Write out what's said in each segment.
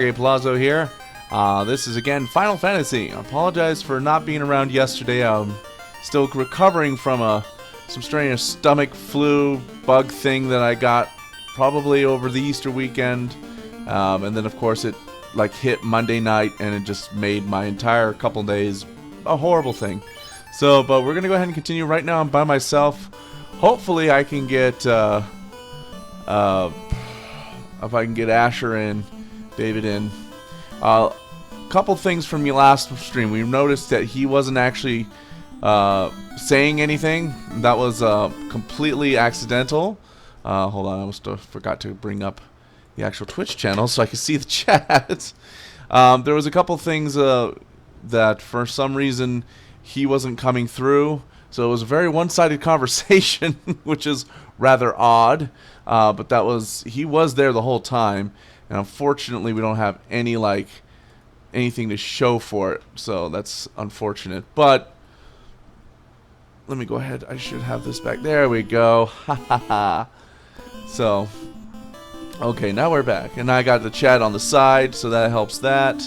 Palazzo here. This is again Final Fantasy. I apologize for not being around yesterday. I'm still recovering from some strange stomach flu bug thing that I got probably over the Easter weekend, and then of course it hit Monday night and it just made my entire couple days a horrible thing. So, but we're gonna go ahead and continue. Right now I'm by myself. Hopefully I can get if I can get Asher in, David in. Couple things from your last stream. We noticed that he wasn't actually saying anything. That was completely accidental. Hold on, I almost forgot to bring up the actual Twitch channel so I could see the chat. There was a couple things that for some reason he wasn't coming through. So it was a very one-sided conversation, which is rather odd. But he was there the whole time. And unfortunately, we don't have anything to show for it, so that's unfortunate. But let me go ahead. I should have this back. There we go. Ha ha ha. So, okay, now we're back, and I got the chat on the side, so that helps that.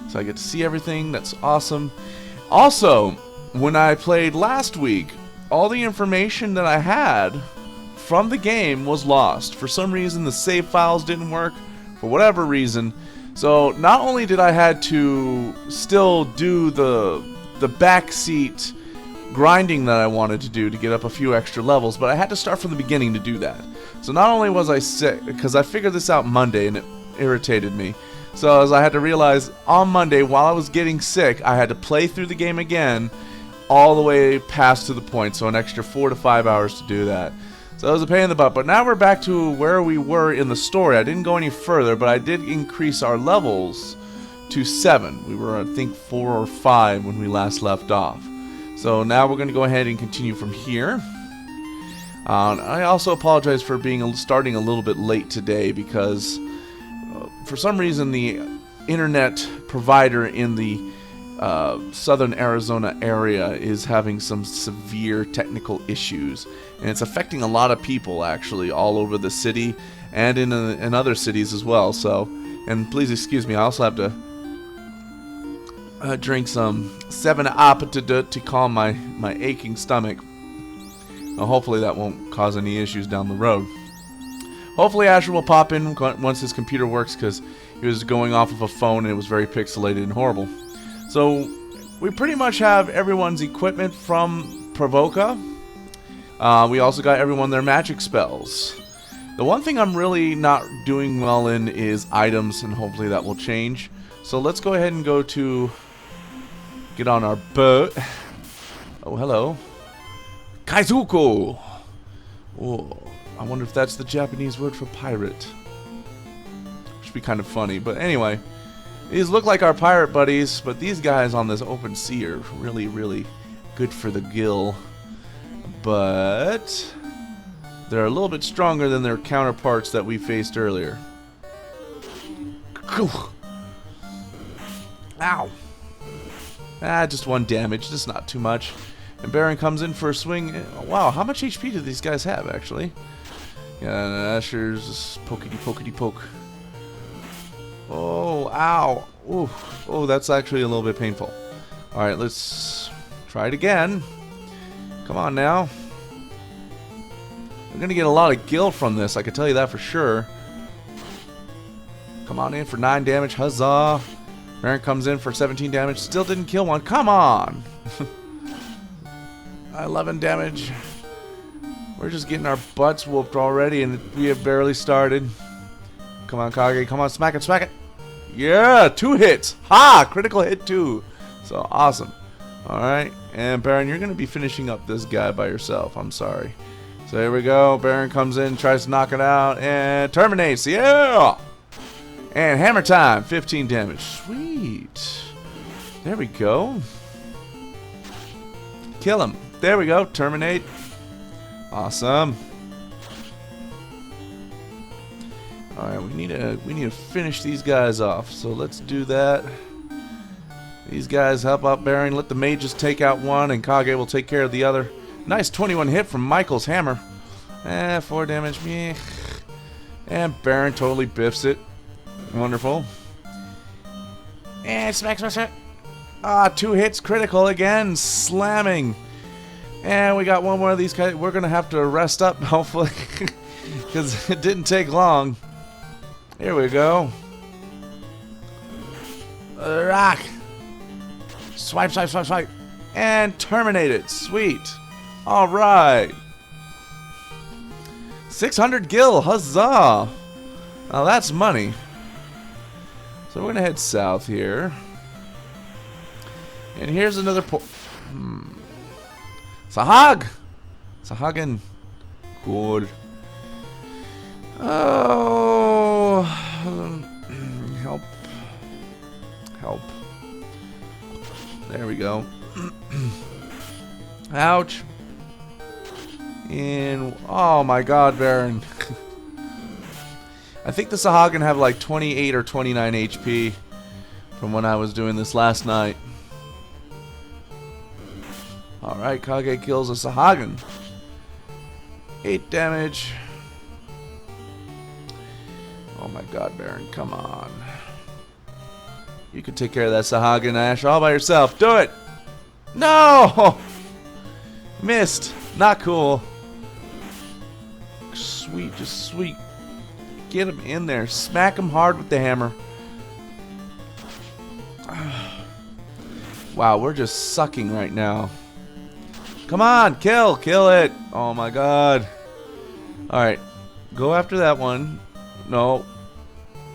So I get to see everything. That's awesome. Also, when I played last week, all the information that I had from the game was lost. For some reason, the save files didn't work. For whatever reason. So not only did I had to still do the backseat grinding that I wanted to do to get up a few extra levels, but I had to start from the beginning to do that. So not only was I sick, because I figured this out Monday and it irritated me. So as I had to realize on Monday while I was getting sick, I had to play through the game again all the way past to the point. So an extra 4 to 5 hours to do that. So it was a pain in the butt, but now we're back to where we were in the story. I didn't go any further, but I did increase our levels to 7. We were, I think, 4 or 5 when we last left off. So now we're going to go ahead and continue from here. I also apologize for starting a little bit late today because for some reason the internet provider in the southern Arizona area is having some severe technical issues, and it's affecting a lot of people actually all over the city and in other cities as well. So, and please excuse me, I also have to drink some 7-Up to calm my aching stomach. Hopefully that won't cause any issues down the road. Hopefully Asher will pop in once his computer works, because he was going off of a phone and it was very pixelated and horrible. So we pretty much have everyone's equipment from Provoca. We also got everyone their magic spells. The one thing I'm really not doing well in is items, and hopefully that will change. So let's go ahead and get on our boat. Oh, hello. Kaizuko! Oh, I wonder if that's the Japanese word for pirate. Should be kind of funny, but anyway. These look like our pirate buddies, but these guys on this open sea are really, really good for the gill. But they're a little bit stronger than their counterparts that we faced earlier. Ow! Just 1 damage, just not too much. And Baron comes in for a swing. Wow, how much HP do these guys have, actually? Yeah, Asher's pokety poke. Oh, ow. Ooh. Oh, that's actually a little bit painful. Alright, let's try it again. Come on now. We're going to get a lot of gil from this, I can tell you that for sure. Come on in for 9 damage. Huzzah. Baron comes in for 17 damage. Still didn't kill one. Come on. 11 damage. We're just getting our butts whooped already, and we have barely started. Come on, Kage. Come on, smack it, smack it. Yeah, 2 hits. Ha! Critical hit 2. So, awesome. Alright, and Baron, you're going to be finishing up this guy by yourself. I'm sorry. So, here we go. Baron comes in, tries to knock it out, and terminates. Yeah! And hammer time. 15 damage. Sweet. There we go. Kill him. There we go. Terminate. Awesome. Alright, we need to finish these guys off. So let's do that. These guys help out Baron. Let the mages take out one, and Kage will take care of the other. Nice 21 hit from Michael's hammer. 4 damage. Meh. And Baron totally biffs it. Wonderful. And smack, smack, smack. Ah, 2 hits critical again. Slamming. And we got one more of these guys. We're going to have to rest up, hopefully. Because it didn't take long. Here we go. Rock. Swipe, swipe, swipe, swipe. And terminate it. Sweet. Alright. 600 gil. Huzzah. Now that's money. So we're going to head south here. And here's another Sahag! Sahagan. Cool. Oh. Help. Help. There we go. Ouch. And oh my god, Baron. I think the Sahagan have like 28 or 29 HP from when I was doing this last night. Alright, Kage kills a Sahagan. 8 damage. Oh my god, Baron, come on. You can take care of that Sahagan, Ash, all by yourself. Do it! No! Missed. Not cool. Sweet, just sweet. Get him in there. Smack him hard with the hammer. Wow, we're just sucking right now. Come on, kill it. Oh my god. Alright, go after that one. No.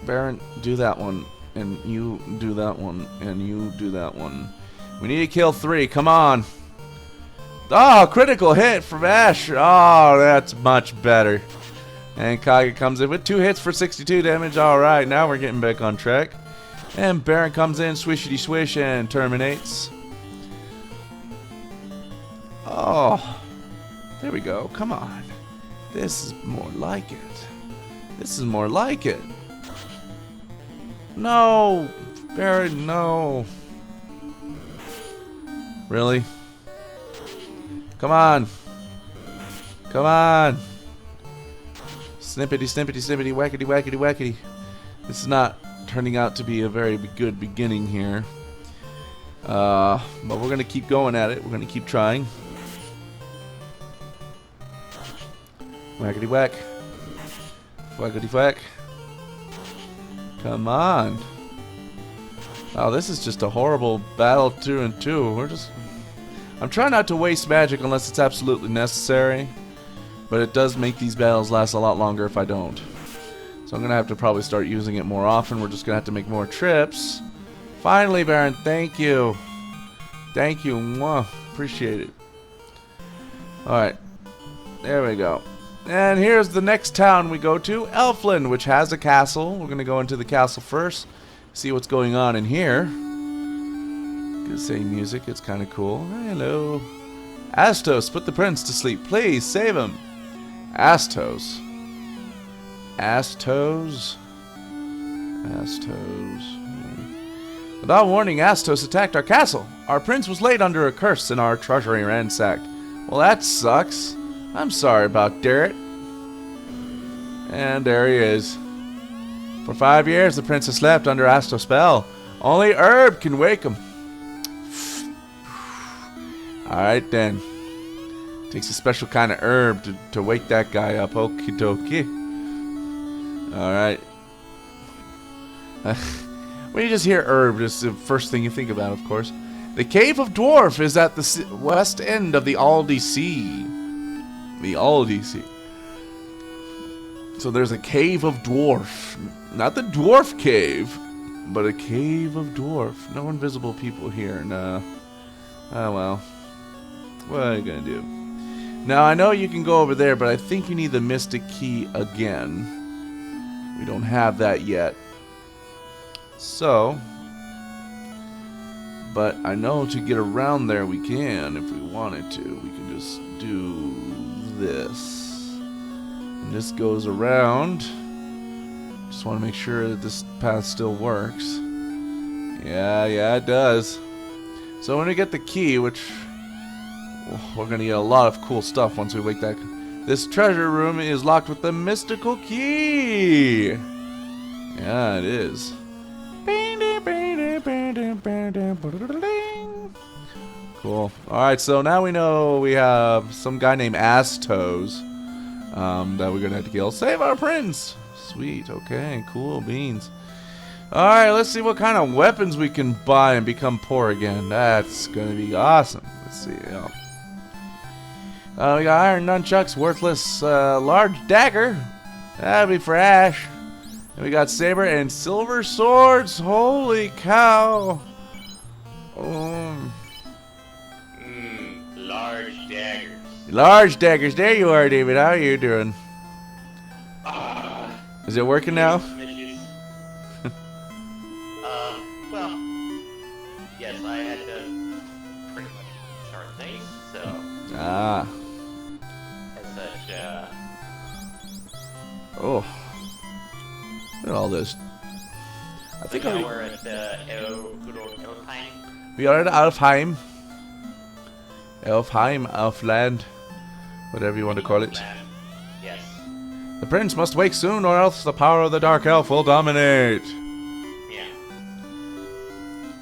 Baron, do that one. And you do that one. And you do that one. We need to kill 3. Come on. Oh, critical hit from Ash. Oh, that's much better. And Kage comes in with 2 hits for 62 damage. Alright, now we're getting back on track. And Baron comes in, swishity swish, and terminates. Oh, there we go. Come on. This is more like it. This is more like it. No, Baron, no. Really? Come on. Come on. Snippety, snippety, snippety, whackety, whackety, whackety. This is not turning out to be a very good beginning here. But we're going to keep going at it. We're going to keep trying. Whackety whack. Whackety whack. Come on. Oh, this is just a horrible battle 2 and 2. I'm trying not to waste magic unless it's absolutely necessary. But it does make these battles last a lot longer if I don't. So I'm going to have to probably start using it more often. We're just going to have to make more trips. Finally, Baron, thank you. Thank you. Mwah. Appreciate it. Alright. There we go. And here's the next town we go to, Elfland, which has a castle. We're going to go into the castle first. See what's going on in here. Good same music. It's kind of cool. Hello. Astos, put the prince to sleep. Please, save him. Astos. Astos. Astos. Without warning, Astos attacked our castle. Our prince was laid under a curse and our treasury ransacked. Well, that sucks. I'm sorry about Derek. And there he is. For 5 years, the prince has slept under Astos' spell. Only herb can wake him. Alright then. Takes a special kind of herb to wake that guy up. Okie dokie. Alright. When you just hear herb, it's the first thing you think about, of course. The Cave of Dwarf is at the west end of the Aldi Sea. The Aldi Sea. So there's a Cave of Dwarf. Not the Dwarf Cave, but a Cave of Dwarf. No invisible people here. Nah. Oh well. What are you gonna do? Now I know you can go over there, but I think you need the Mystic Key again. We don't have that yet. So, but I know to get around there we can if we wanted to. We can just do this. And this goes around. Just want to make sure that this path still works. Yeah, it does. So when we get the key, which we're going to get a lot of cool stuff once we wake that. This treasure room is locked with the mystical key. Yeah, it is. Cool. Alright, so now we know we have some guy named Astos that we're gonna have to kill. Save our prince! Sweet, okay, cool beans. Alright, let's see what kind of weapons we can buy and become poor again. That's gonna be awesome. Let's see. We got iron nunchucks, worthless large dagger. That'd be for Ash. And we got saber and silver swords. Holy cow. Large daggers. Large daggers. There you are, David. How are you doing? Is it working now? Well, yes, I had to pretty much start things, so. Ah. As such, Oh. Look at all this. I think now we're at good old Elfheim. We are at Elfheim. Elfheim, Elfland, whatever you want to call it. Yes. The prince must wake soon, or else the power of the dark elf will dominate. Yeah.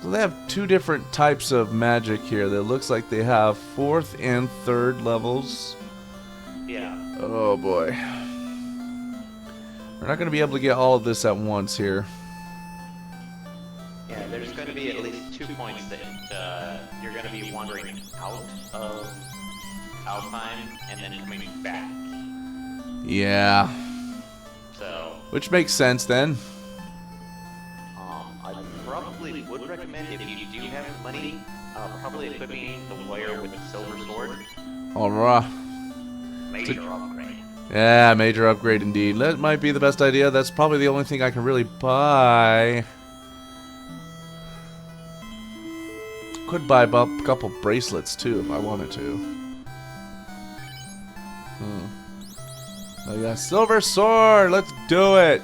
So they have two different types of magic here. That looks like they have 4th and 3rd levels. Yeah. Oh boy. We're not going to be able to get all of this at once here. Yeah, there's going to be at least 2 points that you're going to be wandering out of Alpine and then coming back. Yeah. So. Which makes sense then. I probably would recommend, if you do have the money, probably equipping the warrior with the silver sword. Alright. Major upgrade. Yeah, major upgrade indeed. That might be the best idea. That's probably the only thing I can really buy. Could buy a couple bracelets too if I wanted to. Oh yeah, silver sword. Let's do it.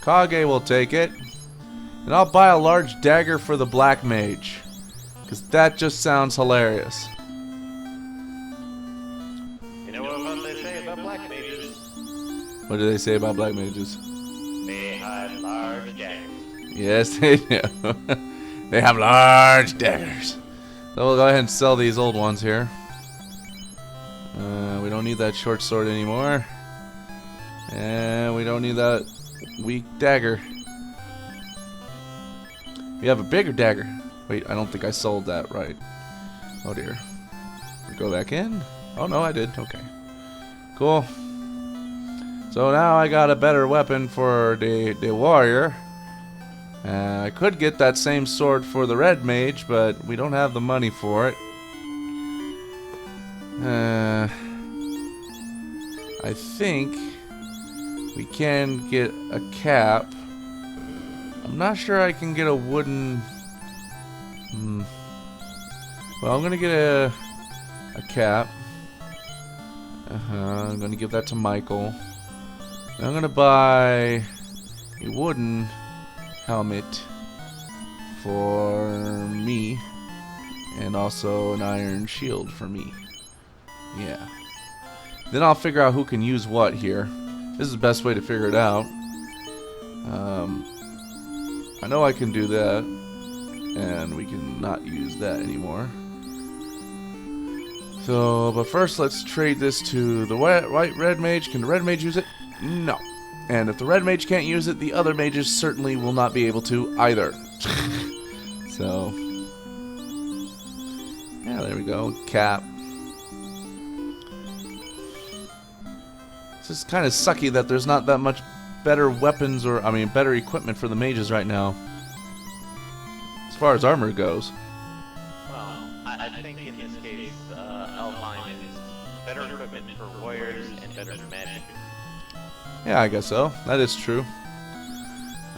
Kage will take it. And I'll buy a large dagger for the black mage. Because that just sounds hilarious. You know what they say about black mages? What do they say about black mages? They have large daggers. Yes, they do. They have large daggers. So we'll go ahead and sell these old ones here. We don't need that short sword anymore. And we don't need that weak dagger. We have a bigger dagger. Wait, I don't think I sold that right. Oh dear. Go back in? Oh no, I did. Okay. Cool. So now I got a better weapon for the warrior. I could get that same sword for the red mage, but we don't have the money for it. I think we can get a cap. I'm not sure I can get a wooden... Well, I'm gonna get a cap. I'm gonna give that to Michael. I'm gonna buy a wooden helmet for me, and also an iron shield for me. Yeah. Then I'll figure out who can use what here. This is the best way to figure it out. I know I can do that, and we can not use that anymore. So, but first let's trade this to the white red mage. Can the red mage use it? No. And if the red mage can't use it, the other mages certainly will not be able to either. So, yeah, there we go. Cap. It's just kind of sucky that there's not that much better weapons or, I mean, better equipment for the mages right now. As far as armor goes. Well, I think in this case, Alpine is better equipment for warriors and better for magic. Yeah, I guess so. That is true.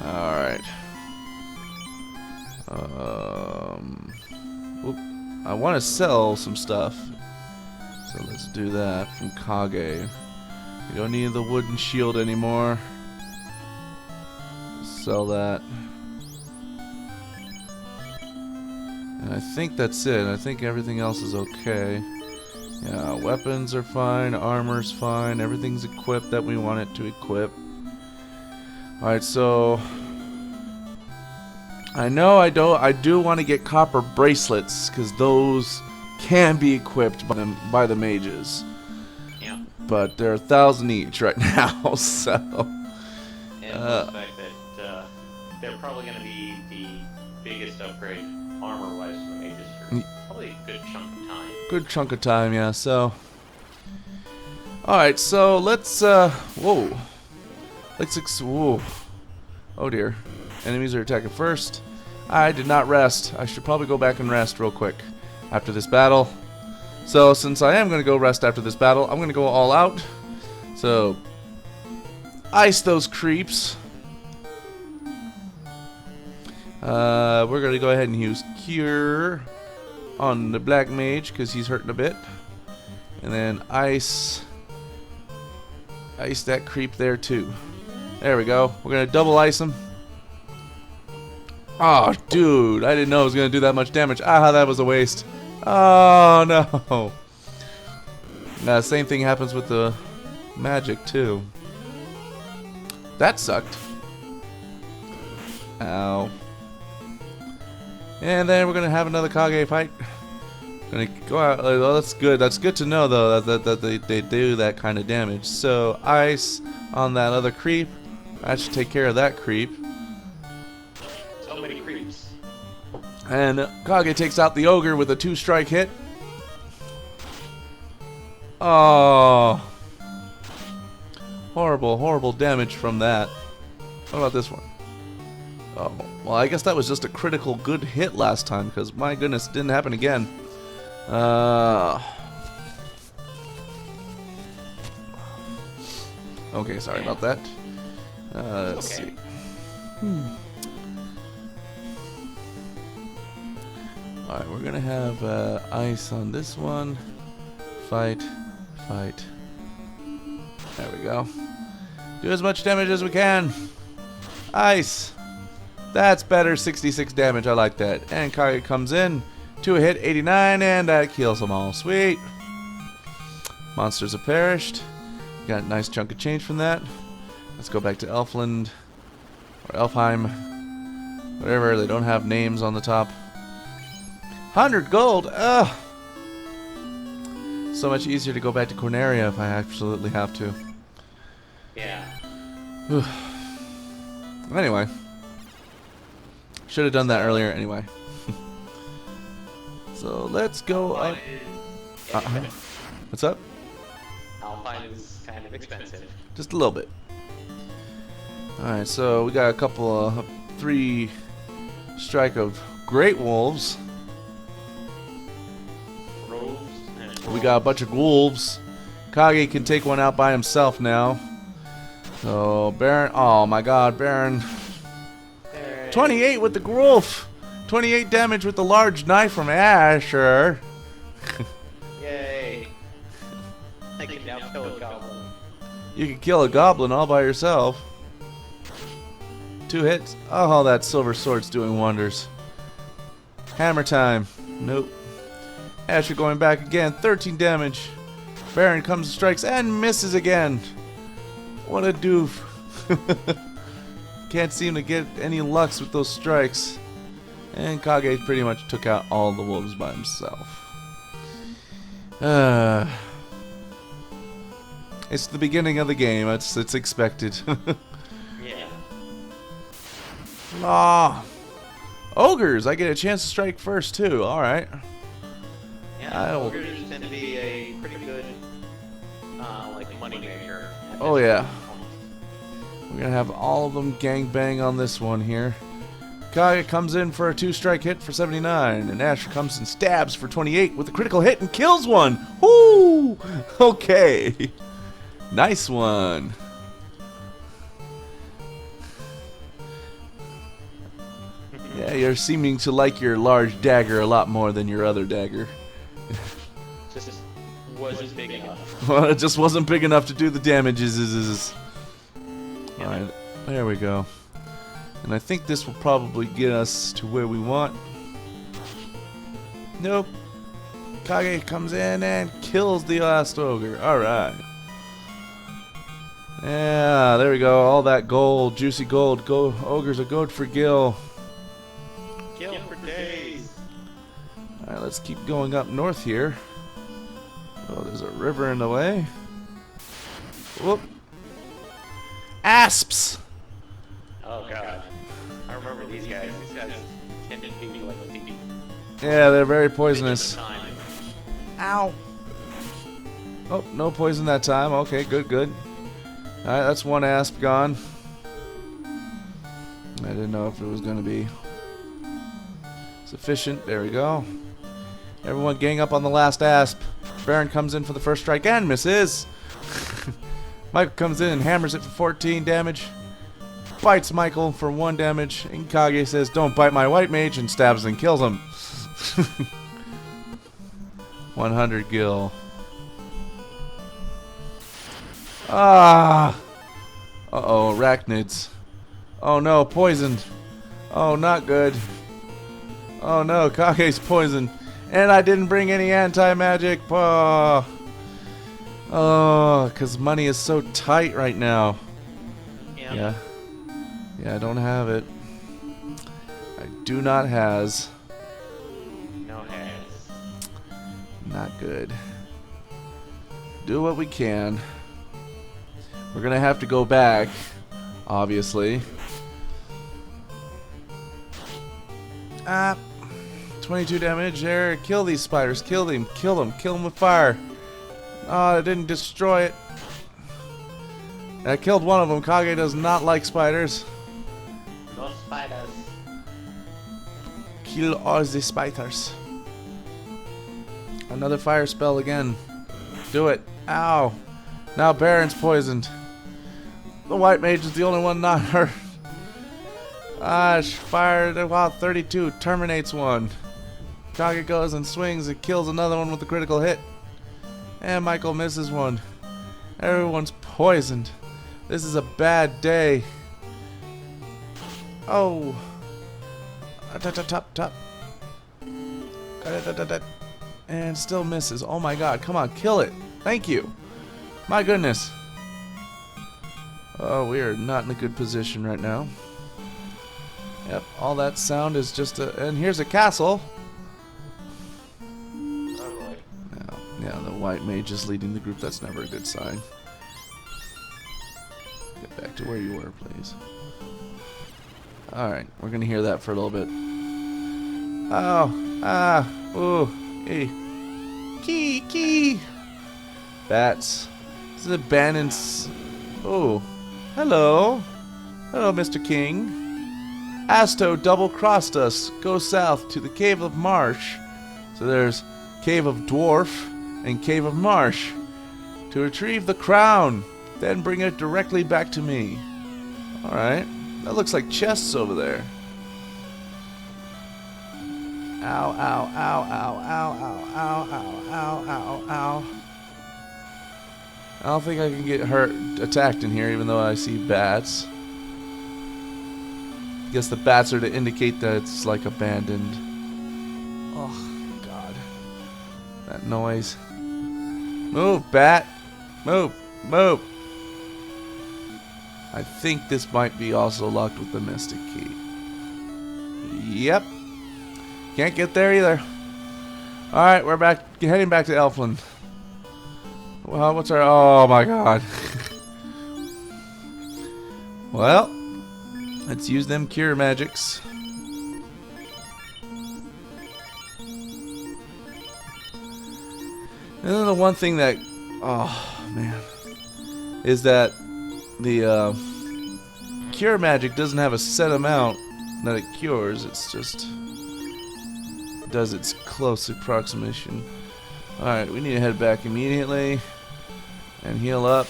Alright. I want to sell some stuff. So let's do that from Kage. We don't need the wooden shield anymore. Sell that. And I think that's it. I think everything else is okay. Yeah, weapons are fine, armor's fine, everything's equipped that we want it to equip. Alright, so I know I do want to get copper bracelets because those can be equipped by the mages. Yeah. But they're 1,000 each right now, so. And the fact that they're probably going to be the biggest upgrade armor-wise for the mages for probably a good chunk of time. Good chunk of time, yeah. So. All right, so let's. Whoa. Whoa. Oh dear. Enemies are attacking first. I did not rest. I should probably go back and rest real quick after this battle. So since I am going to go rest after this battle, I'm going to go all out. So ice those creeps. We're going to go ahead and use Cure on the Black Mage because he's hurting a bit. And then ice that creep there too. There we go. We're going to double ice him. Oh, dude, I didn't know it was going to do that much damage. Ah, that was a waste. Oh, no. Same thing happens with the magic, too. That sucked. Ow. And then we're going to have another Kage fight. Going to go out. Oh, that's good. That's good to know, though, that they do that kind of damage. So, ice on that other creep. That should take care of that creep. So many creeps. And Kage takes out the ogre with a 2-strike hit. Oh. Horrible, horrible damage from that. What about this one? Oh, well, I guess that was just a critical good hit last time, because my goodness, it didn't happen again. Okay, sorry about that. Let's see. Alright, we're gonna have ice on this one. Fight. There we go. Do as much damage as we can. Ice. That's better. 66 damage. I like that. And Kage comes in. 2 hit, 89, and that kills them all. Sweet. Monsters have perished. Got a nice chunk of change from that. Let's go back to Elfland. Or Elfheim. Whatever. They don't have names on the top. 100 gold. Ugh. So much easier to go back to Corneria if I absolutely have to. Yeah. Anyway. Should have done that earlier anyway. So let's go up. What's up? Alpine is kind of expensive. Just a little bit. Alright, so we got a couple of 3 strike of Great Wolves. We got a bunch of wolves. Kage can take one out by himself now. So Baron, oh my God, Baron. 28 with the Grolf. 28 damage with the large knife from Asher. Yay! I can now kill a goblin. You can kill a goblin all by yourself. 2 hits. Oh, that silver sword's doing wonders. Hammer time. Nope. Asher going back again. 13 damage. Baron comes and strikes and misses again. What a doof. Can't seem to get any lucks with those strikes. And Kage pretty much took out all the wolves by himself. It's the beginning of the game. It's expected. Yeah. Ah, ogres! I get a chance to strike first too. All right. Yeah. Ogres tend to be a pretty good, like money maker. Oh yeah. We're gonna have all of them gangbang on this one here. Kage comes in for a 2-strike hit for 79, and Asher comes and stabs for 28 with a critical hit and kills one. Woo! Okay. Nice one. Yeah, you're seeming to like your large dagger a lot more than your other dagger. Just wasn't big enough. Well, it just wasn't big enough to do the damages. Alright, there we go. And I think this will probably get us to where we want. Nope. Kage comes in and kills the last ogre. Alright. Yeah, there we go. All that gold, juicy gold. Ogres are good for Gil. days. Alright, let's keep going up north here. Oh, there's a river in the way. Whoop. Asps! Oh god. I remember these guys. These guys tend to be like the Yeah, they're very poisonous. time. Ow! Oh, no poison that time. Okay, good, good. Alright, that's one asp gone. I didn't know if it was going to be sufficient. There we go. Everyone gang up on the last asp. Baron comes in for the first strike and misses. Michael comes in and hammers it for 14 damage. Bites Michael for 1 damage. And Kage says, "Don't bite my white mage," and stabs and kills him. 100 gil. Ah! Uh-oh, arachnids. Oh no, poisoned. Oh, not good. Oh no, Kage's poisoned. And I didn't bring any anti-magic. Oh, because money is so tight right now. Yeah. Yeah, I don't have it. I do not has. No hands. Not good. Do what we can. We're gonna have to go back, obviously. 22 damage there. Kill these spiders. Kill them. Kill them. Kill them with fire. Oh, I didn't destroy it. I killed one of them. Kage does not like spiders. No spiders. Kill all the spiders. Another fire spell again. Do it. Ow. Now Baron's poisoned. The white mage is the only one not hurt. Fire. Wow, 32 terminates one. Kage goes and swings and kills another one with a critical hit. And Michael misses one. Everyone's poisoned. This is a bad day. Oh. Top. And still misses. Oh my god. Come on, kill it. Thank you. My goodness. Oh, we are not in a good position right now. Yep, all that sound is just a... And here's a castle. Yeah, the white mage is leading the group. That's never a good sign. Get back to where you were, please. Alright, we're going to hear that for a little bit. Oh, ooh, hey. Key. Bats. This is abandoned... Oh, hello. Hello, Mr. King. Asto double-crossed us. Go south to the Cave of Marsh. So there's Cave of Dwarf and Cave of Marsh. To retrieve the crown. Then bring it directly back to me. Alright. That looks like chests over there. Ow, ow, ow, ow, ow, ow, ow, ow, ow, ow, ow. I don't think I can get attacked in here, even though I see bats. I guess the bats are to indicate that it's like abandoned. Oh, God. That noise. Move, bat. Move. I think this might be also locked with the mystic key. Yep. Can't get there either. Alright, we're heading back to Elfland. Well, what's our... Oh, my God. Well, let's use them cure magics. And then the one thing that... Oh, man. Is that the cure magic doesn't have a set amount that it cures. It's just... does its close approximation. Alright, we need to head back immediately. And heal up.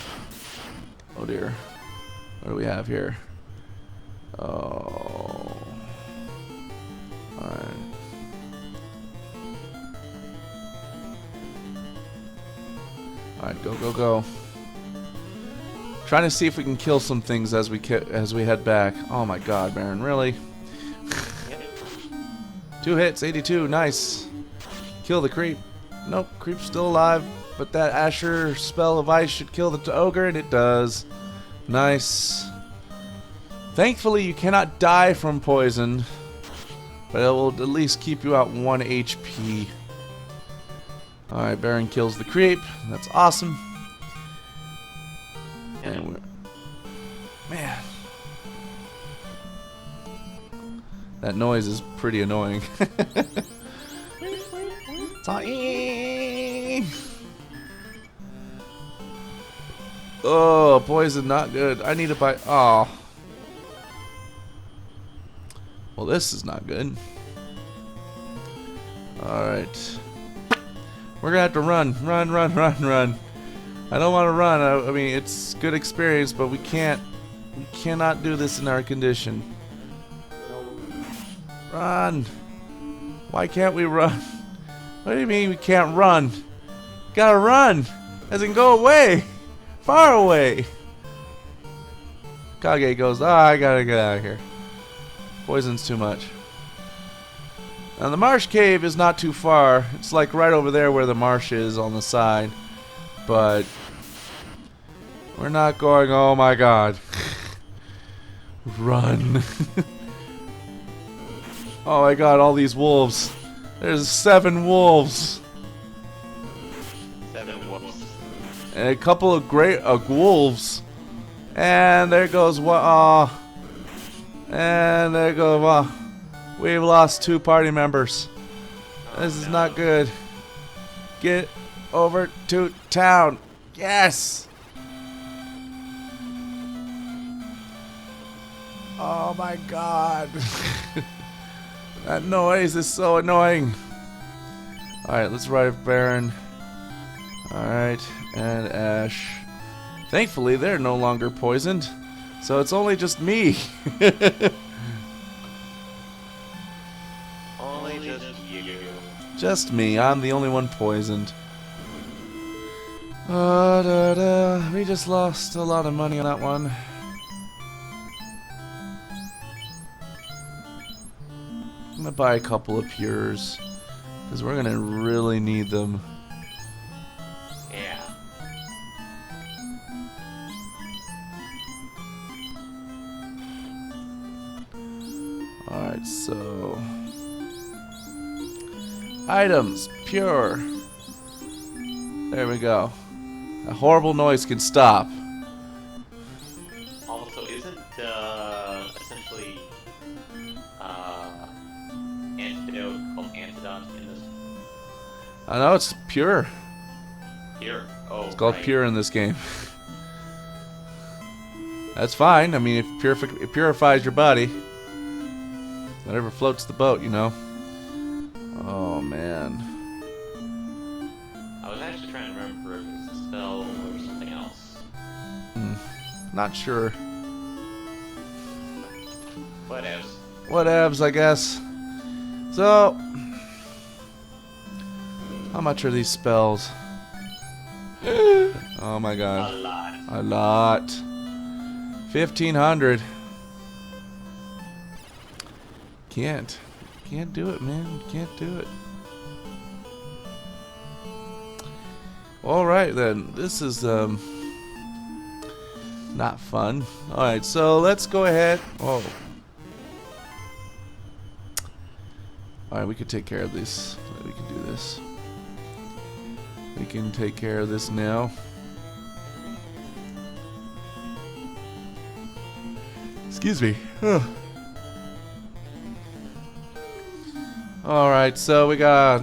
Oh dear. What do we have here? Oh. Alright. Alright, go. Trying to see if we can kill some things as we head back. Oh my god, Baron, really? 2 hits, 82, nice. Kill the creep. Nope, creep's still alive, but that Asher spell of ice should kill the ogre, and it does. Nice. Thankfully, you cannot die from poison. but it will at least keep you at 1 HP. Alright, Baron kills the creep. That's awesome. And we're... Man. That noise is pretty annoying. It's all... Oh, poison, not good. I need to buy... Oh. Well, this is not good. Alright. We're gonna have to run. Run. I don't want to run. I mean, it's good experience, but we cannot do this in our condition. Run. Why can't we run? What do you mean we can't run? Gotta run. As in go away. Far away. Kage goes, I gotta get out of here. Poison's too much. Now the marsh cave is not too far. It's like right over there where the marsh is on the side. But we're not going, oh my god. Run. Oh my god, all these wolves. There's 7 wolves. 7 wolves. And a couple of great wolves. And there goes what? And there goes. We've lost 2 party members. This is not good. Get over to town. Yes. Oh my god. That noise is so annoying. Alright, let's ride Baron. Alright, and Ash. Thankfully, they're no longer poisoned. So it's only just me. Only just you. Just me. I'm the only one poisoned. We just lost a lot of money on that one. I'm gonna buy a couple of pures. Because we're gonna really need them. Yeah. Alright, so... Items. Pure. There we go. A horrible noise can stop. Also, isn't essentially antidote called antidote in this? I know it's pure. Pure. Oh, It's called right. pure in this game. That's fine. I mean, it purifies your body. Whatever floats the boat, you know. Oh man. I was actually trying to remember if it was a spell or something else. Not sure. Whatevs. Whatevs, I guess. So, how much are these spells? Oh my god. A lot. A lot. 1,500. Can't do it, man. Can't do it. Alright then. This is not fun. Alright, so let's go ahead. Oh. Alright, we can take care of this. We can do this. We can take care of this now. Excuse me. Alright, so we got...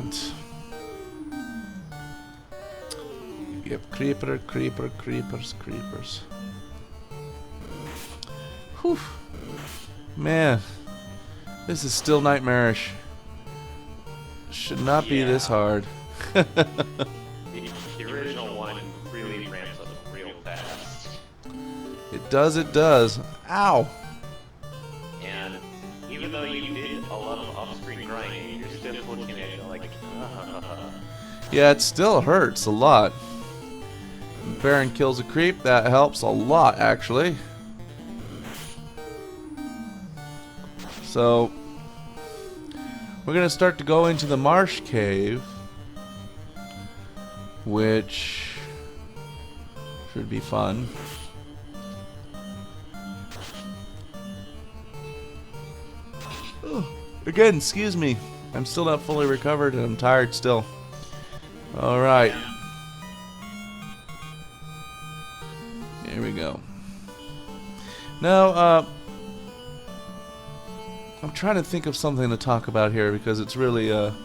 Yep, creepers. Whew. Man. This is still nightmarish. Should not be this hard. The original one really ramps up real fast. It does. Ow! And even though you did a lot of off-screen grinding, you're still looking at it like, Yeah, it still hurts a lot. Baron kills a creep. That helps a lot, actually. So, we're going to start to go into the marsh cave, which should be fun. Again, excuse me. I'm still not fully recovered and I'm tired still. Alright. Here we go. Now, I'm trying to think of something to talk about here because it's really, I'm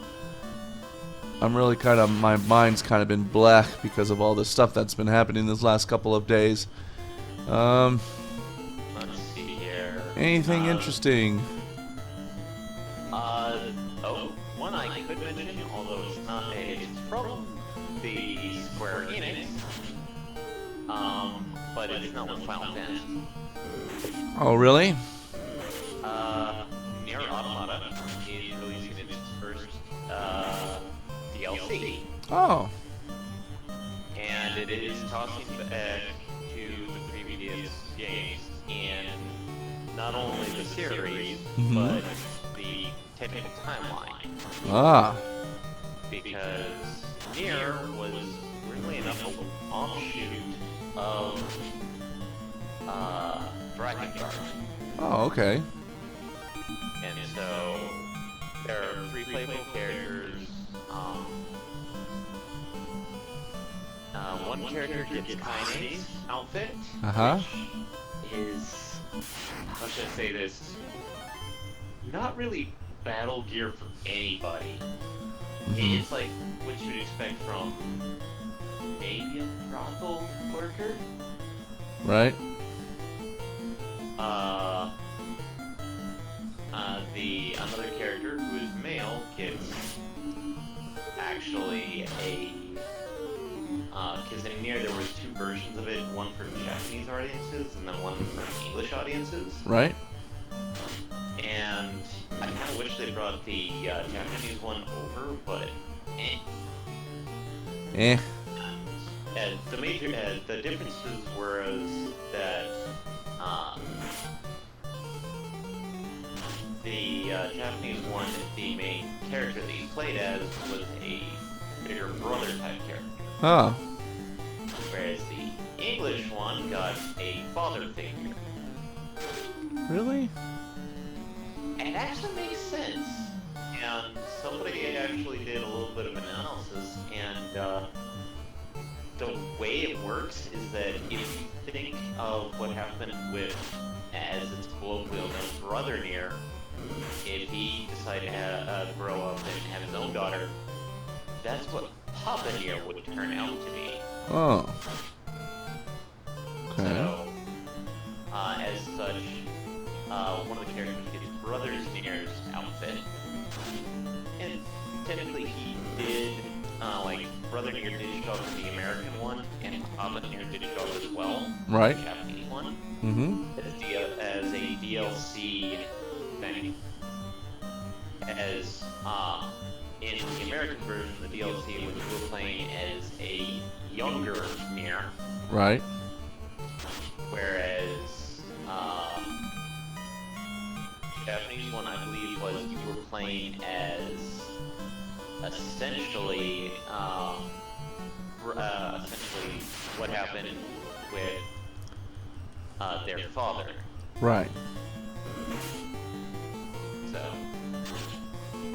really kind of, my mind's kind of been black because of all the stuff that's been happening this last couple of days. Let's see here. Anything interesting? One I could mention, although it's not it's from the Square Enix, but it's not with Final Fantasy. Oh, really? Nier Automata is releasing its first DLC, Oh. and it is tossing back to the previous games in not only the series, but the technical timeline. Ah. Because Nier was weirdly enough an offshoot of Dragon Guard. Oh, okay. And so there are 3 playable characters. One character gets Kaine's outfit, which is, how should I say this, not really battle gear for anybody. It's like what you'd expect from maybe a brothel worker. Right. The another character who is male gets actually a because in Nier there was 2 versions of it, one for Japanese audiences and then one for English audiences. Right. And I kind of wish they brought the Japanese one over, but the major the differences were that the Japanese one, the main character that he played as was a bigger brother type character. Oh. Whereas the English one got a father figure. Really? It actually makes sense. And somebody actually did a little bit of analysis, and the way it works is that if you think of what happened with, as it's colloquial known, Brother Nier, if he decided to grow up and have his own daughter, that's what Papa Nier would turn out to be. Oh. Okay. So, as such, one of the characters gets Brother Nier's outfit, and technically he did, Brother Nier did show up in the American one, and Papa Nier did show up as well. Right. The Japanese one. Mm-hmm. As a DLC thing. As, in the American version, the DLC was we're playing as a younger Nier. Right. Whereas, Japanese one, I believe, was you were playing as essentially what happened with their father. Right. So,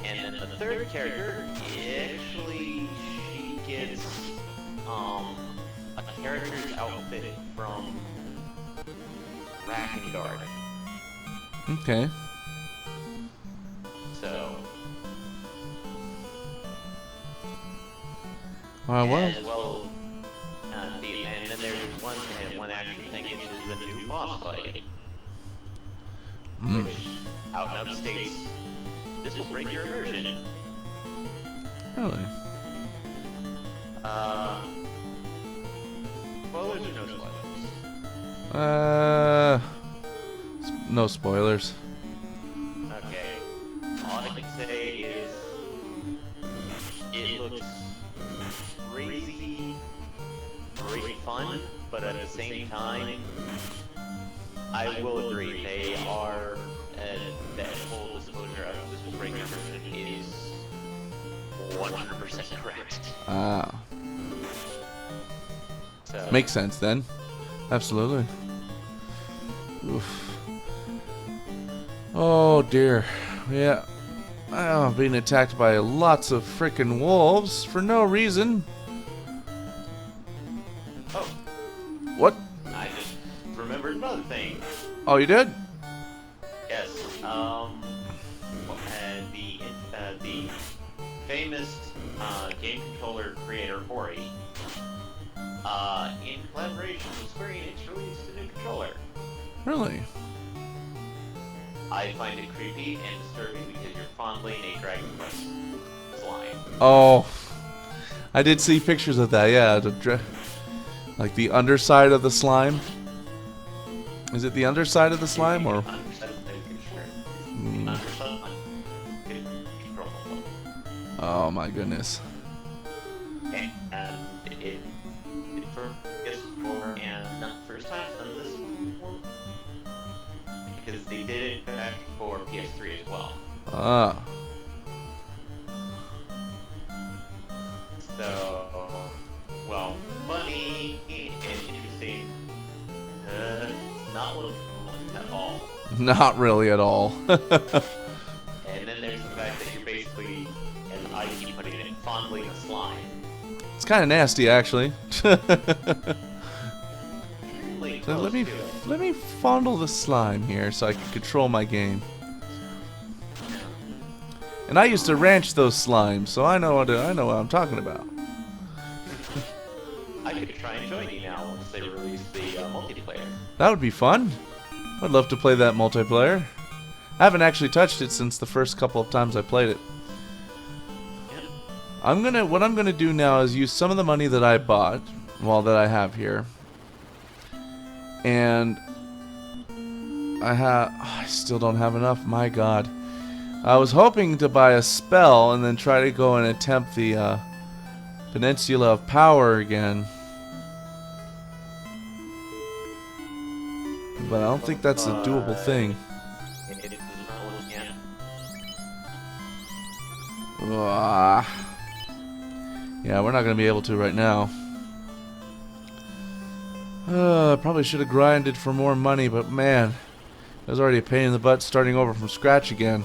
and then the third character, actually, she gets a character's outfit from Dragon Guard. Okay. So, Well. And then there's one action thing, which is the new boss fight, which out and out states, this will break your immersion. Really? Spoilers or no spoilers? No spoilers. Okay. All I can say is it looks crazy, great fun, but at the same time, I will agree, they are, that full disclosure of this will break your immersion is 100% correct. Ah. So, Makes sense then. Absolutely. Oof. Oh dear. Yeah. Oh, being attacked by lots of frickin' wolves for no reason. Oh, What? I just remembered another thing. Oh, you did? Yes. The famous game controller creator Ori, in collaboration with Square Enix, released a new controller. Really? I find it creepy and disturbing because you're fondling a dragon slime. Oh, I did see pictures of that. Yeah, like the underside of the slime. Is it the underside of the slime or? Oh my goodness. And it for PS4 and not the first time I've done this before, because they did it back for PS3 as well. Ah. So, well, funny and interesting. Not looking at all. Not really at all. And then there's the fact that you're basically, as I keep putting it, fondling a slime. It's kind of nasty, actually. Really So close to it. let me fondle the slime here so I can control my game. And I used to ranch those slimes, so I know what I'm talking about. I could try and join you now once they release the multiplayer. That would be fun. I'd love to play that multiplayer. I haven't actually touched it since the first couple of times I played it. Yeah. What I'm gonna do now is use some of the money that I bought, well, that I have here, and I still don't have enough. My God, I was hoping to buy a spell and then try to go and attempt the Peninsula of Power again, but I don't think that's a doable thing. It is not looking at. Ah. Yeah, we're not going to be able to right now. Probably should have grinded for more money, but man, it was already a pain in the butt starting over from scratch again.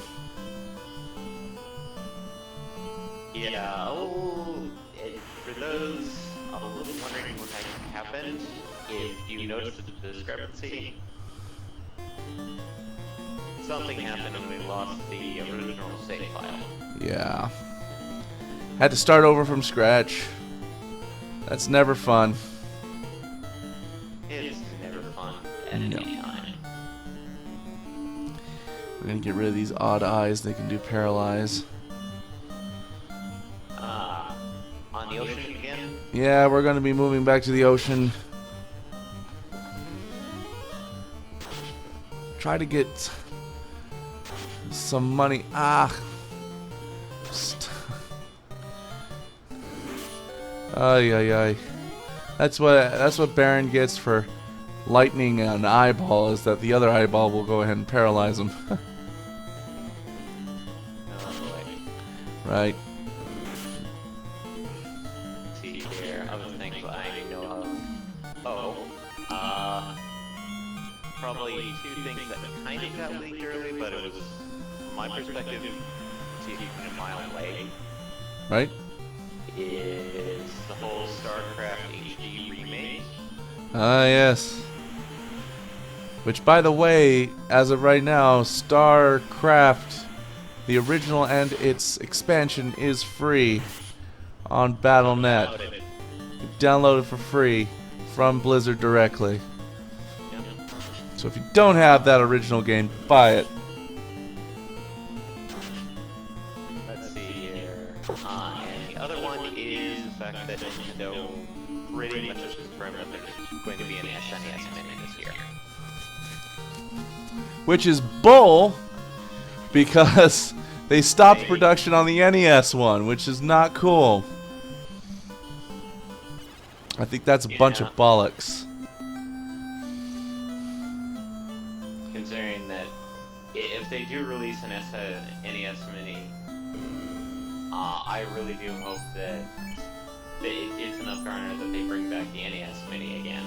Yeah, for those a little wondering what happened, if you noticed the discrepancy, something happened and we lost the original save file. Yeah. Had to start over from scratch. That's never fun. It's never fun at any time. We're going to get rid of these odd eyes. They can do paralyze. On the ocean again? Yeah, we're going to be moving back to the ocean. Try to get some money. Ah. Ay ay ay. That's what Baron gets for lightning an eyeball, is that the other eyeball will go ahead and paralyze him. Right. See here, other things I know of. Probably two things that kind of got leaked early, but it was, from my perspective, see if you can a mile away. Right? Is the whole StarCraft HD remake. Ah, yes. Which, by the way, as of right now, StarCraft, the original and its expansion, is free on Battle.net. Download it for free from Blizzard directly. Yep. So if you don't have that original game, buy it. Let's see here. And the other one is the fact that Nintendo pretty much just confirmed that there's going to be an SNES Mini this year. Which is bull, because they stopped production on the NES one, which is not cool. I think that's a bunch of bollocks. Considering that if they do release an NES Mini, I really do hope that it gets enough garner that they bring back the NES Mini again.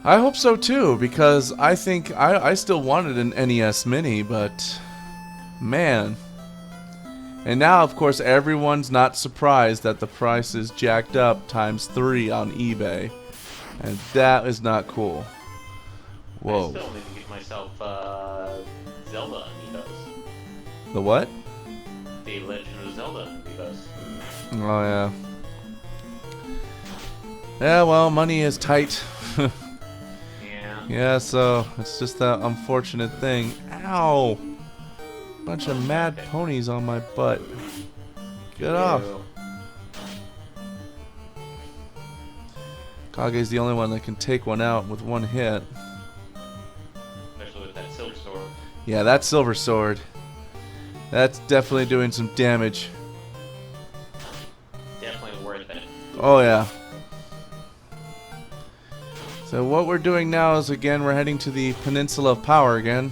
I hope so too, because I think I still wanted an NES Mini, but Man. And now, of course, everyone's not surprised that the price is jacked up ×3 on eBay. And that is not cool. Whoa. I still need to get myself Zelda amiibos. The what? The Legend of Zelda amiibos. Oh, yeah. Yeah, well, money is tight. Yeah. Yeah, so it's just that unfortunate thing. Ow! Bunch of mad ponies on my butt. Get off. Kage's the only one that can take one out with one hit. Especially with that silver sword. Yeah, that silver sword. That's definitely doing some damage. Definitely worth it. Oh, yeah. So what we're doing now is, again, we're heading to the Peninsula of Power again.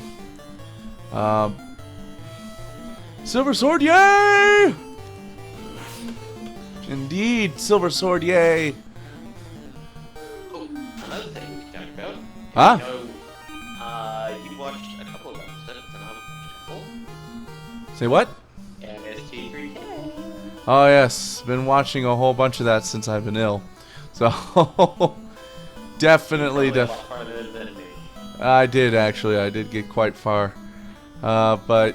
Silver sword, yay! Indeed, silver sword, yay! Oh, another thing we can talk about. Huh? You watched a couple of episodes and I watched a couple. Say what? MST3K. Oh yes, been watching a whole bunch of that since I've been ill. So definitely, Probably a lot farther than me. I did actually. I did get quite far, but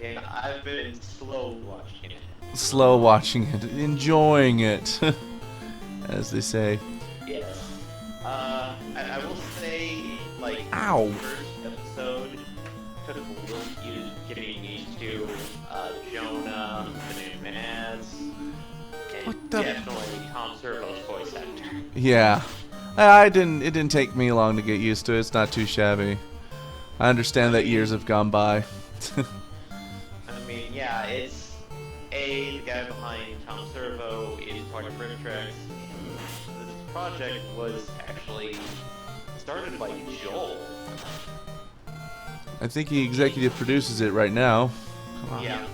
Yeah, I've been slow watching it. slow watching it, enjoying it, as they say. Yes. I will say, like, Ow. the first episode took a little getting used to Jonah, the new Maz, and What the- definitely Tom Servo's voice actor. Yeah, I didn't. It didn't take me long to get used to it. It's not too shabby. I understand that years have gone by. I mean, yeah, it's the guy behind Tom Servo is part of Rimtracks. This project was actually started by Joel. I think he executive produces it right now. Come on. Yeah.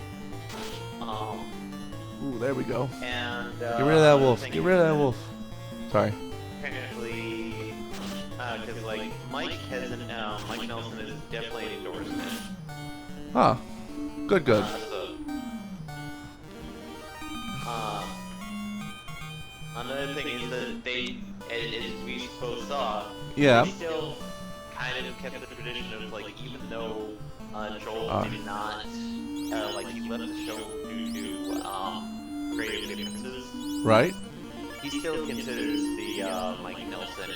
Ooh, there we go. And Get rid of that wolf. Get rid of that wolf. Sorry. Apparently, because like Mike Nelson has definitely endorsed it. Huh. Good, good. Another thing is that they, as we both saw, Yeah. they still kind of kept the tradition of like, even though Joel did not, like he left the show due to creative differences, Right? he still considers the Mike Nelson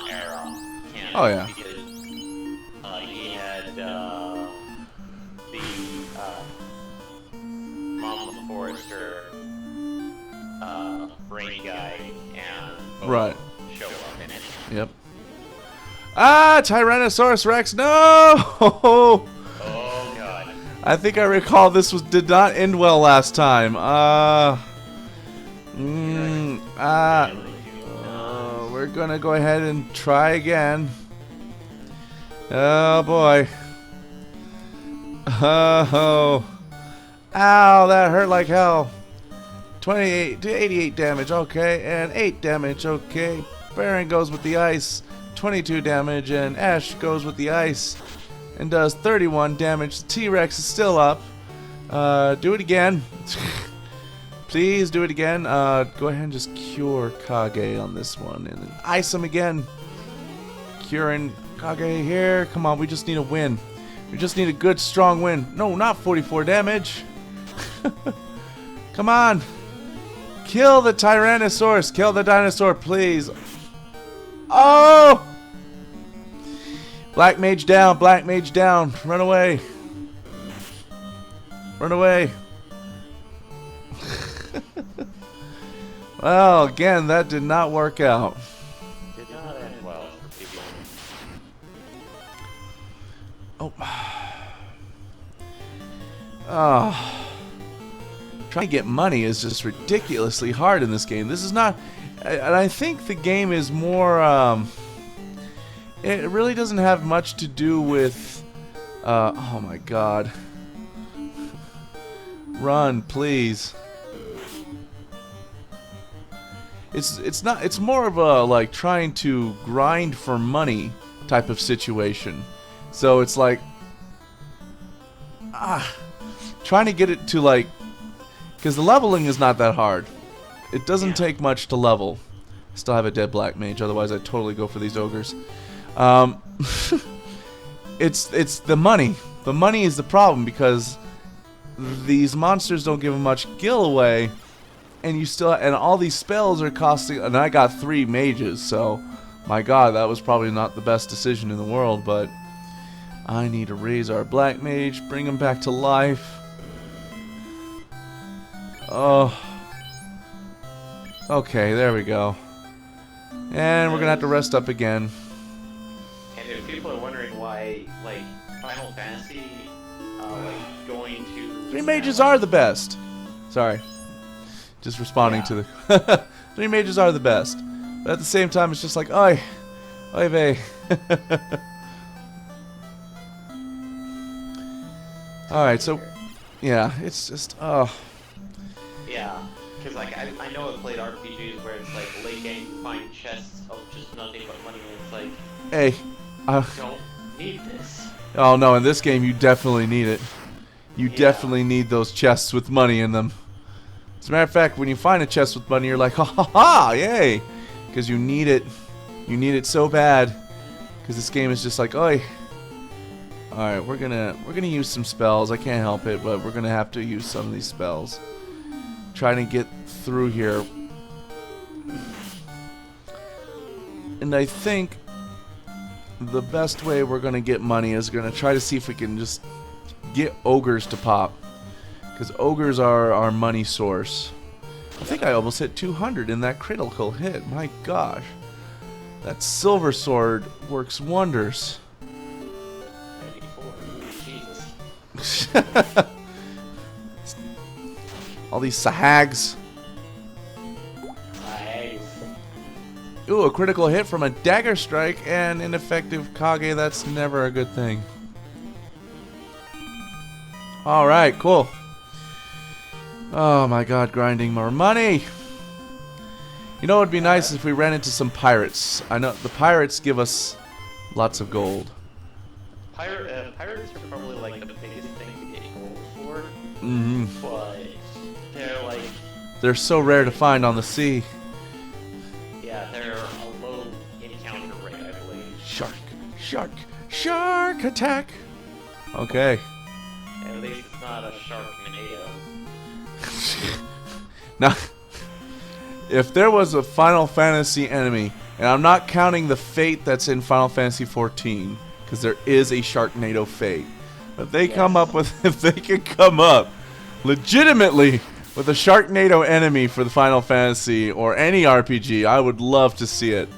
era canon. Oh, yeah. Because he had the Mama Forrester, Brain Guy, and both Right. show up in it. Yep. Ah, Tyrannosaurus Rex, no! Oh god. I think I recall this did not end well last time. We're gonna go ahead and try again. Oh boy. Oh. Ow, that hurt like hell. 28 to 88 damage, okay, and 8 damage, okay. Baron goes with the ice, 22 damage, and Ash goes with the ice and does 31 damage. The T-Rex is still up. Do it again. Please do it again. Go ahead and just cure Kage on this one and then ice him again. Curing Kage here. Come on, we just need a win. We just need a good, strong win. No, not 44 damage. Come on. Kill the Tyrannosaurus. Kill the dinosaur, please. Oh! Black Mage down. Black Mage down. Run away. Run away. Well, again, that did not work out. Did not end well for people. Oh. Oh. Trying to get money is just ridiculously hard in this game. This is not... And I think the game is more... it really doesn't have much to do with... oh my god. Run, please. It's not... It's more of a, like, trying to grind for money type of situation. So it's like trying to get it to like, because the leveling is not that hard. It doesn't take much to level. Still have a dead black mage, otherwise I'd totally go for these ogres. It's the money. The money is the problem because these monsters don't give much gil away, and you still and all these spells are costing. And I got 3 mages, so my God, that was probably not the best decision in the world. But I need to raise our black mage, bring him back to life. Oh, okay, there we go. And we're gonna have to rest up again. And if people are wondering why, like, Final Fantasy, like, going to... 3 mages are the best. Sorry. Just responding to the... 3 mages are the best. But at the same time, it's just like, oi. Oi vey. Alright, so... Yeah, it's just... Oh. Yeah. Because, like, I know I've played RPGs where it's like late game, you find chests of just nothing but money, and it's like, hey, don't need this. Oh no, in this game you definitely need it. You definitely need those chests with money in them. As a matter of fact, when you find a chest with money, you're like, ha ha ha, yay! Because you need it. You need it so bad. Because this game is just like, oi. Alright, we're gonna use some spells. I can't help it, but we're gonna have to use some of these spells. Trying to get through here. And I think the best way we're going to get money is going to try to see if we can just get ogres to pop. Because ogres are our money source. I think I almost hit 200 in that critical hit. My gosh. That silver sword works wonders. 94. Jesus. All these sahags. Ooh, a critical hit from a dagger strike and ineffective Kage. That's never a good thing. Alright, cool. Oh my God, grinding more money. You know what would be nice if we ran into some pirates. I know the pirates give us lots of gold. Pirates are probably like the biggest thing to get gold for. Mm-hmm. But they're like... They're so rare to find on the sea. Yeah, they're a low encounter rate, I believe. Shark attack. Okay. At least it's not a Sharknado. Now, if there was a Final Fantasy enemy, and I'm not counting the fate that's in Final Fantasy 14, because there is a Sharknado fate. If they come up with, if they can come up legitimately with a Sharknado enemy for the Final Fantasy or any RPG, I would love to see it.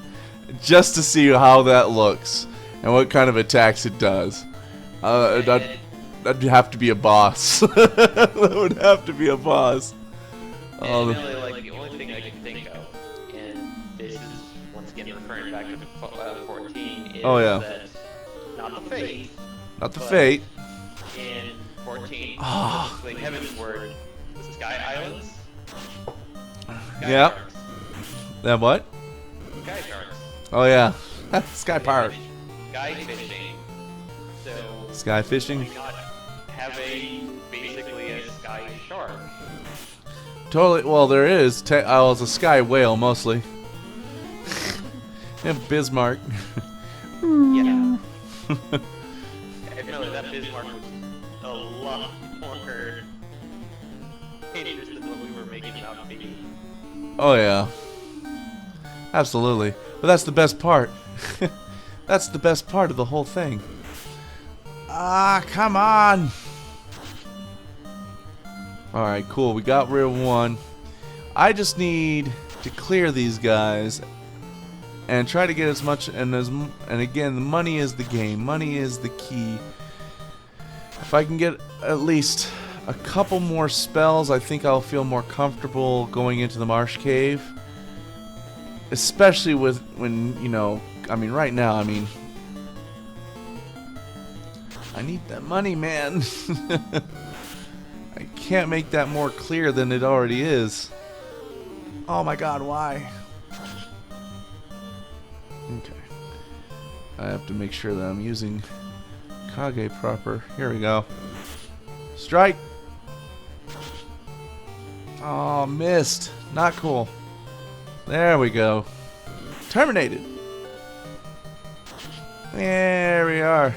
Just to see how that looks and what kind of attacks it does. That'd have to be a boss. That would have to be a boss. And really, like, the only thing I can think of, and this is, once again, referring back to 14, is that, not the fate. Not the fate. In 14, Ah. specifically Heaven's Word, the Sky Islands. Yep. That what? Sky Sharks. Oh yeah. Sky pirate. Sky fishing. So, Sky fishing. why not have basically a sky shark? Totally. Well, there is. It's a sky whale mostly. And Bismarck. Yeah. Admittedly, that Bismarck was a lot more dangerous than what we were making it out to be. Oh yeah. Absolutely. But that's the best part. That's the best part of the whole thing. Ah, come on. Alright, cool. We got rid of one. I just need to clear these guys and try to get as much, and again, the money is the game. Money is the key. If I can get at least a couple more spells, I think I'll feel more comfortable going into the Marsh Cave. Especially with when, you know, I mean, right now, I mean, I need that money, man. I can't make that more clear than it already is. Oh my God, why? Okay. I have to make sure that I'm using Kage proper. Here we go. Strike! Oh, missed. Not cool. There we go. Terminated. There we are.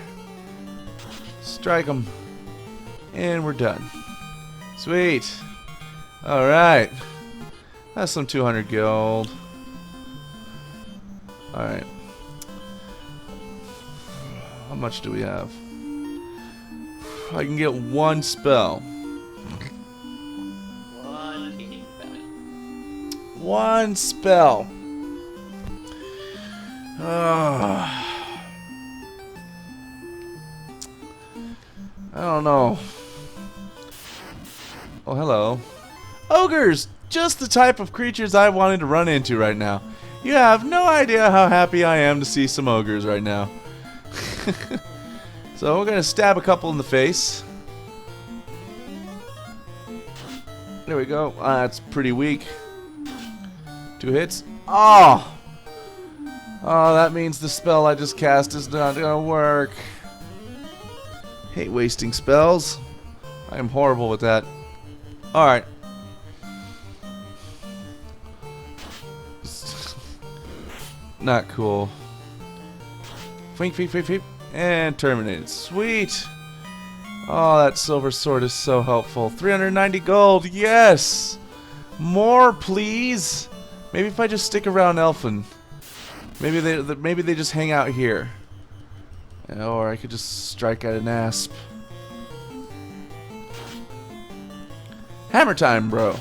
Strike them. And we're done. Sweet. Alright. That's some 200 gold. Alright. How much do we have? I can get one spell. One spell. I don't know. Oh, hello. Ogres! Just the type of creatures I wanted to run into right now. You have no idea how happy I am to see some ogres right now. So we're going to stab a couple in the face. There we go. That's pretty weak. 2 hits. Oh! Oh, that means the spell I just cast is not going to work. Hate wasting spells. I am horrible with that. Alright. Not cool. Fink, fink, fink, fink. And terminated. Sweet. Oh, that silver sword is so helpful. 390 gold. Yes. More, please. Maybe if I just stick around Elfin. Maybe they just hang out here. Or I could just strike at an asp. Hammer time, bro.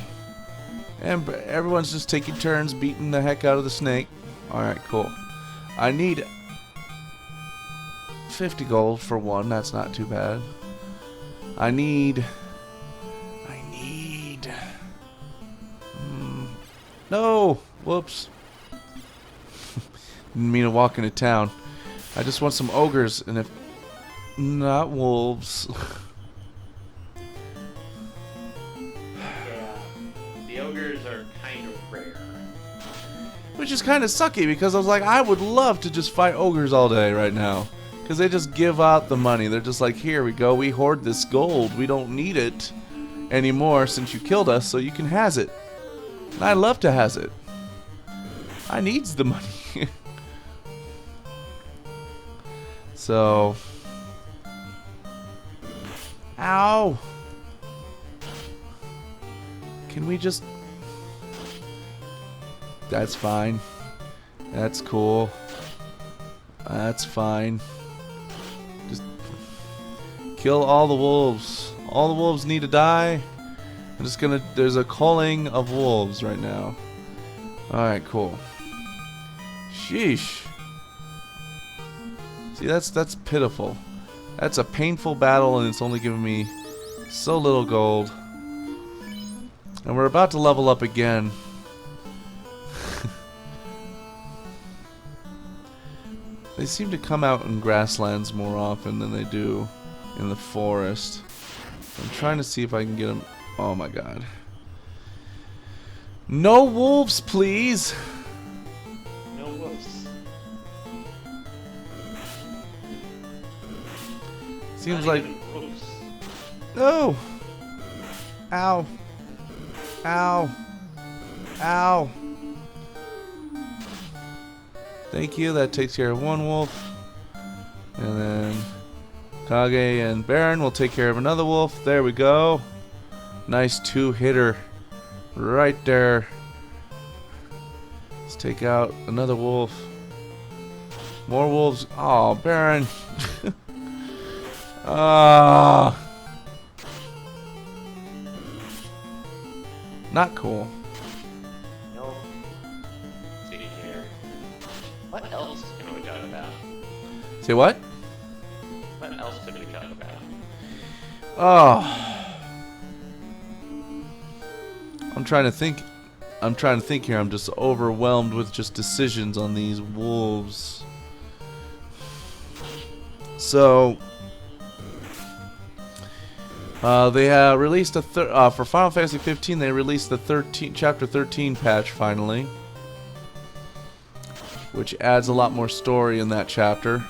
And everyone's just taking turns beating the heck out of the snake. Alright, cool. I need 50 gold for one. That's not too bad. I need... No! Whoops. Didn't mean to walk into town. I just want some ogres, and if... Not wolves. Yeah, the ogres are kind of rare. Which is kind of sucky, because I was like, I would love to just fight ogres all day right now. Because they just give out the money. They're just like, here we go, we hoard this gold. We don't need it anymore since you killed us, so you can has it. And I love to has it. I needs the money. So... Ow! Can we just... That's fine. That's cool. That's fine. Just kill all the wolves. All the wolves need to die. I'm just gonna... There's a culling of wolves right now. Alright, cool. Sheesh. See, that's pitiful. That's a painful battle, and it's only giving me so little gold. And we're about to level up again. They seem to come out in grasslands more often than they do in the forest. I'm trying to see if I can get them... Oh my god. No wolves, please! No wolves. Seems Not like... even wolves. No! Ow. Ow. Ow. Thank you, that takes care of one wolf. And then Kage and Baron will take care of another wolf. There we go. Nice 2-hitter. Right there. Let's take out another wolf. More wolves. Oh, Baron. Ah. Not cool. No. See here. What else can we talk about? Say what? What else can we talk about? Oh. I'm trying to think here. I'm just overwhelmed with just decisions on these wolves. So they have released a for Final Fantasy 15. They released the Chapter 13 patch finally, which adds a lot more story in that chapter.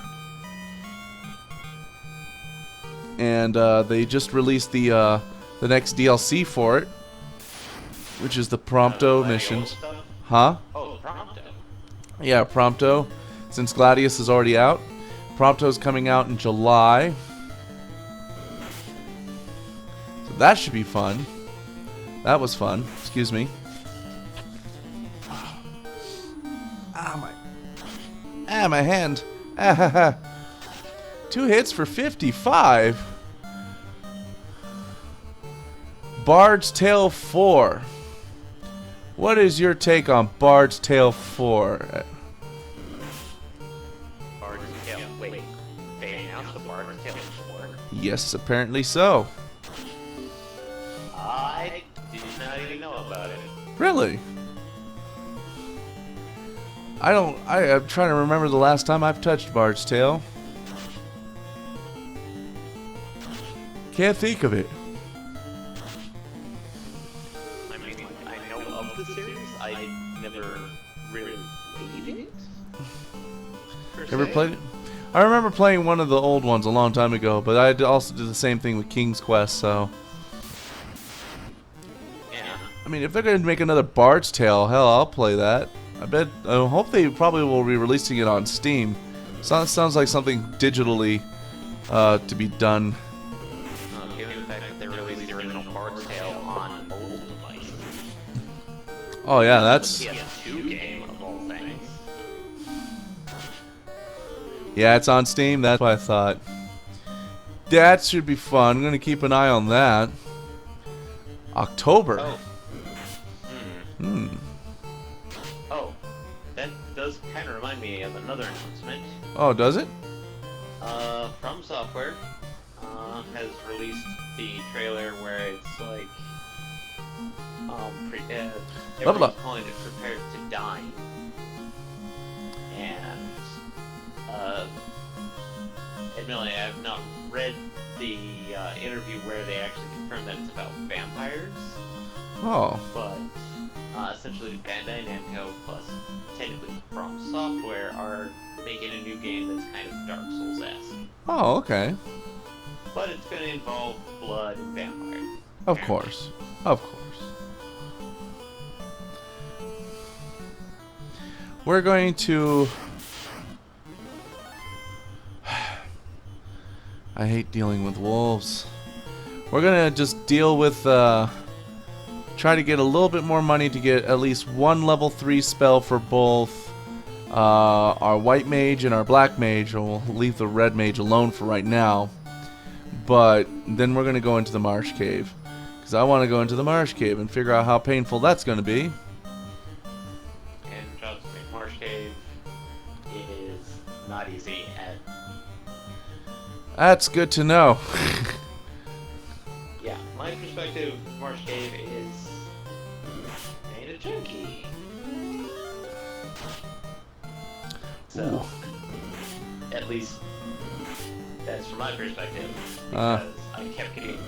and they just released the next DLC for it, which is the Prompto missions. Huh? Oh, Prompto. Yeah, Prompto. Since Gladius is already out, Prompto's coming out in July. So that should be fun. That was fun. Excuse me. My hand. 2 hits for 55. Bard's Tale 4. What is your take on Bard's Tale 4? Bard's Tale. Wait, they announced the Bard's Tale 4? Yes, apparently so. I did not even know about it. Really? I'm trying to remember the last time I've touched Bard's Tale. Can't think of it. I mean, I know of the series. I never really played it. Ever played it? I remember playing one of the old ones a long time ago, but I also did the same thing with King's Quest, so... Yeah. I mean, if they're going to make another Bard's Tale, hell, I'll play that. I hope they probably will be releasing it on Steam. Sounds like something digitally to be done. Given the fact that they released the original Bard's Tale on mobile devices. Oh yeah, that's... The PS2 game of all things. Yeah, it's on Steam. That's what I thought. That should be fun. I'm gonna keep an eye on that. October. Oh. Oh, that does kind of remind me of another announcement. Oh, does it? From Software has released the trailer where it's like everyone's calling it Prepared to Die, and admittedly, I have not read the interview where they actually confirmed that it's about vampires. Oh. But essentially, Bandai Namco plus technically From Software are making a new game that's kind of Dark Souls-esque. Oh, okay. But it's going to involve blood and vampires. Of course. Of course. We're going to... I hate dealing with wolves. We're going to just deal with... try to get a little bit more money to get at least one level 3 spell for both our white mage and our black mage. We'll leave the red mage alone for right now. But then we're going to go into the marsh cave. Because I want to go into the marsh cave and figure out how painful that's going to be. And trust me, Marsh Cave is not easy at... That's good to know. Yeah, my perspective, Marsh Cave is... ain't a junkie. So, at least that's from my perspective, because I kept getting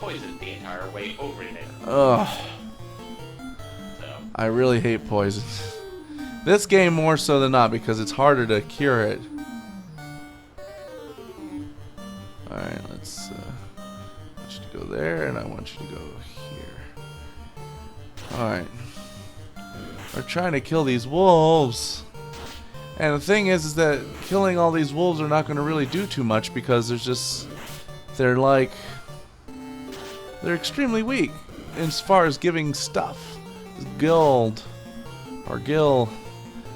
poisoned the entire way over there. Ugh. So, I really hate poison. This game more so than not because it's harder to cure it. Alright, let's... I want you to go there, and I want you to go here. Alright. We're trying to kill these wolves. And the thing is that killing all these wolves are not going to really do too much because there's just... They're like... They're extremely weak as far as giving stuff. Gold. Or gil.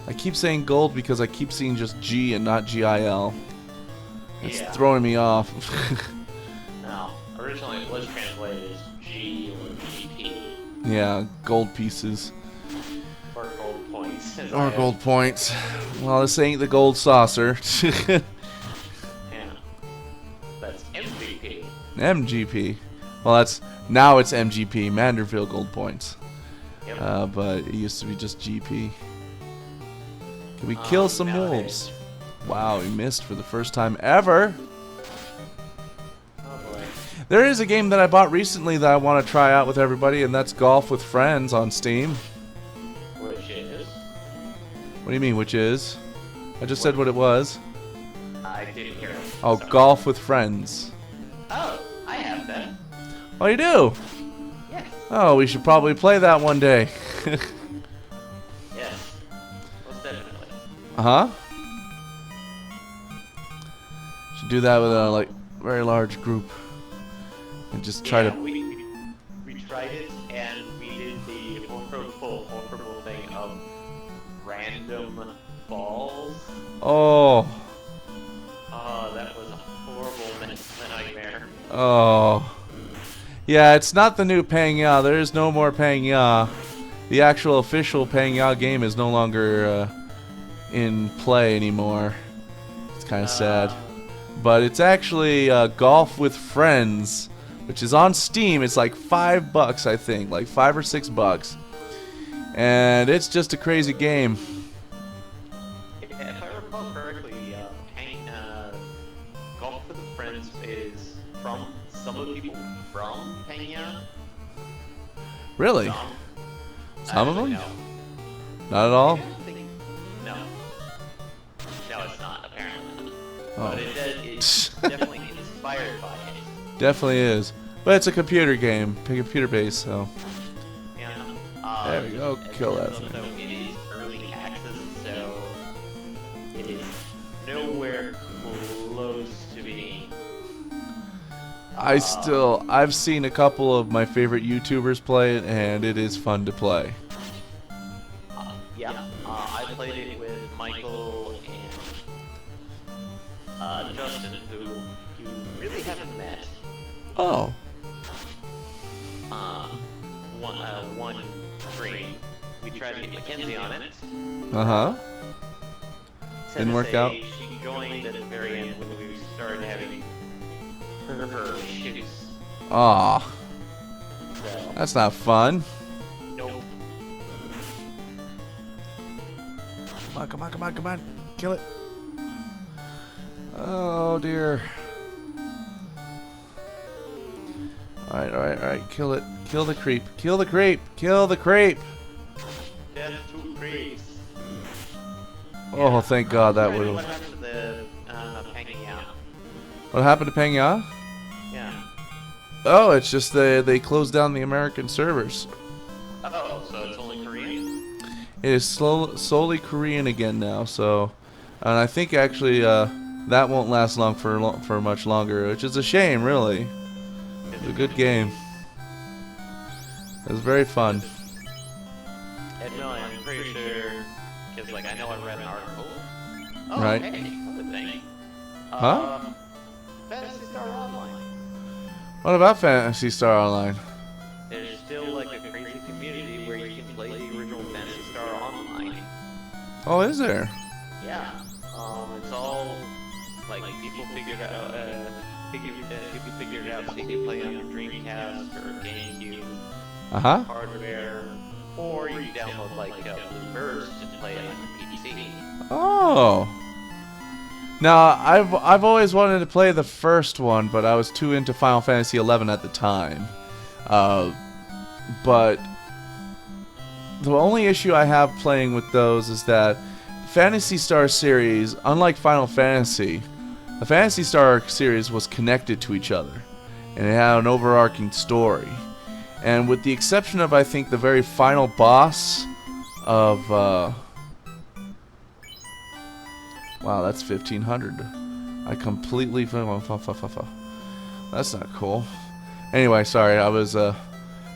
I keep saying gold because I keep seeing just G and not GIL. It's throwing me off. no, originally it was translated as G or GP. Yeah, gold pieces. Or gold points. Or gold points. Well, this ain't the gold saucer. Yeah. That's MVP. MGP. Well, that's... Now it's MGP, Manderville Gold Points. Yep. But it used to be just GP. Can we kill some wolves? Wow, we missed for the first time ever. Oh boy. There is a game that I bought recently that I want to try out with everybody, and that's Golf with Friends on Steam. Which is? What do you mean, which is? I just said what it was. I didn't hear it. Oh, Sorry. Golf with Friends. Oh, I have that. Oh, you do? Yes. Oh, we should probably play that one day. Yes. Most definitely. Uh-huh. Should do that with a like very large group. And just try Yeah, to... we tried it, and we did the horrible thing of random balls. Oh. Oh, that was a horrible nightmare. Oh. Yeah, it's not the new Pang Ya. There is no more Pang Ya. The actual official Pang Ya game is no longer in play anymore. It's kind of sad. But it's actually Golf with Friends, which is on Steam. It's like $5, I think, like $5 or $6, and it's just a crazy game. If I recall correctly, Golf with Friends is from some of the people from Pena. Really? Some of them? No. Not at all? No. No, it's not, apparently. Oh. But it's definitely inspired by it. Definitely is. But it's a computer game, computer-based, so... Yeah. There we go, kill that thing. So it is early access, so it is nowhere close to being. I've seen a couple of my favorite YouTubers play it, and it is fun to play. Yeah, I played it with Michael and Justin, who you really haven't met. Oh. One stream. We tried to get Mackenzie on it. Uh-huh. Didn't work out? She joined at the very end when we started having her issues. Aw. So, That's not fun. nope. Come on. Kill it. Oh, dear. Alright. Kill it. Kill the creep. Kill the creep. Death to creeps. Oh, thank God that What would have... happened to the hanging out? What happened to Pang Ya? Yeah. Oh, it's just they closed down the American servers. Oh, so it's only Korean? It is solely Korean again now, so... And I think actually that won't last long for much longer, which is a shame, really. It's a good game. It was very fun. And no, I'm pretty sure, because like I know I read an article. Oh, Right. hey, other thing. Huh? Fantasy Star Online. What about Phantasy Star Online? There's still like a crazy community where you can play the original Fantasy Star Online. Oh, is there? Yeah. It's all like people figured out. People figured it out so you can play on your Dreamcast or GameCube Uh-huh. hardware, or you can download like Blue Burst and play it on your PC. Oh. Now, I've always wanted to play the first one, but I was too into Final Fantasy XI at the time. But the only issue I have playing with those is that Phantasy Star series, unlike Final Fantasy, the Phantasy Star series was connected to each other, and it had an overarching story. And with the exception of, I think, the very final boss of... Wow, that's 1500. I completely... That's not cool. Anyway, sorry, I was... The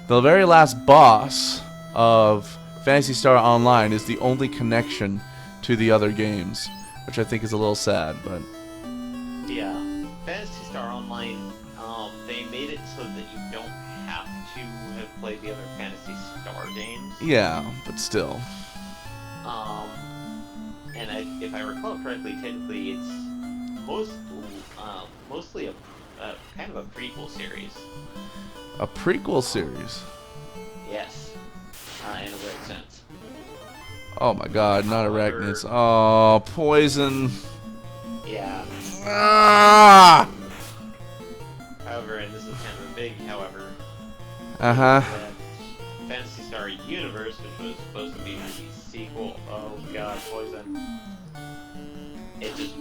very last boss of Phantasy Star Online is the only connection to the other games, which I think is a little sad, but... Yeah, Phantasy Star Online, they made it so that you don't have to have played the other Phantasy Star games. Yeah, but still. And if I recall correctly, technically it's mostly a kind of a prequel series. A prequel series? Yes, in a weird sense. Oh my god, not arachnids. Oh, poison. Yeah. Ah! However, and this is kind of a big however, Uh-huh. that Phantasy Star Universe, which was supposed to be the sequel, oh god, poison. It just,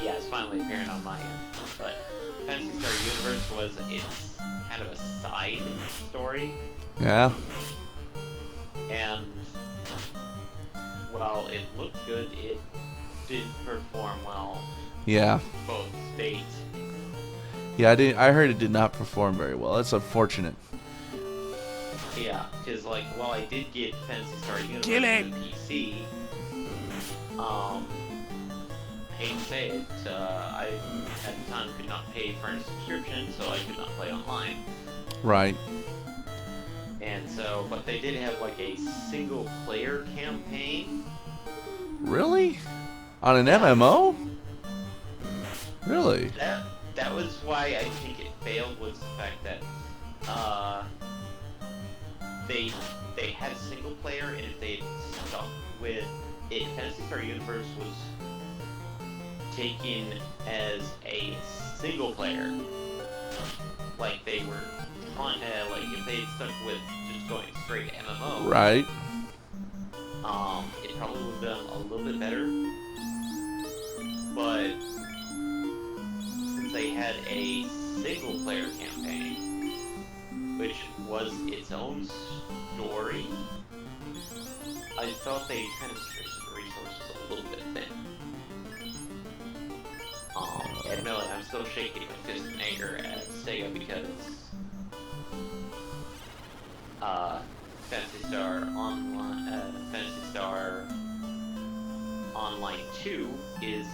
yeah, it's finally really apparent on my end. But Phantasy Star Universe was its kind of a side story, Yeah. and while it looked good, it didn't perform well. Yeah. Both states. Yeah, I heard it did not perform very well. That's unfortunate. Yeah, because like while I did get Phantasy Star Universe Kill it! on the PC, I hate to say it, I at the time could not pay for a subscription, so I could not play online. Right. And so, but they did have like a single player campaign. Really? On an MMO? Really? That was why I think it failed, was the fact that they had a single player, and if they stuck with it, Phantasy Star Universe was taken as a single player. Like they were on, like if they had stuck with just going straight MMO, Right. it probably would have done a little bit better. But since they had a single player campaign, which was its own story, I felt they kind of stretched the resources a little bit thin. Admittedly, I'm still shaking my fist in anger at Sega because Phantasy Star Online 2 is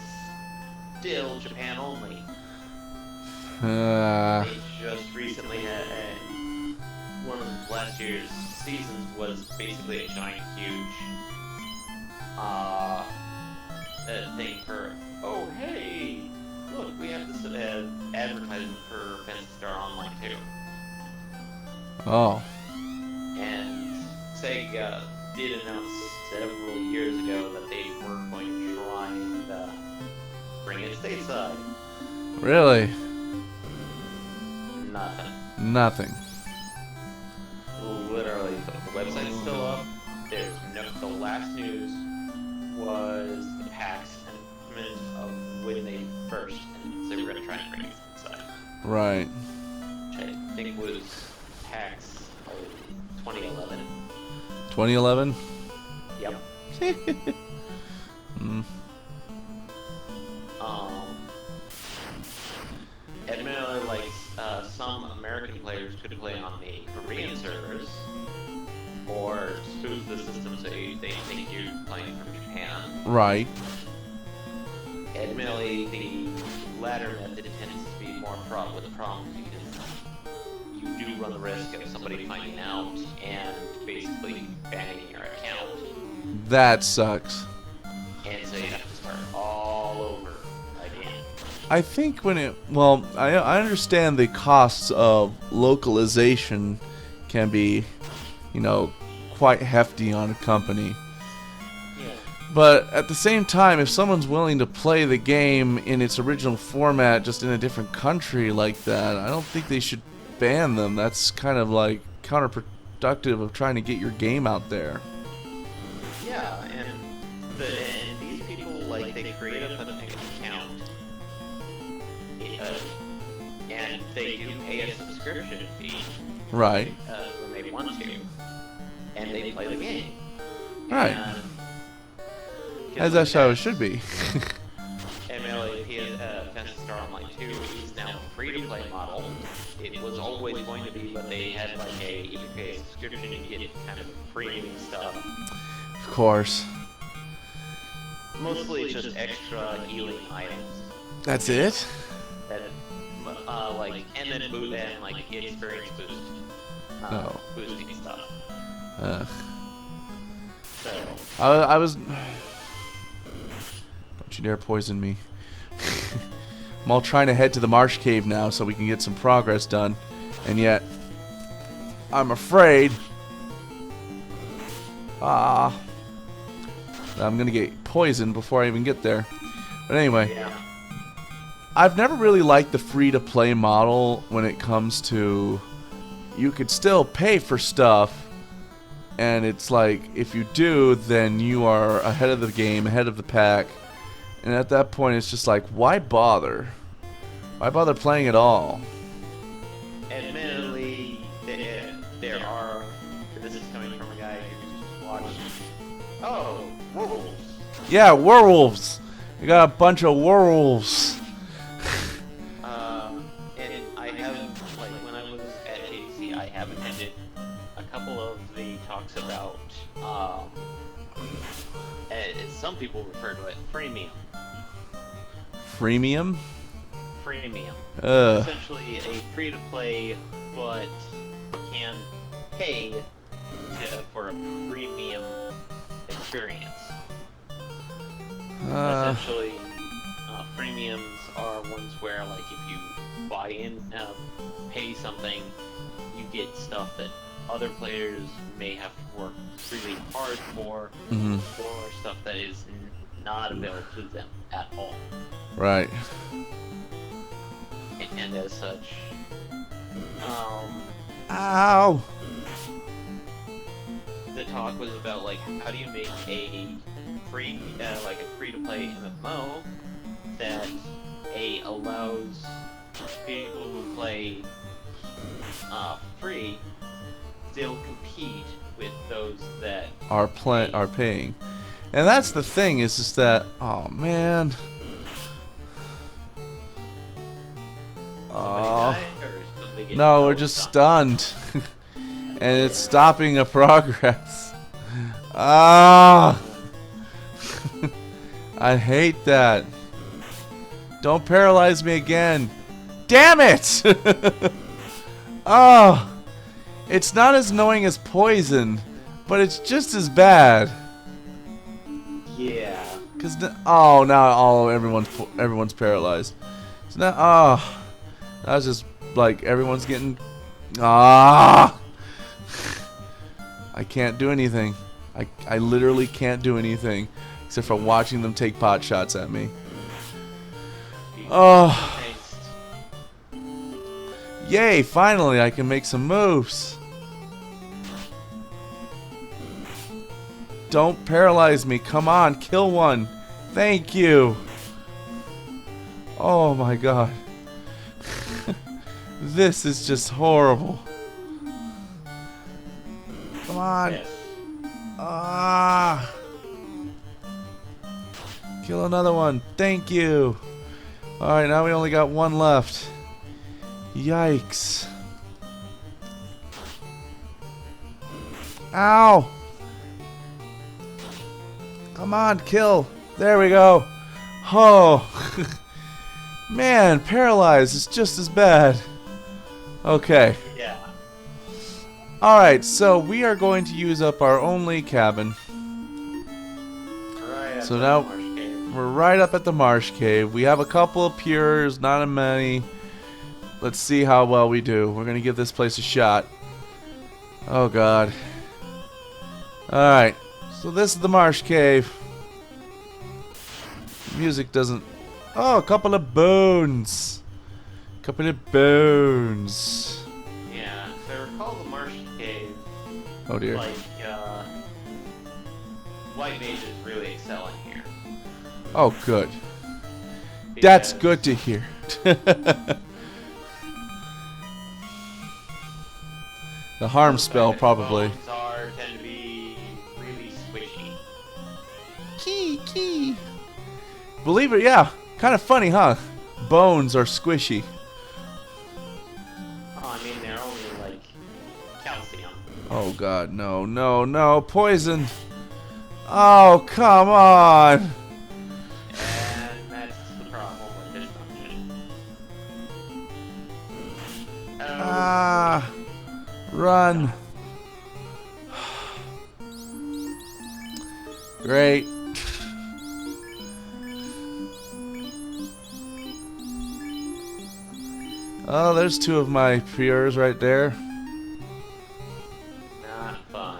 still Japan only. They just recently had one of last year's seasons was basically a giant, huge thing for, oh hey, look, we have this advertisement for Phantasy Star Online 2. Oh. And Sega did announce several years ago that they were going to try and bring it stateside. Really? Nothing. Nothing. Literally, the website's still up. There's no. The last news was the PAX announcement of when they first announced they were going to try and bring it inside. Right. Which I think was PAX 2011. 2011? Yep. Admittedly, like some American players could play on the Korean servers, or spoof the system so they think you're playing from Japan. Right. Admittedly, the latter method tends to be more fraught with problems because you do run the risk of somebody finding out and basically banning your account. That sucks. And so you have to start all over again. I think when it... Well, I understand the costs of localization can be, you know, quite hefty on a company. Yeah. But at the same time, if someone's willing to play the game in its original format just in a different country like that, I don't think they should ban them. That's kind of like counterproductive of trying to get your game out there. Yeah, and these people, like, they create up an account, and they do pay a subscription fee. Right. When they want to, and they play the game. Right. And, As that's how it should be. MLA Phantasy Star Online 2 is now a free-to-play model. It was always going to be, but they had like a you pay a subscription and get kind of premium stuff. Of course. Mostly just extra healing items. That's it? That, like, and then boot and like experience boost. Oh. Boosting stuff. So. I was... Don't you dare poison me. I'm all trying to head to the marsh cave now so we can get some progress done. And yet, I'm afraid... I'm gonna get poisoned before I even get there. But anyway, Yeah. I've never really liked the free-to-play model when it comes to... You could still pay for stuff, and it's like, if you do, then you are ahead of the game, ahead of the pack, And at that point, it's just like, why bother? Why bother playing at all? Admittedly, there are. This is coming from a guy who watched. Oh, werewolves. Yeah, werewolves. You got a bunch of werewolves. And I haven't, like, when I was at JDC, I have attended a couple of the talks about, as some people refer to it, freemium. Freemium? Freemium. Ugh. Essentially a free-to-play, but can pay for a premium experience. Essentially, premiums are ones where, like, if you buy in, pay something, you get stuff that other players may have to work really hard for, or stuff that is not available to them at all. Right. And as such, Ow! the talk was about, like, how do you make a free, like a free-to-play MMO that allows people who play free still compete with those that Are paying. And that's the thing, is just that, oh man. Oh. No, we're just stunned. And it's stopping the progress. Ah! I hate that. Don't paralyze me again. Damn it! Oh! It's not as annoying as poison, but it's just as bad. Yeah. Cause now everyone's paralyzed. So now, that was just like everyone's getting. I can't do anything. I literally can't do anything except for watching them take pot shots at me. Oh. Yay, finally I can make some moves. Don't paralyze me. Come on, kill one. Thank you. Oh my god. This is just horrible. Come on. Ah. Kill another one. Thank you. Alright, now we only got one left. Yikes. Ow. Come on, kill. There we go. Oh. Man, paralyzed is just as bad. Okay. Yeah. Alright, so we are going to use up our only cabin. Right. So now we're right up at the marsh cave. We have a couple of pures, not a many. Let's see how well we do. We're going to give this place a shot. Oh god. Alright. So this is the marsh cave. Music doesn't... Oh, a couple of bones. Couple of bones. Yeah, if I recall the marsh cave, Oh dear. like, white mages really excel in here. Oh good. That's good to hear. The harm spell probably. Bones tend to be really squishy. Key. Believe it, yeah. Kind of funny, huh? Bones are squishy. Oh, I mean, they're only, like, calcium. Oh god, no. Poison. Oh, come on. And that's the problem with this function. Ah. Run. Great. Oh, there's two of my pures right there. Not fun.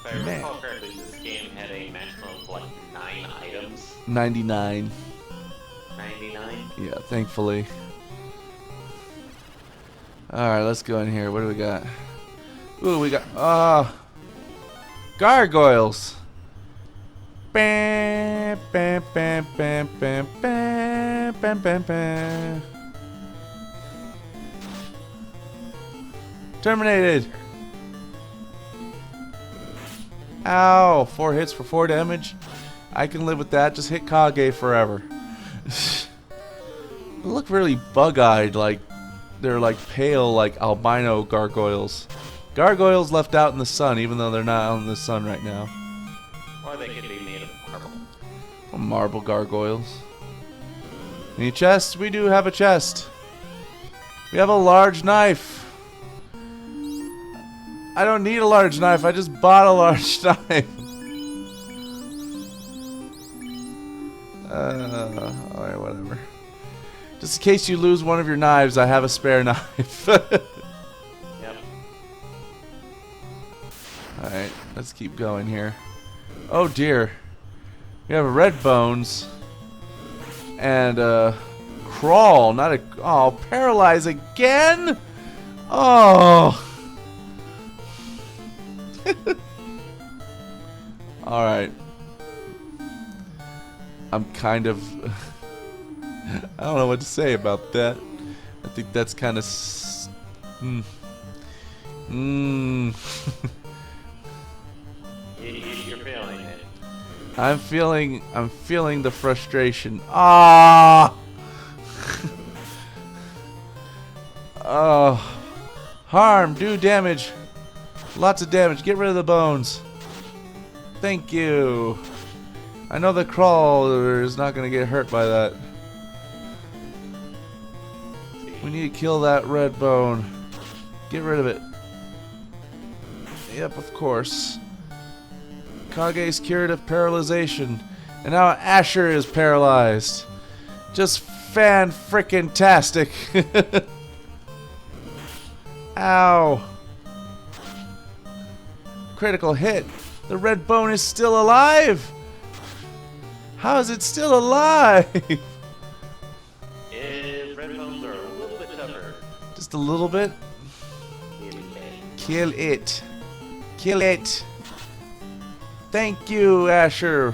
If I recall correctly, this game had a maximum of like 9 items. 99. 99? Yeah, thankfully. Alright, let's go in here. What do we got? Ooh, we got... gargoyles. Bam, bam, bam, bam, bam, bam, bam, bam, bam. Terminated. Ow, 4 hits for 4 damage. I can live with that. Just hit Kage forever. They look really bug-eyed, like they're like pale, like albino gargoyles. Gargoyles left out in the sun, even though they're not out in the sun right now. Or they could be made of marble. Marble gargoyles. Any chests? We do have a chest. We have a large knife. I don't need a large knife. I just bought a large knife. Alright, whatever. Just in case you lose one of your knives, I have a spare knife. Yep. Alright, let's keep going here. Oh dear. We have red bones. And crawl, not a... Oh, paralyze again? Oh. Alright. I'm kind of... I don't know what to say about that. I think that's kind of... You're feeling it. I'm feeling the frustration. Ah! Oh. Harm, do damage. Lots of damage. Get rid of the bones. Thank you. I know the crawler is not going to get hurt by that. We need to kill that red bone. Get rid of it. Yep, of course. Kage's cured of paralyzation. And now Asher is paralyzed. Just fan-frickin-tastic. Ow. Critical hit. The red bone is still alive. How is it still alive? Red bones are a little bit tougher. Just a little bit? Kill it. Kill it. Thank you, Asher.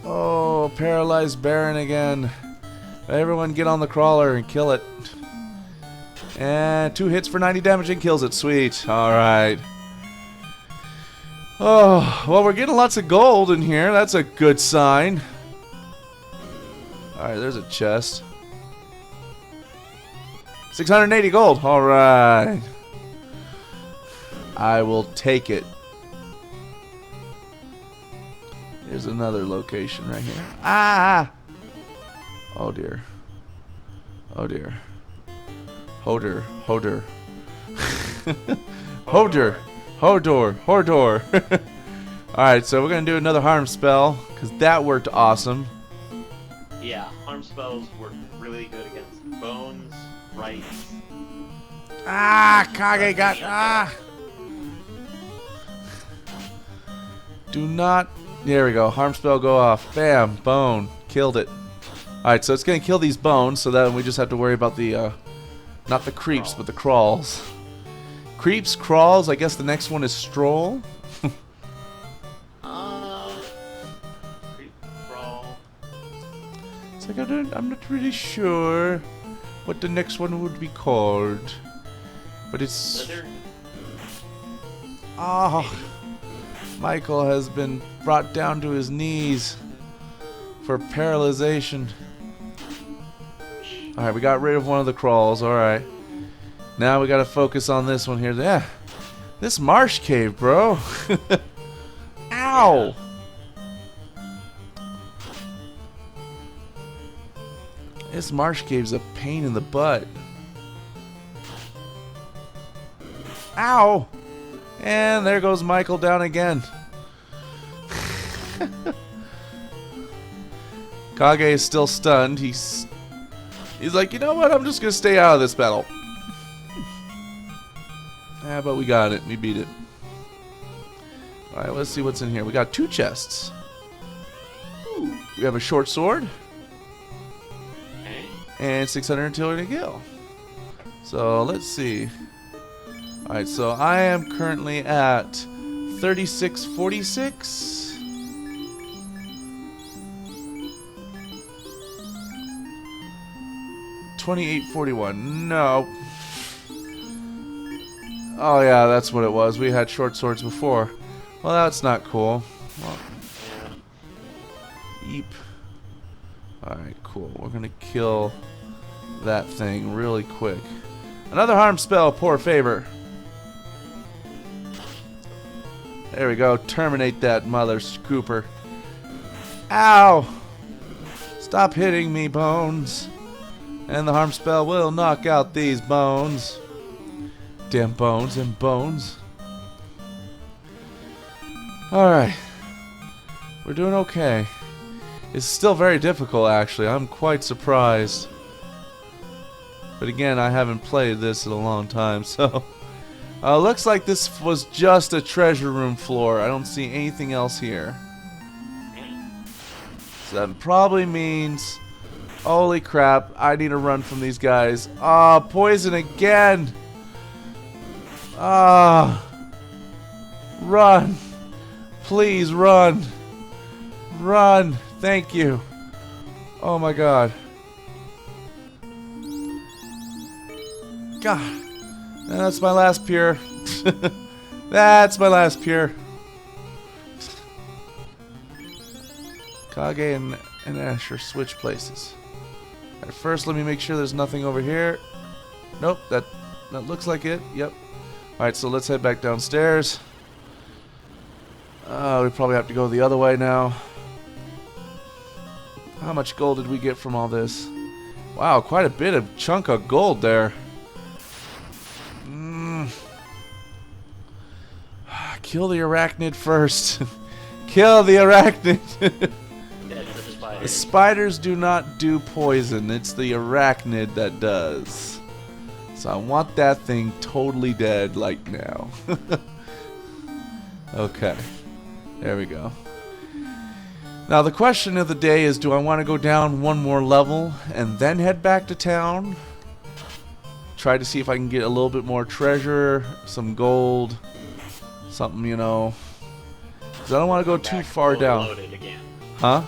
Oh, paralyzed Baron again. Everyone get on the crawler and kill it. And 2 hits for 90 damage and kills it. Sweet. Alright. Oh, well, we're getting lots of gold in here. That's a good sign. Alright, there's a chest. 680 gold. Alright. I will take it. Here's another location right here. Ah! Oh dear. Oh dear. Hodor. Hodor. Hodor. Hodor. Hodor. Alright, so we're going to do another harm spell, because that worked awesome. Yeah, harm spells work really good against bones, rights. Ah! Kage got... Ah! Do not... There we go. Harm spell go off. Bam. Bone. Killed it. Alright, so it's going to kill these bones, so that we just have to worry about the... not the creeps, but the crawls. Creeps, crawls, I guess the next one is stroll. Creep, crawl. It's like I'm not really sure what the next one would be called. But it's... Slither? Oh, Michael has been brought down to his knees for paralyzation. Alright, we got rid of one of the crawls, alright. Now we gotta focus on this one here. Yeah, this marsh cave, bro. Ow! This marsh cave's a pain in the butt. Ow! And there goes Michael down again. Kage is still stunned. He's like, you know what? I'm just gonna stay out of this battle. Yeah, but we got it. We beat it. Alright, let's see what's in here. We got 2 chests. Ooh, we have a short sword. And 600 artillery to kill. So, let's see. Alright, so I am currently at 3646. 2841. No. Oh yeah, that's what it was. We had short swords before. Well, that's not cool. Well, yeep. Alright, cool. We're gonna kill that thing really quick. Another harm spell, poor favor. There we go. Terminate that mother scooper. Ow! Stop hitting me, bones. And the harm spell will knock out these bones. Damn bones and bones. Alright. We're doing okay. It's still very difficult, actually. I'm quite surprised. But again, I haven't played this in a long time, so... looks like this was just a treasure room floor. I don't see anything else here. So that probably means... Holy crap, I need to run from these guys. Ah, poison again! Ah! Run! Please run! Run! Thank you! Oh my god. God! That's my last pier. That's my last pier. Kage and Asher switch places. Alright, first let me make sure there's nothing over here. Nope, that looks like it. Yep. Alright, so let's head back downstairs. We probably have to go the other way now. How much gold did we get from all this? Wow, quite a bit of chunk of gold there. Kill the arachnid first. Kill the arachnid. The spiders do not do poison. It's the arachnid that does. So I want that thing totally dead like now. Okay. There we go. Now the question of the day is, do I want to go down one more level and then head back to town? Try to see if I can get a little bit more treasure, some gold, something, you know. Because I don't want to go too far down. Loaded again. Huh?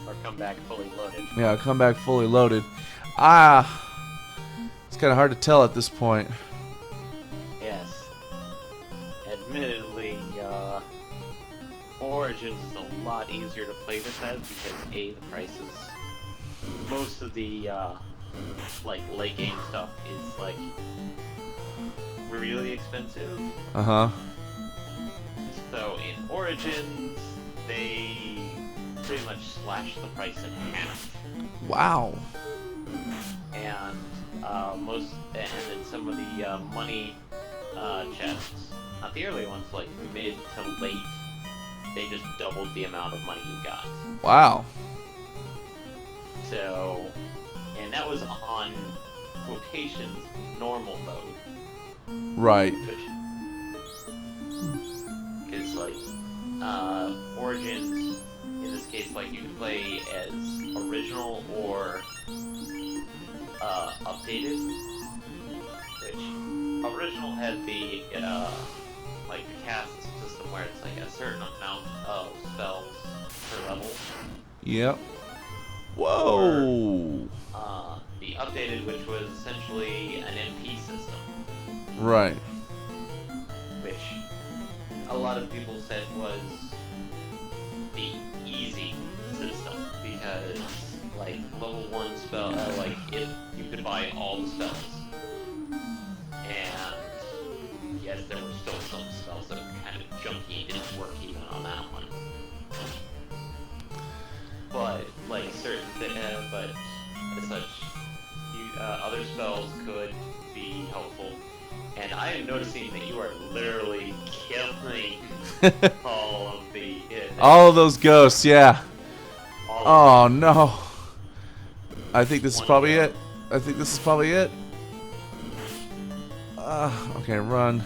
Or come back fully loaded. Yeah, come back fully loaded. It's kind of hard to tell at this point. Yes. Admittedly, Origins is a lot easier to play this as because A, the prices. Most of the like late game stuff is like really expensive. Uh-huh. So in Origins, they pretty much slash the price in half. Wow. And then some of the money chests, not the early ones, like mid to late, they just doubled the amount of money you got. Wow. So, and that was on quotations normal mode. Right. Because like Origins, in this case, like you can play as original or updated. Which original had the like the cast system where it's like a certain amount of spells per level. Yep. Whoa. Or, the updated, which was essentially an MP system. Right. Which a lot of people said was the easy system because like level 1 spell, like you could buy all the spells. And yes, there were still some spells that were kind of junky, didn't work even on that one. But like but as such, other spells could be helpful. And I am noticing that you are literally killing all of the... all of those ghosts, yeah. Oh no. I think this is probably it. I think this is probably it. Okay, run.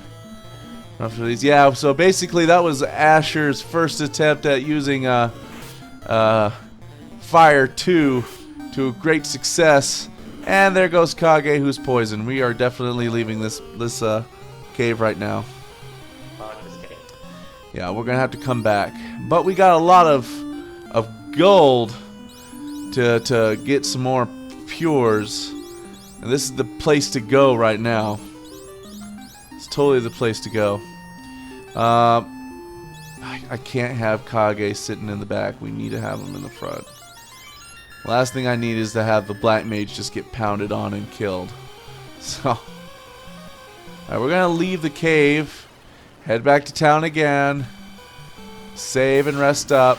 Run for these. Yeah, so basically that was Asher's first attempt at using Fire 2 to great success. And there goes Kage, who's poisoned. We are definitely leaving this cave right now. This cave. Yeah, we're gonna have to come back. But we got a lot of gold to get some more pures. And this is the place to go right now. It's totally the place to go. I can't have Kage sitting in the back. We need to have him in the front. Last thing I need is to have the Black Mage just get pounded on and killed. So, alright, we're gonna leave the cave, head back to town again, save and rest up.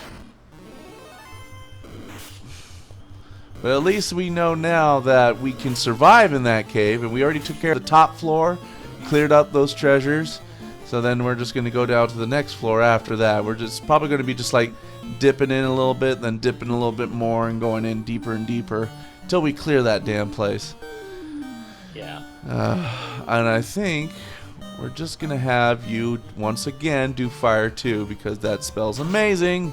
But at least we know now that we can survive in that cave, and we already took care of the top floor, cleared up those treasures. So then we're just gonna go down to the next floor after that. We're just probably gonna be just like dipping in a little bit, then dipping a little bit more, and going in deeper and deeper until we clear that damn place. Yeah. And I think we're just gonna have you once again do Fire 2 because that spell's amazing.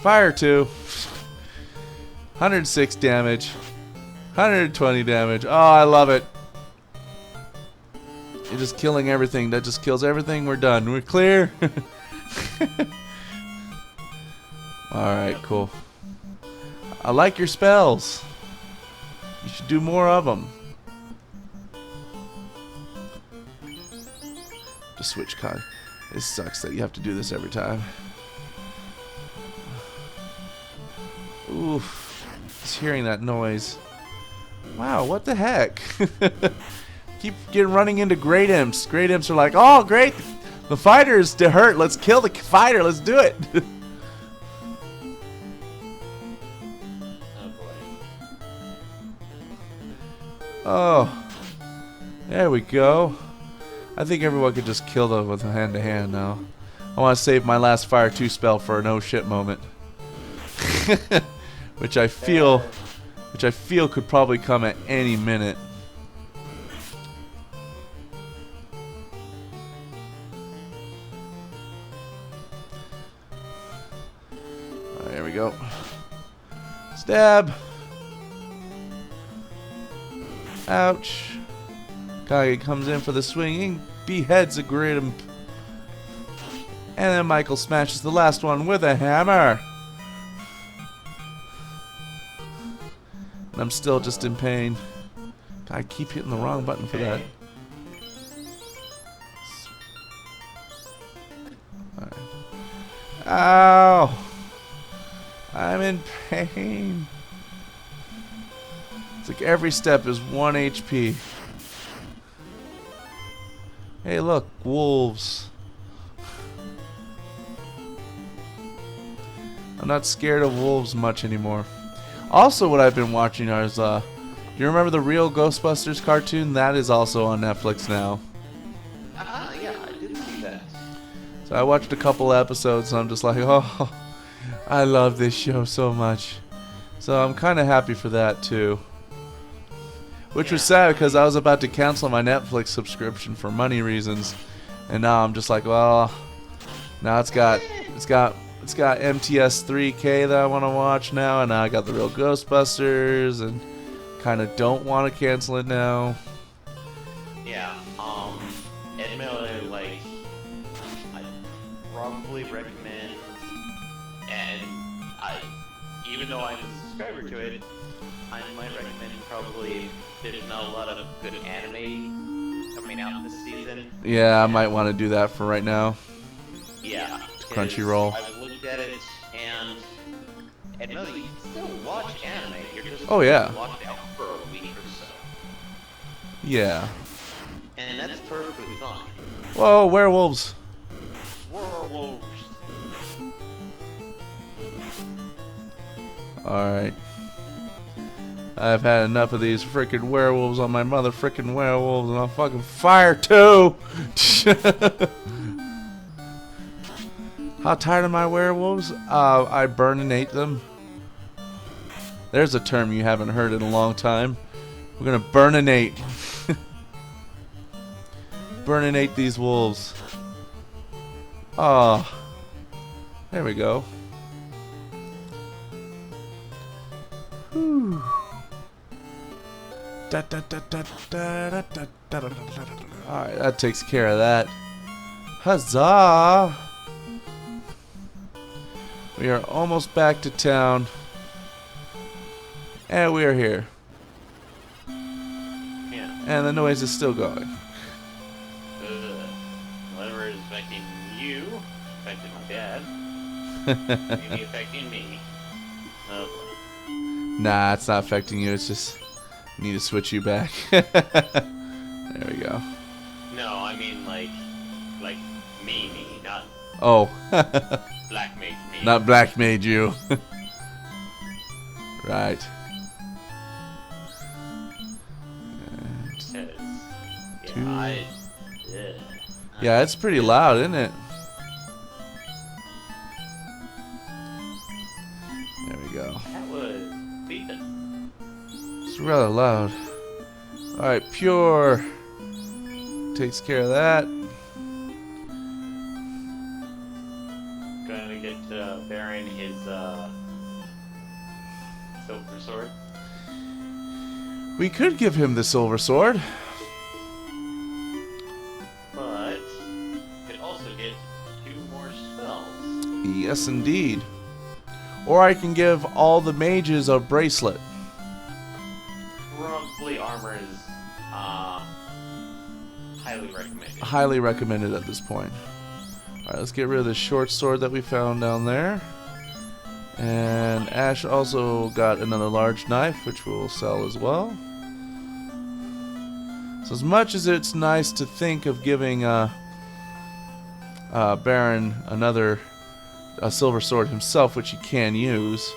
Fire 2. 106 damage. 120 damage. Oh, I love it. You're just killing everything. That just kills everything. We're done. We're clear. Alright, cool. I like your spells. You should do more of them. Just switch card. It sucks that you have to do this every time. Oof. Just hearing that noise. Wow, what the heck? Keep running into great imps. Great imps are like, oh, great. The fighter is hurt. Let's kill the fighter. Let's do it. Oh boy. Oh. There we go. I think everyone could just kill them with a hand-to-hand now. I want to save my last Fire 2 spell for an oh shit moment. which I feel could probably come at any minute. There we go. Stab. Ouch. Kage comes in for the swinging, beheads a great imp. And then Michael smashes the last one with a hammer. And I'm still just in pain. I keep hitting the wrong button for that. Alright. Ow! I'm in pain. It's like every step is 1 HP. Hey, look, wolves. I'm not scared of wolves much anymore. Also, what I've been watching is, do you remember the real Ghostbusters cartoon? That is also on Netflix now. Yeah, I did see that. So I watched a couple episodes and I'm just like, oh, I love this show so much. So I'm kind of happy for that too. Which was sad because I was about to cancel my Netflix subscription for money reasons. And now I'm just like, well, now it's got MTS3K that I want to watch now, and now I got the real Ghostbusters, and kind of don't want to cancel it now. Yeah, admittedly, like, I probably recommend, and even though I'm a subscriber to it, I might recommend probably there's not a lot of good anime coming out this season. Yeah, I might want to do that for right now. Yeah. Crunchyroll. I've looked at it, and admittedly, you can still watch anime. You're just locked out for a week or so. Yeah. And that's perfectly fine. Whoa, werewolves. Werewolves. Alright. I've had enough of these freaking werewolves on my mother freaking werewolves, and I'll fucking fire too! How tired of my werewolves? I burninate them. There's a term you haven't heard in a long time. We're gonna burninate. Burninate these wolves. Oh. There we go. Whew. Alright, that takes care of that. Huzzah! We are almost back to town. And we are here. Yeah. And the noise is still going. Whatever is affecting you, affected my dad. Maybe affecting me. Oh. Nah, it's not affecting you. It's just I need to switch you back. There we go. No, I mean like me, not Oh. black mage me. Not black made you. Right. Because, Two. yeah, It's pretty loud, isn't it? There we go. that was decent. It's rather loud. Alright, pure. Takes care of that. Gonna get Baron his silver sword. We could give him the silver sword. But could also get 2 more spells. Yes, indeed. Or I can give all the mages a bracelet. Probably armor is highly recommended. Highly recommended at this point. Alright, let's get rid of the short sword that we found down there. And Ash also got another large knife, which we'll sell as well. So as much as it's nice to think of giving Baron a silver sword himself, which he can use,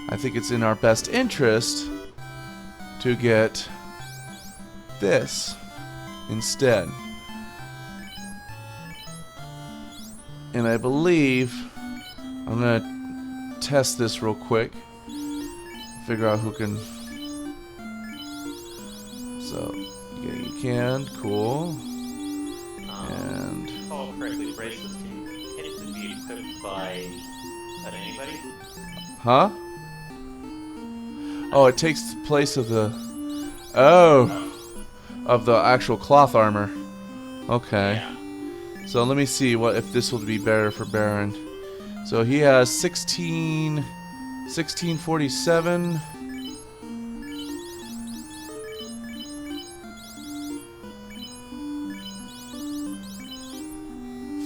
I think it's in our best interest to get this instead. And I believe I'm gonna test this real quick, figure out who can. So yeah, you can, cool. And if I recall correctly, bracelets can be equipped by anybody. huh? Oh, it takes the place of the of the actual cloth armor. Okay. Yeah. So let me see if this will be better for Baron. So he has 1647.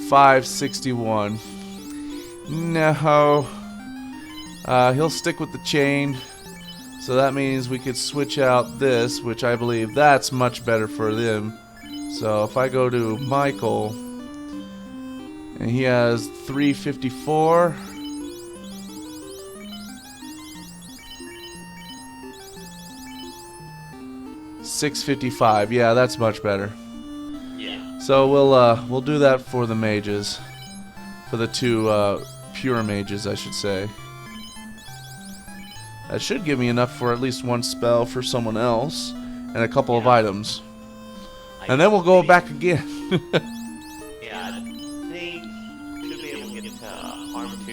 $561. No. He'll stick with the chain. So that means we could switch out this, which I believe that's much better for them. So if I go to Michael, and he has 354. $655. Yeah, that's much better. Yeah. So we'll do that for the mages, for the 2 pure mages, I should say. That should give me enough for at least 1 spell for someone else, and a couple of items. And then we'll go back again. Yeah, I think should be able to get harm 2.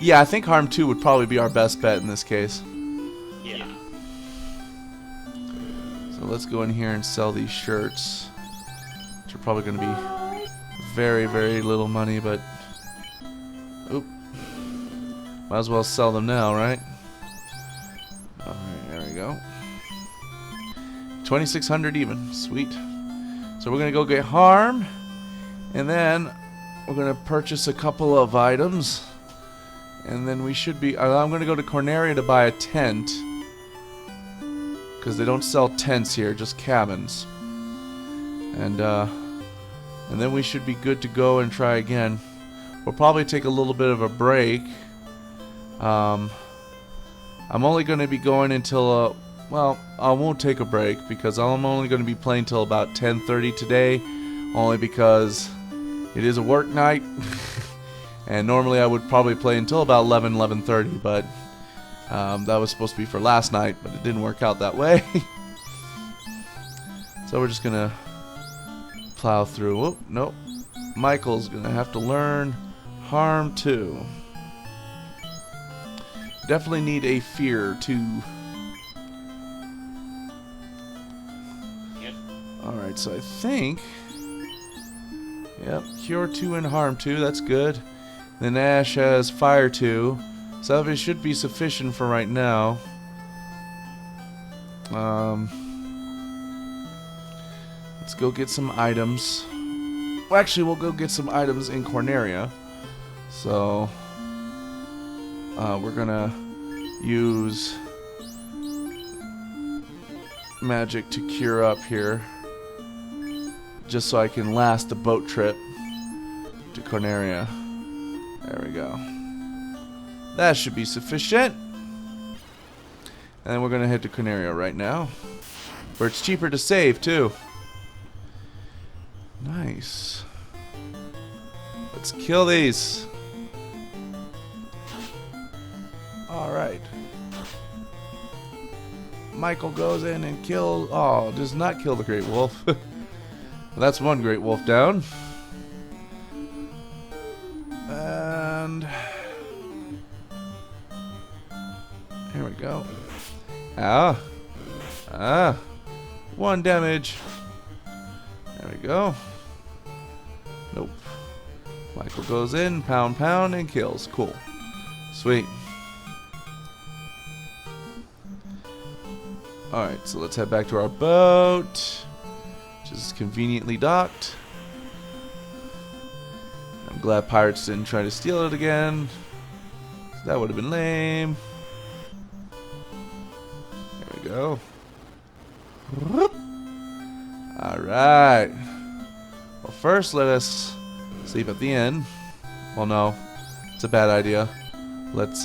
Yeah, I think harm 2 would probably be our best bet in this case. Yeah. So let's go in here and sell these shirts, which are probably going to be very, very little money, but oop, might as well sell them now, right? Alright, there we go. 2,600 even. Sweet. So we're going to go get harm, and then we're going to purchase a couple of items, and then we should be. I'm going to go to Corneria to buy a tent, because they don't sell tents here, just cabins. And then we should be good to go and try again. We'll probably take a little bit of a break. I'm only going to be going until well, I won't take a break because I'm only going to be playing till about 10:30 today, only because it is a work night. And normally I would probably play until about 11:30, but that was supposed to be for last night, but it didn't work out that way. So we're just going to plow through. Oh, nope. Michael's going to have to learn harm 2. Definitely need a fear too. Alright, so I think... Yep, Cure 2 and Harm 2, that's good. Then Ash has Fire 2. So it should be sufficient for right now. Let's go get some items. Well, actually, we'll go get some items in Corneria. So, we're gonna use magic to cure up here, just so I can last the boat trip to Corneria. There we go. That should be sufficient. And we're gonna head to Corneria right now, where it's cheaper to save too. Nice. Let's kill these. Alright. Michael goes in and kills... Oh, does not kill the Great Wolf. Well, that's one Great Wolf down. And... here we go. Ah. Ah. 1 damage. There we go. Nope. Michael goes in, pound, pound, and kills. Cool. Sweet. Alright, so let's head back to our boat, which is conveniently docked. I'm glad pirates didn't try to steal it again. That would have been lame. There we go. Alright. Well, first let us sleep at the inn. Well, no. It's a bad idea. Let's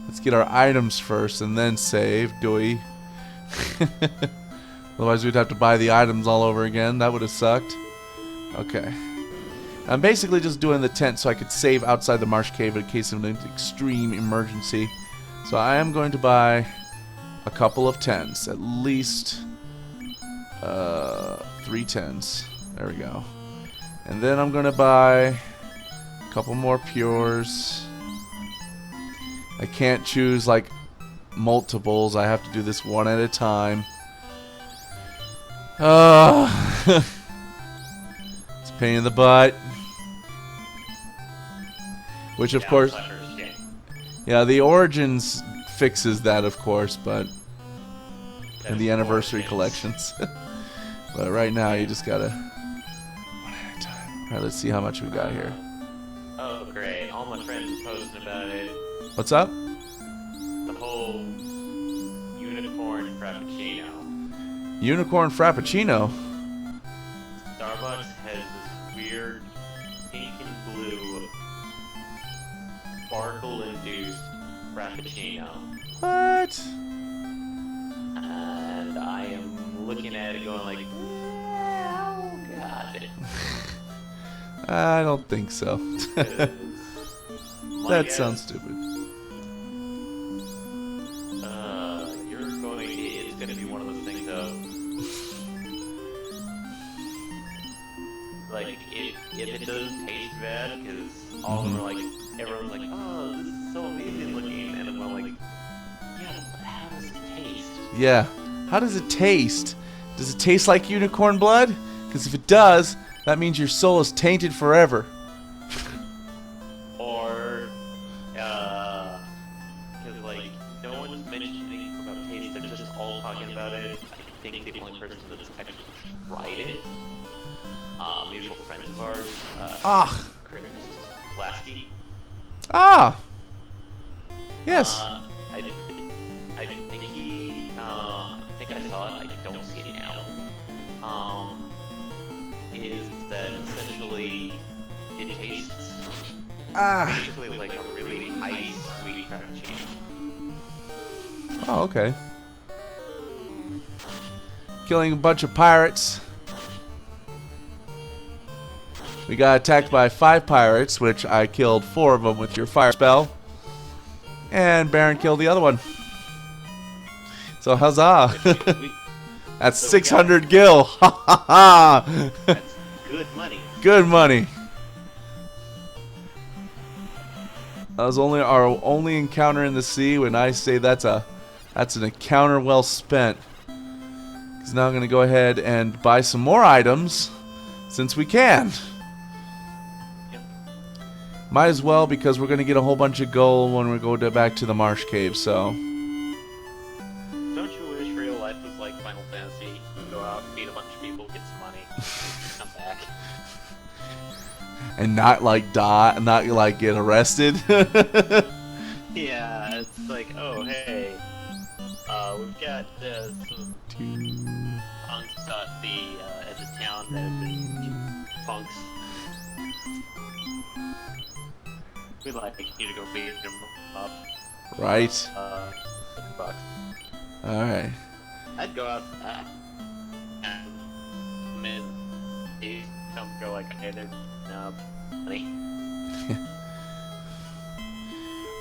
let's get our items first and then save, do we? Otherwise we'd have to buy the items all over again. That would have sucked. Okay. I'm basically just doing the tent so I could save outside the marsh cave in case of an extreme emergency. So I am going to buy a couple of tents. At least 3 tents. There we go. And then I'm going to buy a couple more pures. I can't choose like multiples. I have to do this one at a time. It's a pain in the butt. Which of course, yeah, the Origins fixes that, of course, but and the anniversary collections. But right now, you just gotta one at a time. All right, let's see how much we got here. Oh, great! All my friends are posting about it. What's up? The whole unicorn frappuccino. Unicorn frappuccino. Starbucks has this weird pink and blue sparkle-induced frappuccino. What? And I am looking at it going like, oh god. I don't think so. That sounds stupid. It's gonna be one of those things of, like, if it doesn't taste bad, because all of them are like, everyone's like, oh, this is so amazing looking, and I'm like, yeah, but how does it taste? Yeah. How does it taste? Does it taste like unicorn blood? Because if it does, that means your soul is tainted forever. Or, because, like, no one's mentioning about taste, they're just all talking about it. I think the only person that's actually tried it, mutual friends of ours, Chris Lasky. Ah! Yes. I think he, I think I saw it, I don't see it now. Is that essentially it tastes basically like a really ice sweet frappuccino. Oh, okay. Killing a bunch of pirates. We got attacked by 5 pirates, which I killed 4 of them with your fire spell. And Baron killed the other one. So huzzah! That's So 600 gil. Ha ha ha! That's good money. Good money. That was only our only encounter in the sea. When I say that's an encounter well spent. He's now going to go ahead and buy some more items since we can. Yep. Might as well, because we're going to get a whole bunch of gold when we go back to the marsh cave, so. Don't you wish real life was like Final Fantasy? You go out, beat a bunch of people, get some money, come back. And not like die, not like get arrested. Yeah, it's like, oh hey, we've got some punks at the edge of town that have been punks. We'd like you to go beat them up. Right. $50. Alright. I'd go out and come in, you come go like, okay, they're money.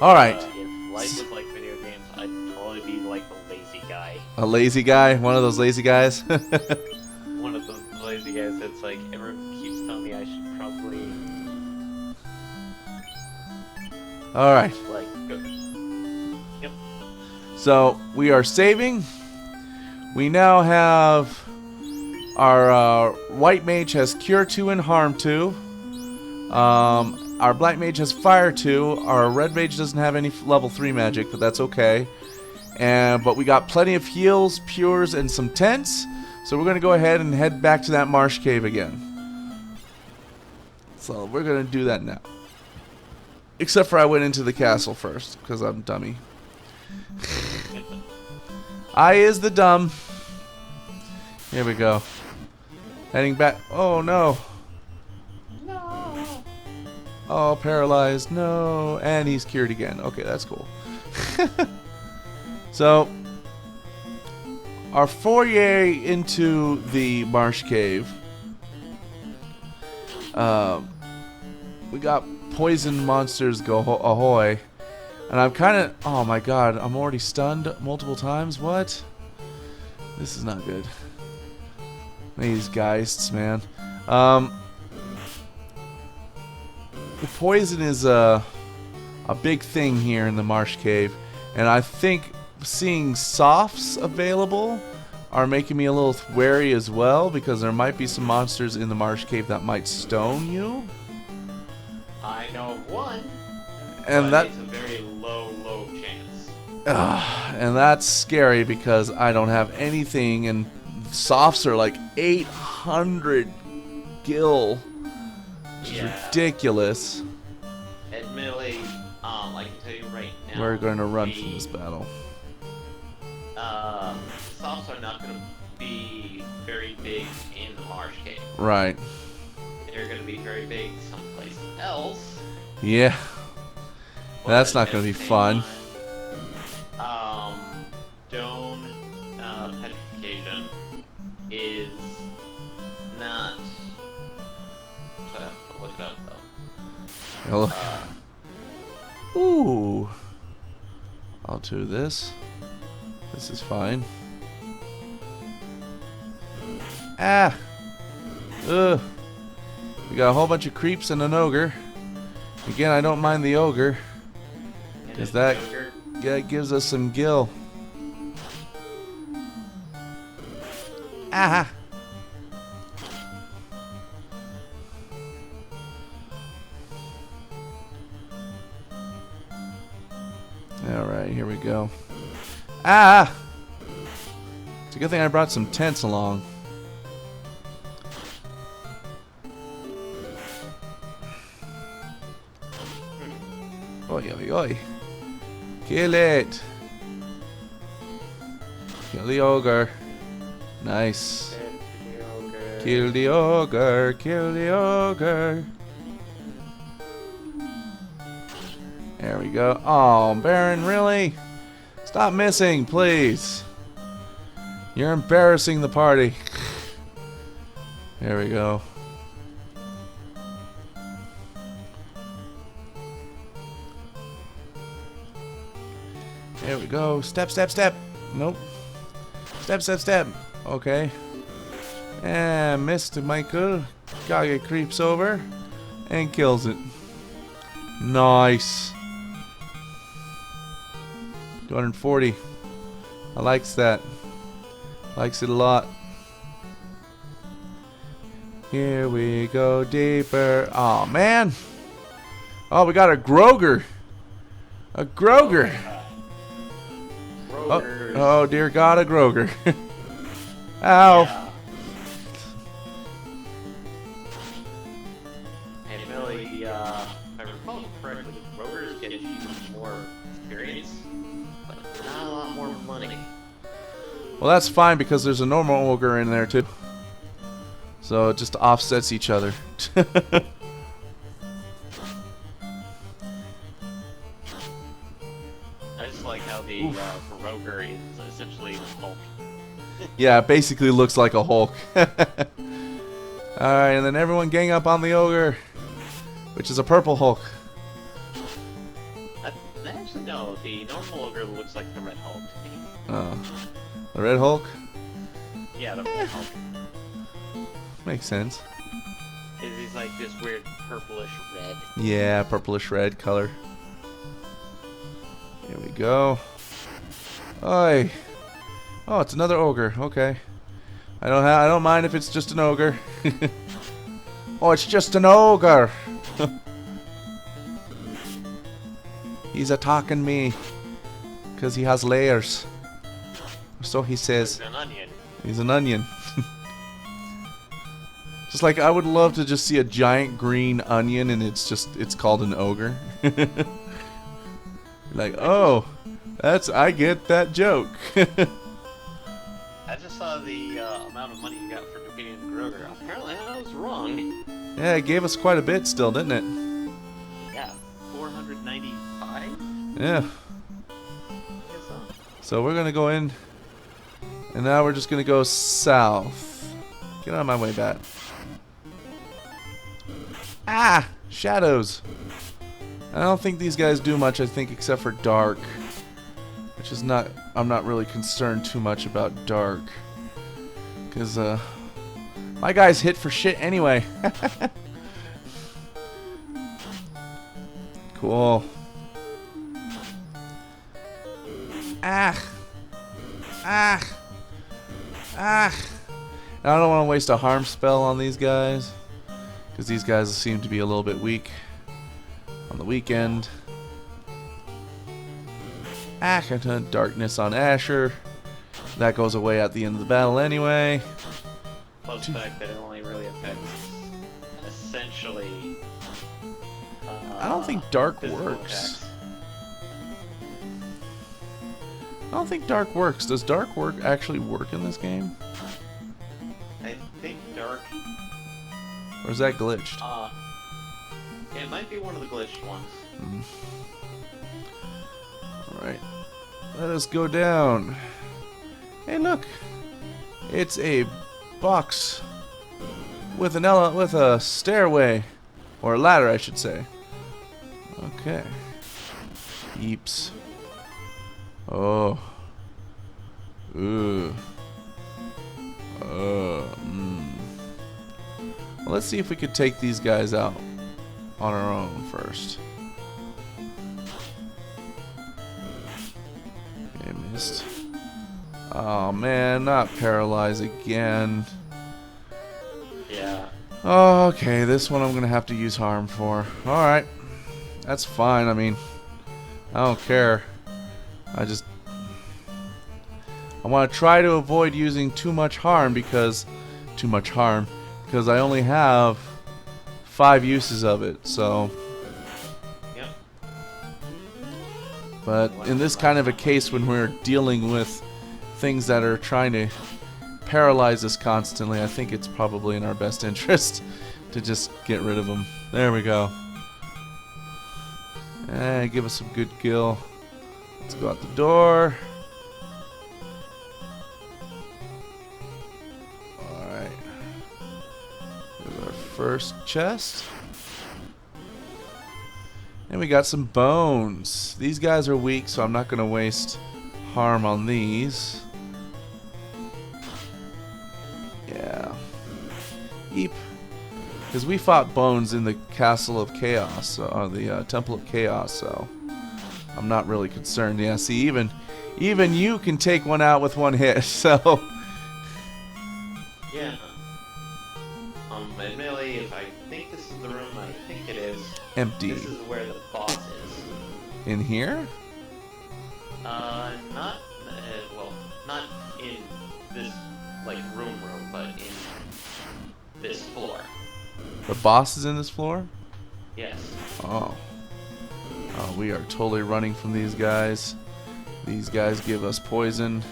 Alright. If life was like video games, I'd probably be like the lazy guy. A lazy guy? One of those lazy guys? One of those lazy guys that's like, everyone keeps telling me I should probably, Alright. like, go. Yep. So, we are saving. We now have our white mage has Cure 2 and Harm 2. Our black mage has Fire 2. Our red mage doesn't have any level 3 magic, but that's okay. But we got plenty of heals, pures, and some tents. So we're going to go ahead and head back to that marsh cave again. So we're going to do that now. Except for I went into the castle first, because I'm dummy. I is the dumb. Here we go. Heading back. Oh no. Oh, paralyzed. No. And he's cured again. Okay, that's cool. So, our foray into the marsh cave. We got poison monsters go ahoy. And I'm kind of... Oh my god, I'm already stunned multiple times? What? This is not good. These geists, man. The poison is a big thing here in the marsh cave, and I think seeing softs available are making me a little wary as well, because there might be some monsters in the marsh cave that might stone you. I know of one, And but that it's a very low chance. and that's scary because I don't have anything, and softs are like 800 gil. Yeah. Ridiculous. Admittedly, I can tell you right now. We're going to run from this battle. Softs are not going to be very big in the marsh cave. Right. They're going to be very big someplace else. Yeah. That's but not going to be fun. Stone petrification is not. I'll look it up though. Ooh. I'll do this. This is fine. Ah. Ugh. We got a whole bunch of creeps and an ogre. Again, I don't mind the ogre, because that gives us some gil. Ah. Alright, here we go. Ah! It's a good thing I brought some tents along. Oi, oi, oi. Kill it! Kill the ogre. Nice. Kill the ogre, kill the ogre. There we go. Oh, Baron, really? Stop missing, please. You're embarrassing the party. There we go. There we go. Step, step, step. Nope. Step, step, step. Okay. And Mr. Michael Kage creeps over and kills it. Nice. 240. I likes that. Likes it a lot. Here we go deeper. Oh man. Oh, we got a Groger. A Groger. Oh dear God, a Groger. Ow. Yeah. And Millie, if I recall correctly, Rovers get you more experience, but not a lot more money. Well, that's fine because there's a normal ogre in there too. So it just offsets each other. I just like how the Roger is essentially the Hulk. Yeah, it basically looks like a Hulk. Alright, and then everyone gang up on the ogre, which is a purple Hulk. Actually, no, the normal ogre looks like the Red Hulk to me. Oh. The red Hulk? Yeah, the Red Hulk. Makes sense. He's like this weird purplish red. Yeah, purplish red color. Here we go. Oi. Oh, it's another ogre. Okay. I don't mind if it's just an ogre. Oh, it's just an ogre. He's attacking me because he has layers. So he says. He's an onion. He's an onion. Just like I would love to just see a giant green onion and it's called an ogre. Like, oh, I get that joke. I just saw the amount of money you got for defeating the Groger. Apparently I was wrong. Yeah, it gave us quite a bit still, didn't it? Yeah, 495? Yeah. Guess so. So we're gonna go in, and now we're just gonna go south. Get out of my way, bat. Ah! Shadows! I don't think these guys do much, I think, except for dark. Which is not... I'm not really concerned too much about dark. Because, my guys hit for shit anyway. Cool. Ah! Ah! Ah! I don't want to waste a harm spell on these guys. Because these guys seem to be a little bit weak on the weekend. Darkness on Asher. That goes away at the end of the battle anyway. Plus the fact that it only really affects essentially. I don't think dark physical works. attacks. I don't think dark works. Does dark actually work in this game? I think dark. Or is that glitched? It might be one of the glitched ones. Alright. Let us go down. Hey, look. It's a box with a stairway. Or a ladder, I should say. Okay. Eeps. Oh. Ooh. Well, let's see if we could take these guys out on our own first. Okay, missed. Oh man, not paralyze again. Yeah. Okay, this one I'm gonna have to use harm for. Alright. That's fine, I mean, I don't care. I want to try to avoid using too much harm because I only have 5 uses of it, so. Yep. But in this kind of a case when we're dealing with things that are trying to paralyze us constantly, I think it's probably in our best interest to just get rid of them. There we go. And give us some good kill. Let's go out the door. Alright. There's our first chest. And we got some bones. These guys are weak, so I'm not going to waste harm on these. Yeah. Eep. Because we fought bones in the Castle of Chaos, or the Temple of Chaos, so I'm not really concerned. Yeah, see, even you can take one out with one hit, so. Yeah. Empty. This is where the boss is. In here? Not, well, not in this, like, room, but in this floor. The boss is in this floor? Yes. Oh. Oh, we are totally running from these guys. These guys give us poison,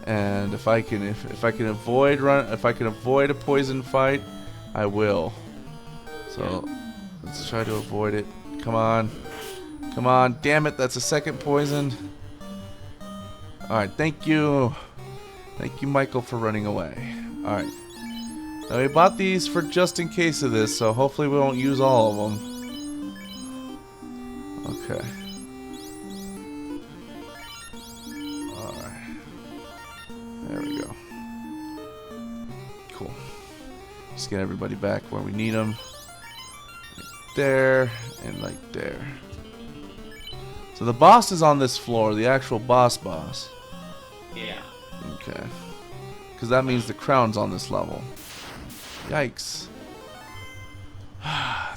and if I can avoid a poison fight, I will. So let's try to avoid it. Come on. Come on. Damn it, that's a second poison. Alright, thank you. Thank you, Michael, for running away. Alright. Now we bought these for just in case of this, so hopefully we won't use all of them. Okay. Alright. There we go. Cool. Just get everybody back where we need them. Like there, and like there. So the boss is on this floor, the actual boss. Yeah. Okay. Because that means the crown's on this level. Yikes.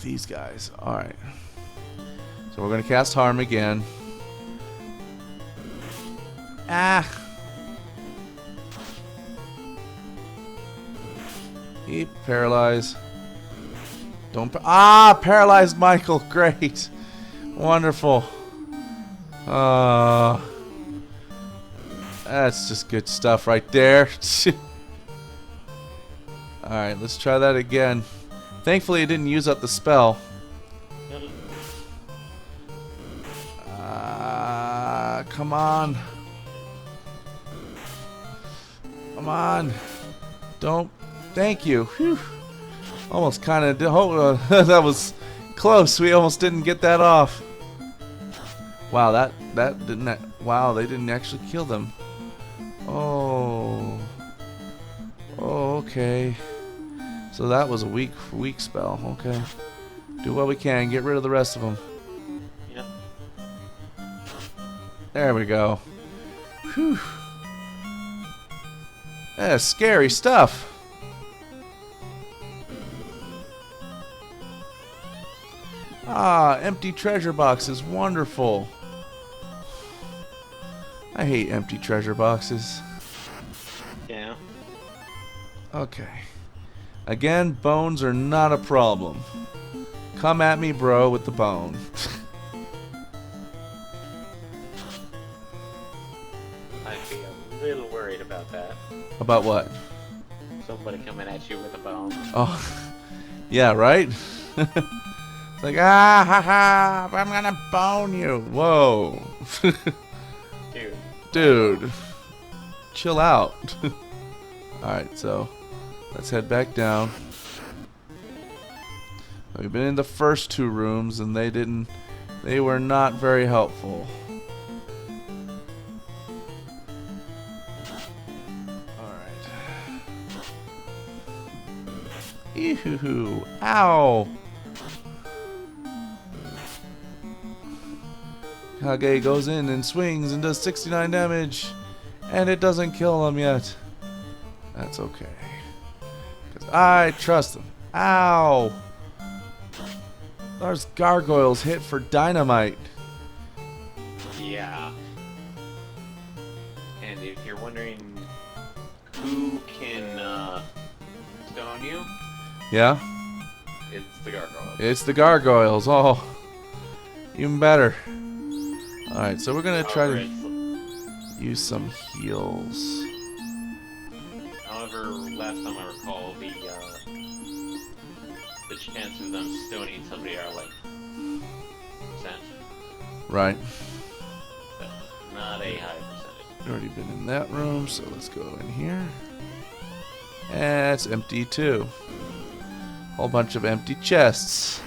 These guys. Alright. So we're going to cast Harm again. Ah! He paralyzed. Don't. Paralyzed Michael. Great. Wonderful. That's just good stuff right there. Alright, let's try that again. Thankfully, it didn't use up the spell. Come on. Come on. Don't. Thank you. Whew. Almost kind of. That was close. We almost didn't get that off. Wow, that didn't. Wow, they didn't actually kill them. Oh. Oh, okay. So that was a weak spell. Okay. Do what we can. Get rid of the rest of them. Yep. There we go. Whew. That's scary stuff. Empty treasure boxes. Wonderful. I hate empty treasure boxes. Yeah. Okay. Again, bones are not a problem. Come at me, bro, with the bone. I'd be a little worried about that. About what? Somebody coming at you with a bone. Oh, yeah, right? It's like, ha, I'm gonna bone you. Whoa. Dude. Chill out. Alright, so let's head back down. We've been in the first two rooms and they were not very helpful. Alright. Eehoo. Ow. Kage goes in and swings and does 69 damage. And it doesn't kill him yet. That's okay. Because I trust him. Ow! Those gargoyles hit for dynamite. Yeah. And if you're wondering who can stone you, Yeah? it's the gargoyles. It's the gargoyles. Oh. Even better. Alright, so we're going to try to use some heals. However, last time I recall, the chances of them stoning somebody are like percent. Right. But not a high percentage. We've already been in that room, so let's go in here. And it's empty too. Whole bunch of empty chests.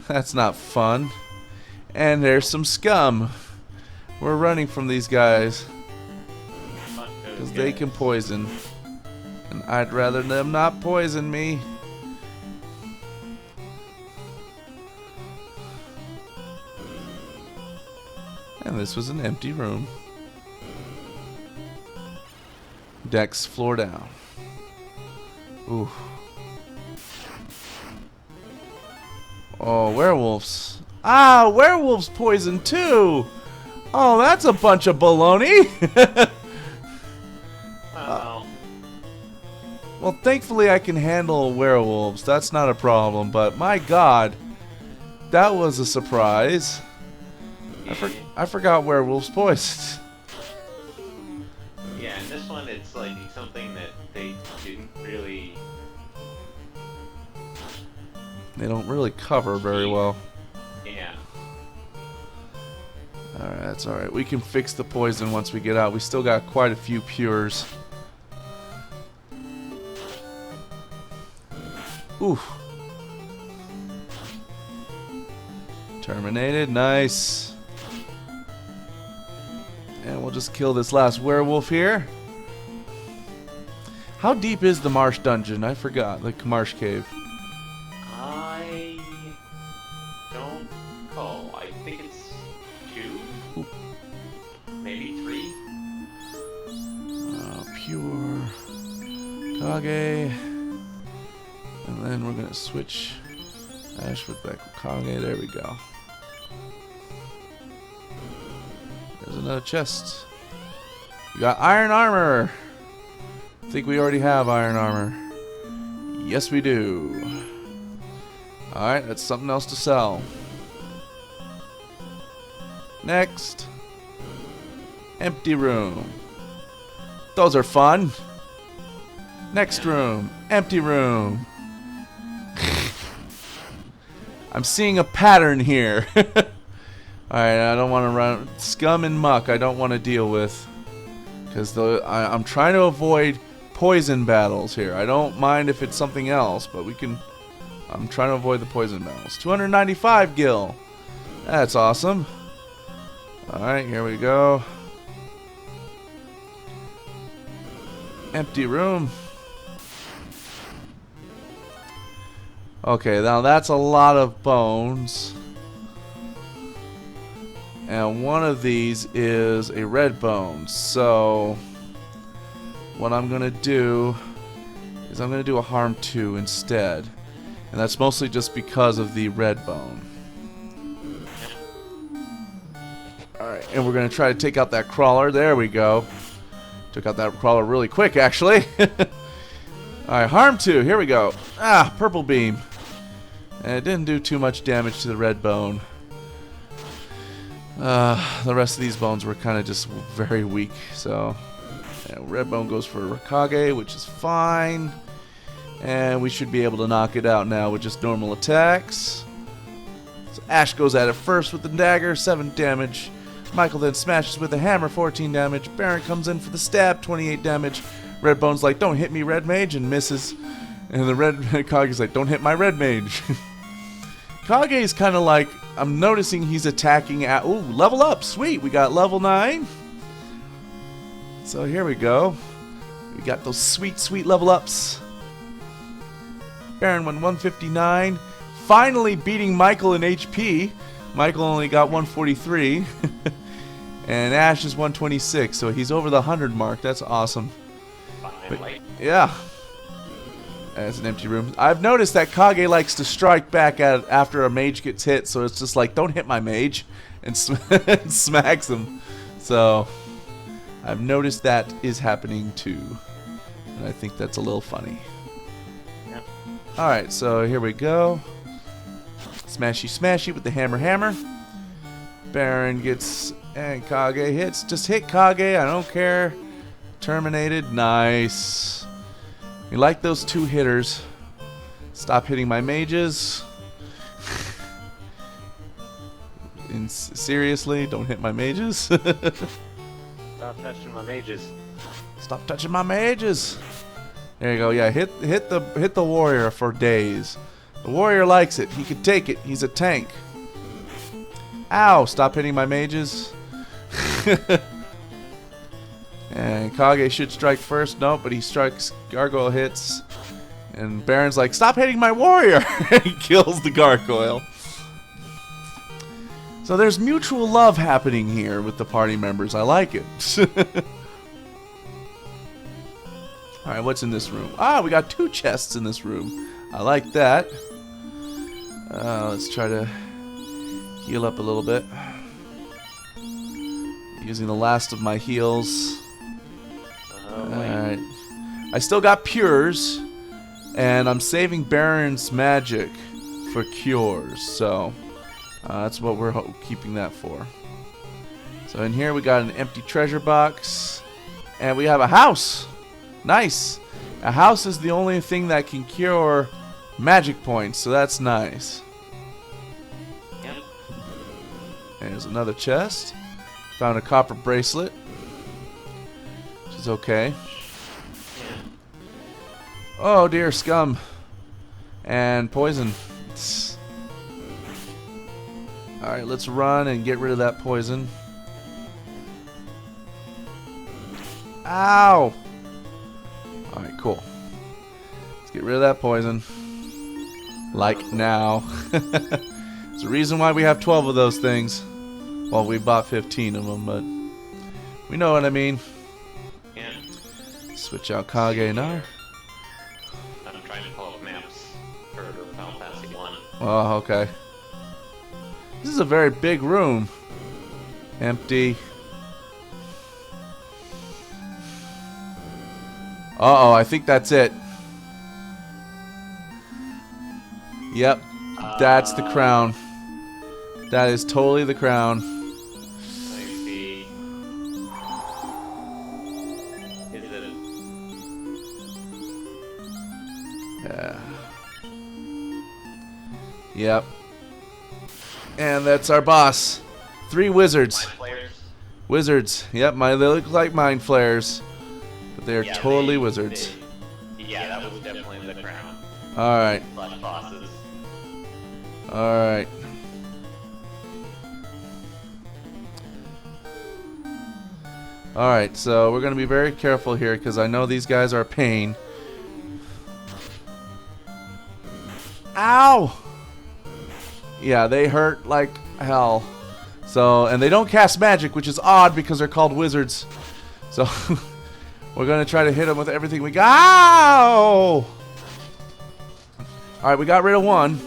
That's not fun. And there's some scum. We're running from these guys because they can poison, and I'd rather them not poison me. And this was an empty room. Decks floor down. Ooh. Oh, werewolves. Ah, werewolves poison too. Oh, that's a bunch of baloney. Oh. Well, thankfully I can handle werewolves. That's not a problem. But my God, that was a surprise. I forgot werewolves poisoned. Yeah, and this one it's like something that they didn't really. They don't really cover very well. Yeah. Alright, that's alright. We can fix the poison once we get out. We still got quite a few pures. Oof. Terminated. Nice. And we'll just kill this last werewolf here. How deep is the marsh dungeon? I forgot. The marsh cave. I don't recall. I think it's 2? Ooh. Maybe 3? Pure Kage. And then we're going to switch Ash with back with Kage. There we go. There's another chest. You got iron armor. I think we already have iron armor. Yes, we do. Alright, that's something else to sell. Next. Empty room. Those are fun. Next room. Empty room. I'm seeing a pattern here. Alright, I don't want to run scum and muck. I don't want to deal with, because I'm trying to avoid poison battles here. I don't mind if it's something else, but I'm trying to avoid the poison battles. 295 gil. That's awesome. Alright, here we go. Empty room. Okay, now that's a lot of bones. And one of these is a red bone. So what I'm going to do is I'm going to do a harm 2 instead. And that's mostly just because of the red bone. Alright, and we're going to try to take out that crawler. There we go. Took out that crawler really quick, actually. Alright, harm 2. Here we go. Ah, purple beam. And it didn't do too much damage to the red bone. The rest of these bones were kind of just very weak. So, yeah, red bone goes for Rakage, which is fine. And we should be able to knock it out now with just normal attacks. So Ash goes at it first with the dagger, 7 damage. Michael then smashes with the hammer, 14 damage. Baron comes in for the stab, 28 damage. Red Bone's like, don't hit me, Red Mage, and misses. And the red Kage's like, don't hit my Red Mage. Kage's kind of like, I'm noticing he's attacking at, ooh, level up, sweet, we got level 9. So here we go. We got those sweet, sweet level ups. Baron won 159. Finally beating Michael in HP. Michael only got 143. And Ash is 126, so he's over the 100 mark. That's awesome. But, yeah. That's an empty room. I've noticed that Kage likes to strike back at after a mage gets hit, so it's just like, don't hit my mage, and smacks him. So I've noticed that is happening too, and I think that's a little funny. Yep. Alright, so here we go. Smashy smashy with the hammer hammer. Baron gets, and Kage hits. Just hit Kage, I don't care. Terminated, nice. We like those 2 hitters. Stop hitting my mages. Seriously, don't hit my mages. Stop touching my mages. Stop touching my mages. There you go. Yeah, hit the warrior for days. The warrior likes it. He can take it. He's a tank. Ow! Stop hitting my mages. And Kage should strike first. Nope, but he strikes. Gargoyle hits. And Baron's like, stop hitting my warrior! He kills the gargoyle. So there's mutual love happening here with the party members. I like it. Alright, what's in this room? Ah, we got 2 chests in this room. I like that. Let's try to heal up a little bit. Using the last of my heals. Alright. I still got Pures. And I'm saving Baron's magic for cures. So that's what we're keeping that for. So in here we got an empty treasure box. And we have a house. Nice. A house is the only thing that can cure magic points. So that's nice. Yep. There's another chest. Found a copper bracelet, which is okay. Yeah. Oh dear, scum. And poison. Alright, let's run and get rid of that poison. Ow! Alright, cool. Let's get rid of that poison. Like now. There's a reason why we have 12 of those things. Well, we bought 15 of them, but we know what I mean. Yeah. Switch out Kage now. I'm trying to pull up maps for Final Fantasy 1. Oh, okay. This is a very big room. Empty. Uh-oh, I think that's it. Yep, that's the crown. That is totally the crown. Let me see. Is it? Yeah. Yep. And that's our boss. 3 wizards. Mind Flayers? Wizards. Yep, they look like mind flayers. But they are Yeah, totally wizards. Yeah, that was definitely the crown. Alright. Slash bosses. Alright. Alright, so we're going to be very careful here because I know these guys are a pain. Ow! Yeah, they hurt like hell. So, and they don't cast magic, which is odd because they're called wizards. So, we're going to try to hit them with everything we got. Ow! Alright, we got rid of one.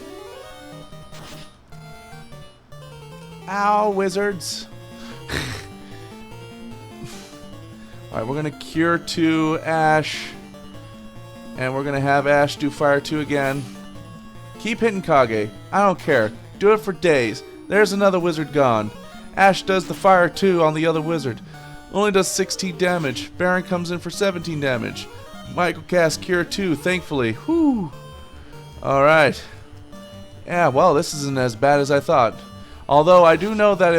Ow, wizards. Alright, we're going to cure 2 Ash. And we're going to have Ash do fire 2 again. Keep hitting Kage. I don't care. Do it for days. There's another wizard gone. Ash does the fire 2 on the other wizard. Only does 16 damage. Baron comes in for 17 damage. Michael casts cure 2, thankfully. Whew. Alright. Yeah, well, this isn't as bad as I thought. Although I do know that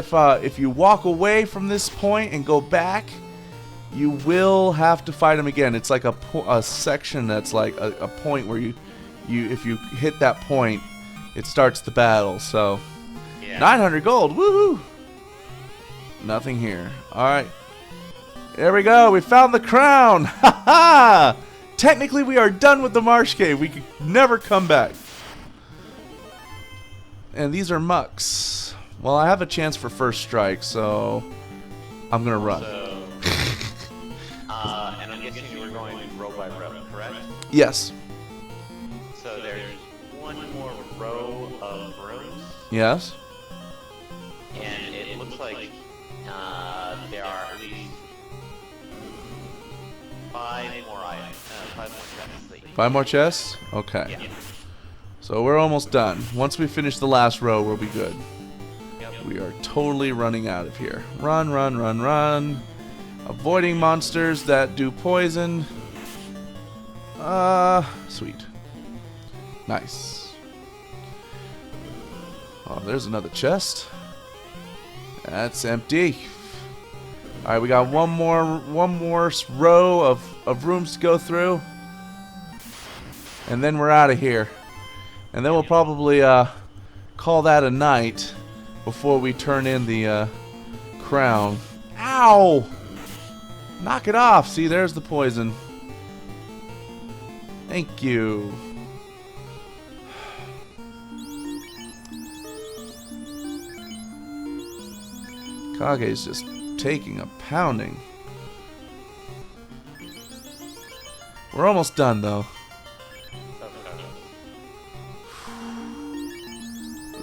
if you walk away from this point and go back, you will have to fight him again. It's like a section that's like a point where you if you hit that point, it starts the battle. So, Yeah. 900 gold, woohoo! Nothing here. All right, there we go. We found the crown. Ha ha! Technically, we are done with the Marsh Cave. We could never come back. And these are mucks. Well, I have a chance for first strike, so I'm gonna run. So, and I'm guessing you were going row by row, correct? Yes. So there's one more row of rooms, Yes. and it looks like there are at least 5 more items, 5 more chests. 5 more chests? Okay. Yeah. So we're almost done. Once we finish the last row, we'll be good. Yep. We are totally running out of here. Run, run, run, run. Avoiding monsters that do poison. Sweet. Nice. Oh, there's another chest. That's empty. Alright, we got one more row of rooms to go through. And then we're out of here. And then we'll probably call that a night before we turn in the crown. Ow! Knock it off. See, there's the poison. Thank you. Kage's just taking a pounding. We're almost done, though.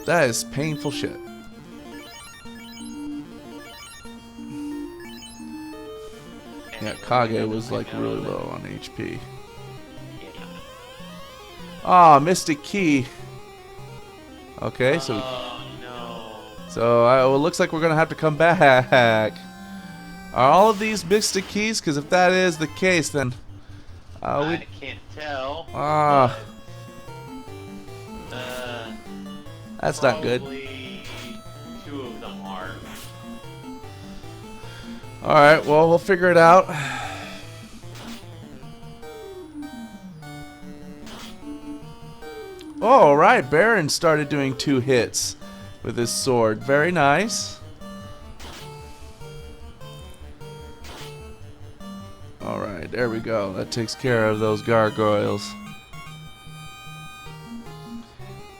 that is painful shit. Yeah, Kage was like really low on HP. Yeah. Ah, Mystic Key. Okay, so Oh no. well, it looks like we're gonna have to come back. Are all of these Mystic Keys? Because if that is the case, then I can't tell. Ah. But, that's not good. probably 2 of them are. All right, well, we'll figure it out. Oh, all right, Baron started doing 2 hits with his sword. Very nice. All right, there we go. That takes care of those gargoyles.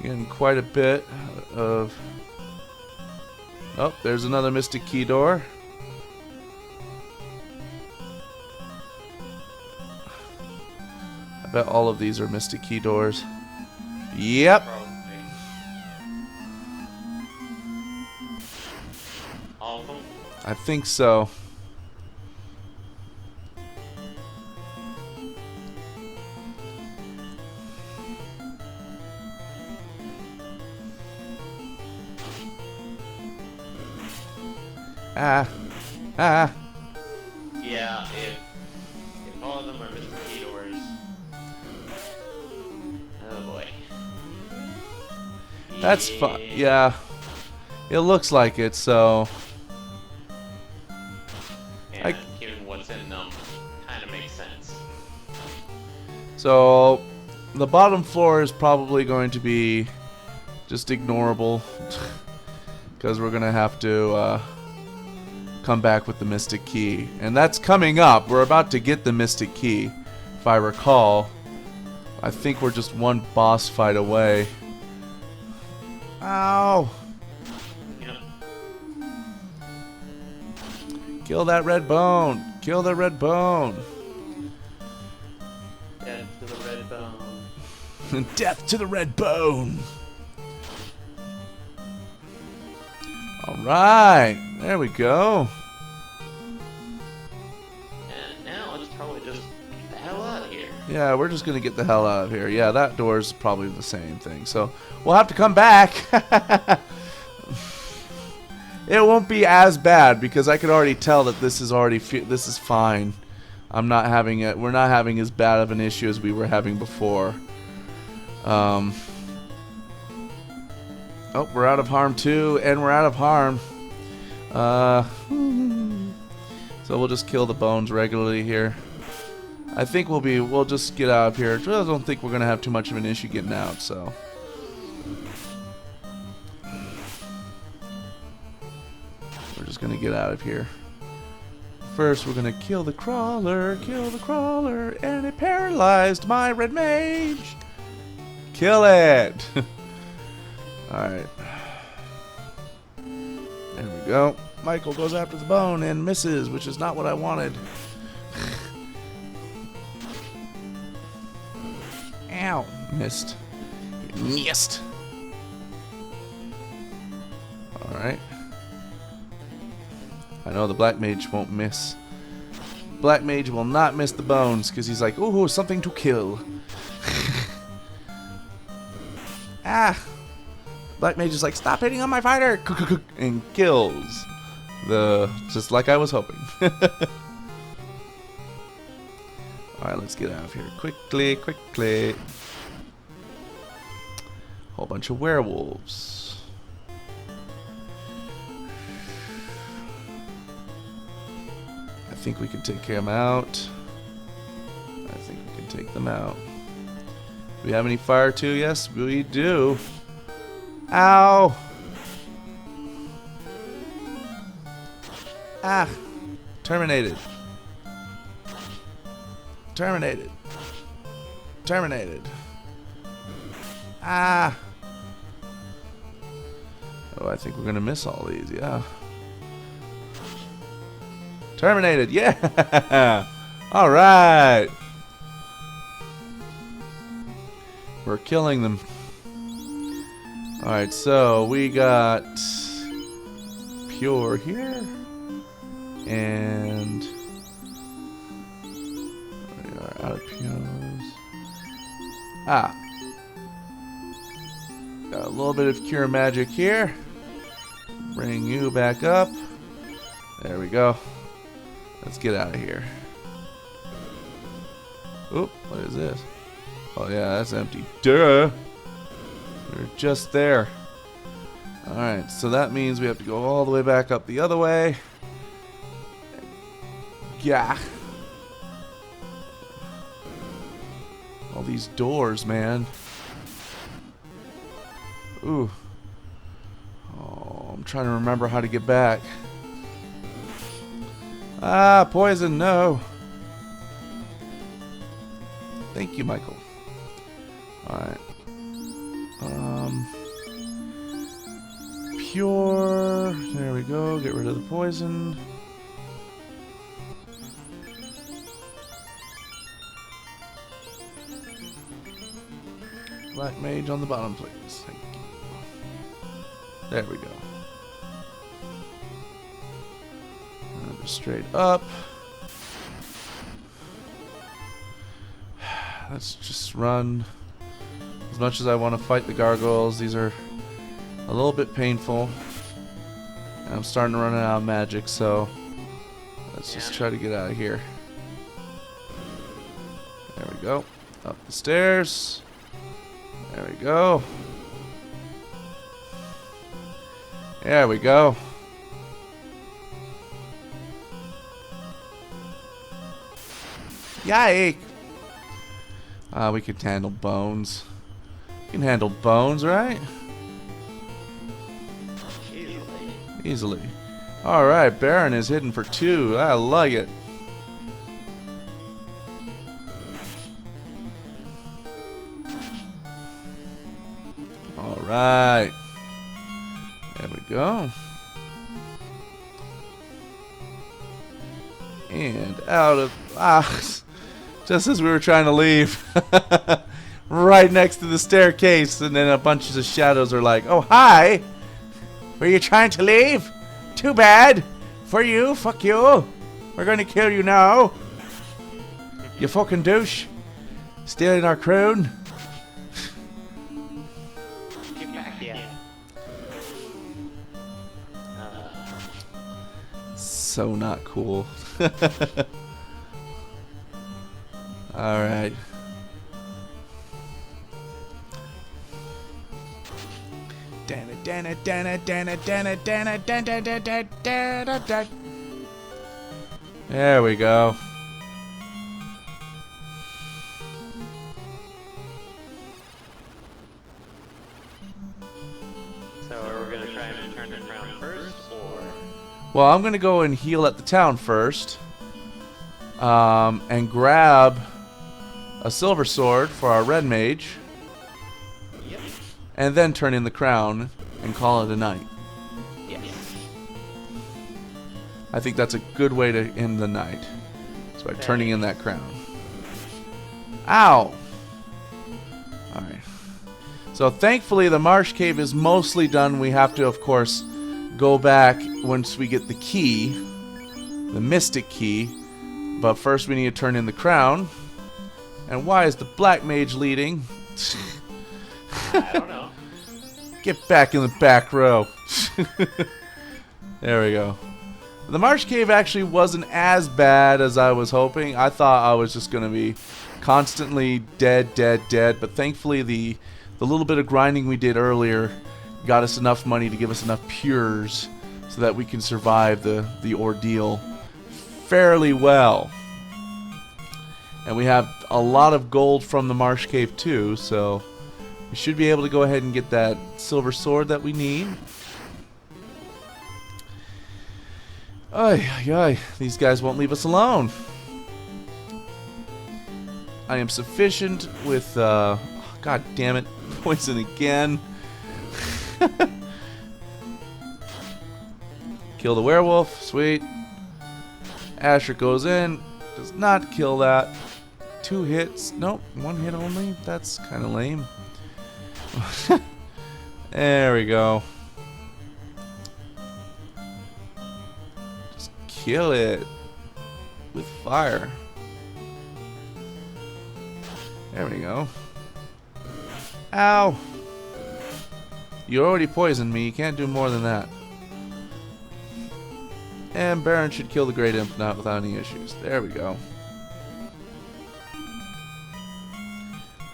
Getting quite a bit of... Oh, there's another Mystic Key door. I bet all of these are Mystic Key doors. Yep. Probably. All of them? I think so. Ah. Yeah, if all of them are Mr. Key doors. Oh boy. That's fun. Yeah. It looks like it, so... And given what's in them, kind of makes sense. So, the bottom floor is probably going to be just ignorable. Because we're going to have to come back with the Mystic Key. And that's coming up. We're about to get the Mystic Key, if I recall. I think we're just one boss fight away. Ow! Yep. Kill that red bone! Kill the red bone! Death to the red bone. Death to the red bone! Alright, there we go. And now let's probably just get the hell out of here. Yeah, we're just gonna get the hell out of here. Yeah, that door's probably the same thing. So, we'll have to come back. It won't be as bad because I could already tell that this is this is fine. We're not having as bad of an issue as we were having before. Oh, we're out of harm too, and we're out of harm. So we'll just kill the bones regularly here. I think we'll just get out of here. I don't think we're gonna have too much of an issue getting out, so. We're just gonna get out of here. First, we're gonna kill the crawler, and it paralyzed my red mage. Kill it! Alright. There we go. Michael goes after the bone and misses, which is not what I wanted. Ow. Missed. Missed. Alright. I know the black mage won't miss. Black mage will not miss the bones because he's like, ooh, something to kill. Ah! Black mage is like, stop hitting on my fighter! And kills. Just like I was hoping. Alright, let's get out of here. Quickly. Whole bunch of werewolves. I think we can take them out. I think we can take them out. Do we have any fire too? Yes, we do. Ow! Ah! Terminated. Ah! Oh, I think we're gonna miss all these, yeah. Terminated, yeah! Alright! We're killing them. Alright, so we got Pure here. And we are out of Pures. Ah. Got a little bit of Cure Magic here. Bring you back up. There we go. Let's get out of here. Oop, what is this? Oh yeah, that's empty. Duh! We're just there. Alright, so that means we have to go all the way back up the other way. Yeah. All these doors, man. Ooh. Oh, I'm trying to remember how to get back. Ah, poison, no. Thank you, Michael. Alright. Pure. There we go. Get rid of the poison. Black Mage on the bottom, please. Thank you. There we go. Straight up. Let's just run. As much as I want to fight the gargoyles, these are a little bit painful. And I'm starting to run out of magic, so let's just try to get out of here. There we go. Up the stairs. There we go. There we go. Yike! We can handle bones. We can handle bones, right? Easily. Alright, Baron is hidden for 2. I like it. Alright. There we go. And out of... just as we were trying to leave. Right next to the staircase, and then a bunch of shadows are like, oh, hi! Were you trying to leave? Too bad! For you, fuck you! We're gonna kill you now! You fucking douche! Stealing our crown! Get back here. So not cool. Alright. There we go. So are we gonna try and turn it around first, or? Well, I'm gonna go and heal at the town first. And grab a silver sword for our red mage. Yep. And then turn in the crown and call it a night. Yes. I think that's a good way to end the night. It's by turning in that crown. Ow! Alright. So thankfully the marsh cave is mostly done. We have to, of course, go back once we get the key. The mystic key. But first we need to turn in the crown. And why is the black mage leading? I don't know. Get back in the back row. There we go. The marsh cave actually wasn't as bad as I was hoping. I thought I was just going to be constantly dead. But thankfully the little bit of grinding we did earlier got us enough money to give us enough pures so that we can survive the ordeal fairly well. And we have a lot of gold from the marsh cave too, so we should be able to go ahead and get that silver sword that we need. Ay, these guys won't leave us alone. I am sufficient with, god damn it, poison again. Kill the werewolf, sweet. Asher goes in, does not kill that. 2 hits, nope, 1 hit only. That's kind of lame. There we go. Just kill it with fire. There we go. Ow! You already poisoned me. You can't do more than that. And Baron should kill the Great Imp now without any issues. There we go.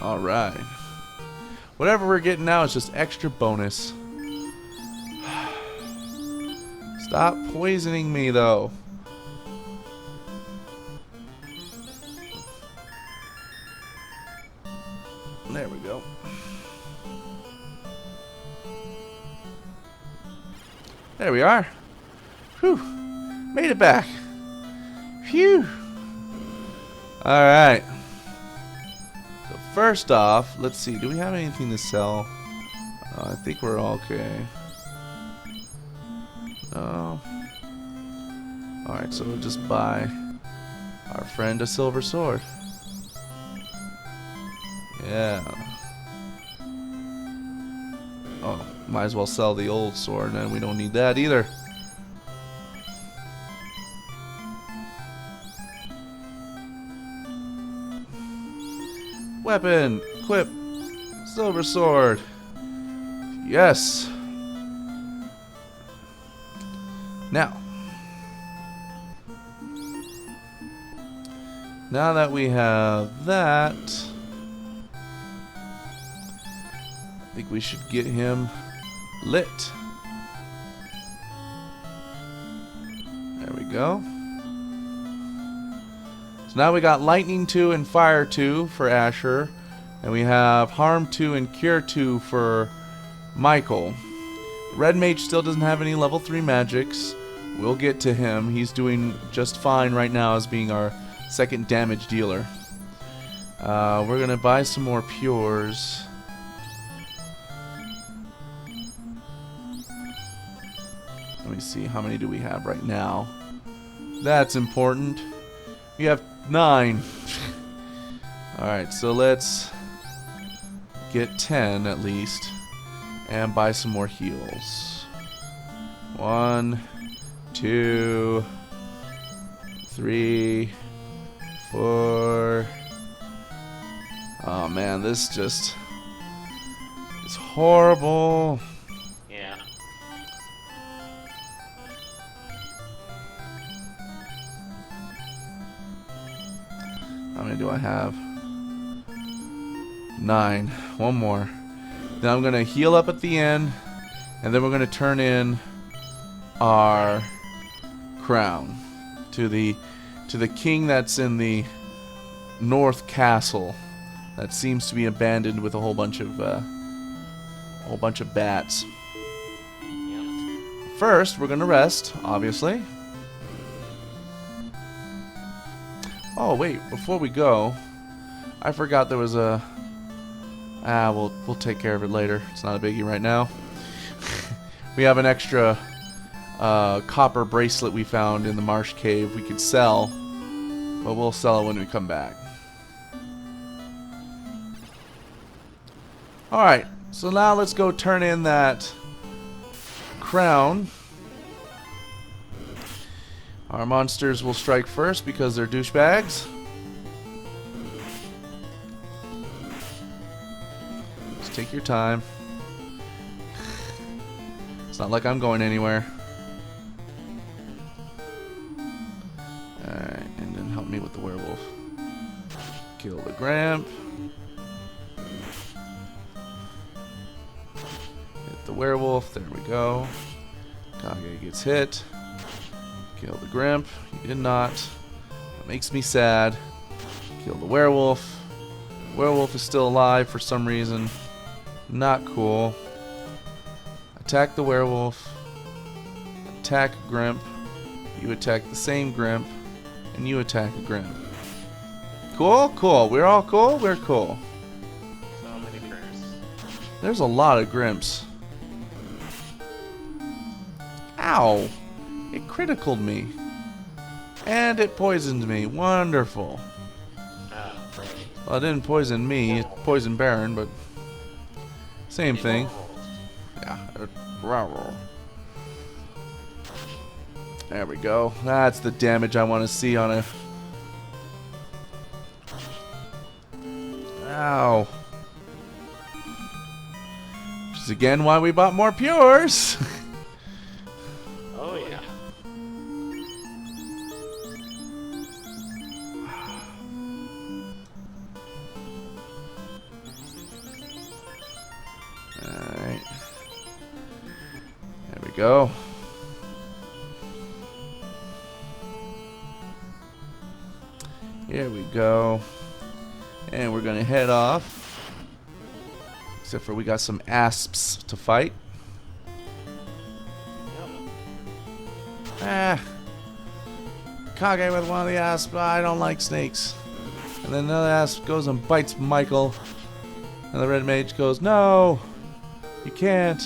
Alright. Whatever we're getting now is just extra bonus. Stop poisoning me, though. There we go. There we are. Whew. Made it back. Phew. Alright. So first off, let's see. Do we have anything to sell? I think we're okay. No. Alright, so we'll just buy our friend a silver sword. Yeah. Oh, might as well sell the old sword, and we don't need that either. Weapon, equip, silver sword. Yes. Now that we have that, I think we should get him lit. There we go. So now we got Lightning 2 and Fire 2 for Asher. And we have Harm 2 and Cure 2 for Michael. Red Mage still doesn't have any level 3 magics. We'll get to him. He's doing just fine right now as being our second damage dealer. We're going to buy some more Pures. Let me see, how many do we have right now? That's important. We have 9. Alright, so let's get 10 at least. And buy some more heals. 1, 2, 3, 4. Oh man, this just is horrible. Yeah. How many do I have? 9. One more. Then I'm gonna heal up at the end, and then we're gonna turn in our crown to the king that's in the North Castle that seems to be abandoned with a whole bunch of bats. Yep. First, we're gonna rest, obviously. Oh wait, before we go, I forgot there was a. We'll take care of it later. It's not a biggie right now. We have an extra copper bracelet we found in the marsh cave we could sell, but we'll sell it when we come back. Alright, so now let's go turn in that crown. Our monsters will strike first because they're douchebags. Just take your time. It's not like I'm going anywhere. Alright, and then help me with the werewolf. Kill the Gramp. Hit the werewolf, there we go. Kage gets hit. Kill the Grimp. He did not. That makes me sad. Kill the werewolf. Werewolf is still alive for some reason. Not cool. Attack the werewolf. Attack Grimp. You attack the same Grimp. And you attack a Grimp. Cool? Cool. We're all cool? We're cool. So many Grimps. There's a lot of Grimps. Ow! It criticaled me. And it poisoned me. Wonderful. Right. Well, it didn't poison me. It poisoned Baron, but same thing. There we go. That's the damage I want to see on it. Ow. Which is again why we bought more pures. Oh yeah. Alright. There we go. Here we go. And we're gonna head off. Except for we got some asps to fight. Yep. Kage with one of the asps. I don't like snakes. And then another asp goes and bites Michael. And the red mage goes, no, you can't.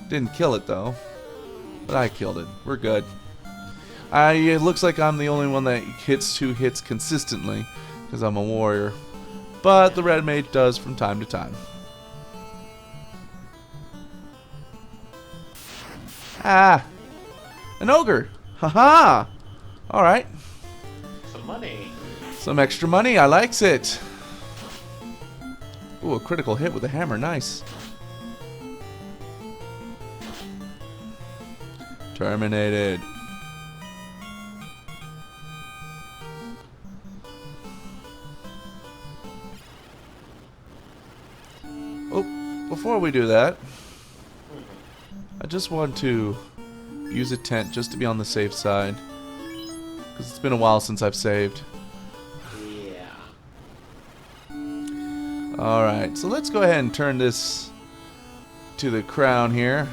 Didn't kill it though. But I killed it. We're good. It looks like I'm the only one that hits 2 hits consistently. Because I'm a warrior. But the red mage does from time to time. Ah! An ogre! Haha! Alright. Some money. Some extra money. I likes it. Ooh, a critical hit with a hammer. Nice. Terminated. Oh, before we do that, I just want to use a tent just to be on the safe side. Because it's been a while since I've saved. Yeah. Alright, so let's go ahead and turn this to the crown here.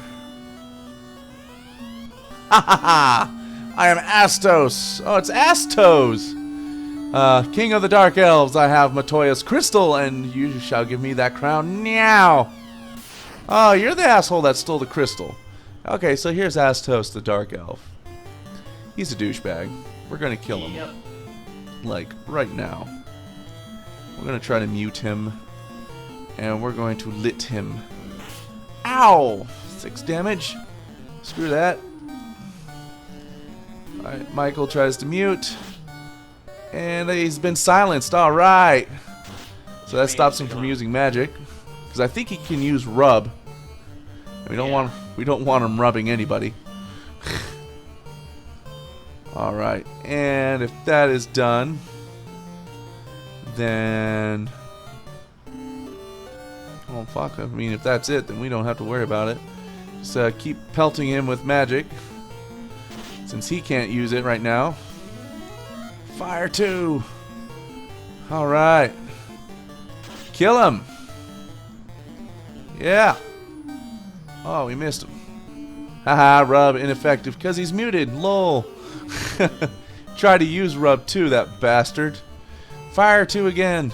Ha ha ha! I am Astos! Oh, it's Astos! King of the Dark Elves, I have Matoya's crystal, and you shall give me that crown now! Oh, you're the asshole that stole the crystal. Okay, so here's Astos, the Dark Elf. He's a douchebag. We're gonna kill him. Yep. Like, right now. We're gonna try to mute him. And we're going to lit him. Ow! 6 damage. Screw that. Alright, Michael tries to mute. And he's been silenced. Alright. So that stops him from using magic. Because I think he can use rub. And we don't want him rubbing anybody. Alright. And if that is done, then oh fuck, I mean if that's it, then we don't have to worry about it. Just keep pelting him with magic. Since he can't use it right now. Fire 2. Alright. Kill him. Yeah. Oh, we missed him. Haha, rub ineffective because he's muted. Lol. Try to use rub 2, that bastard. Fire 2 again.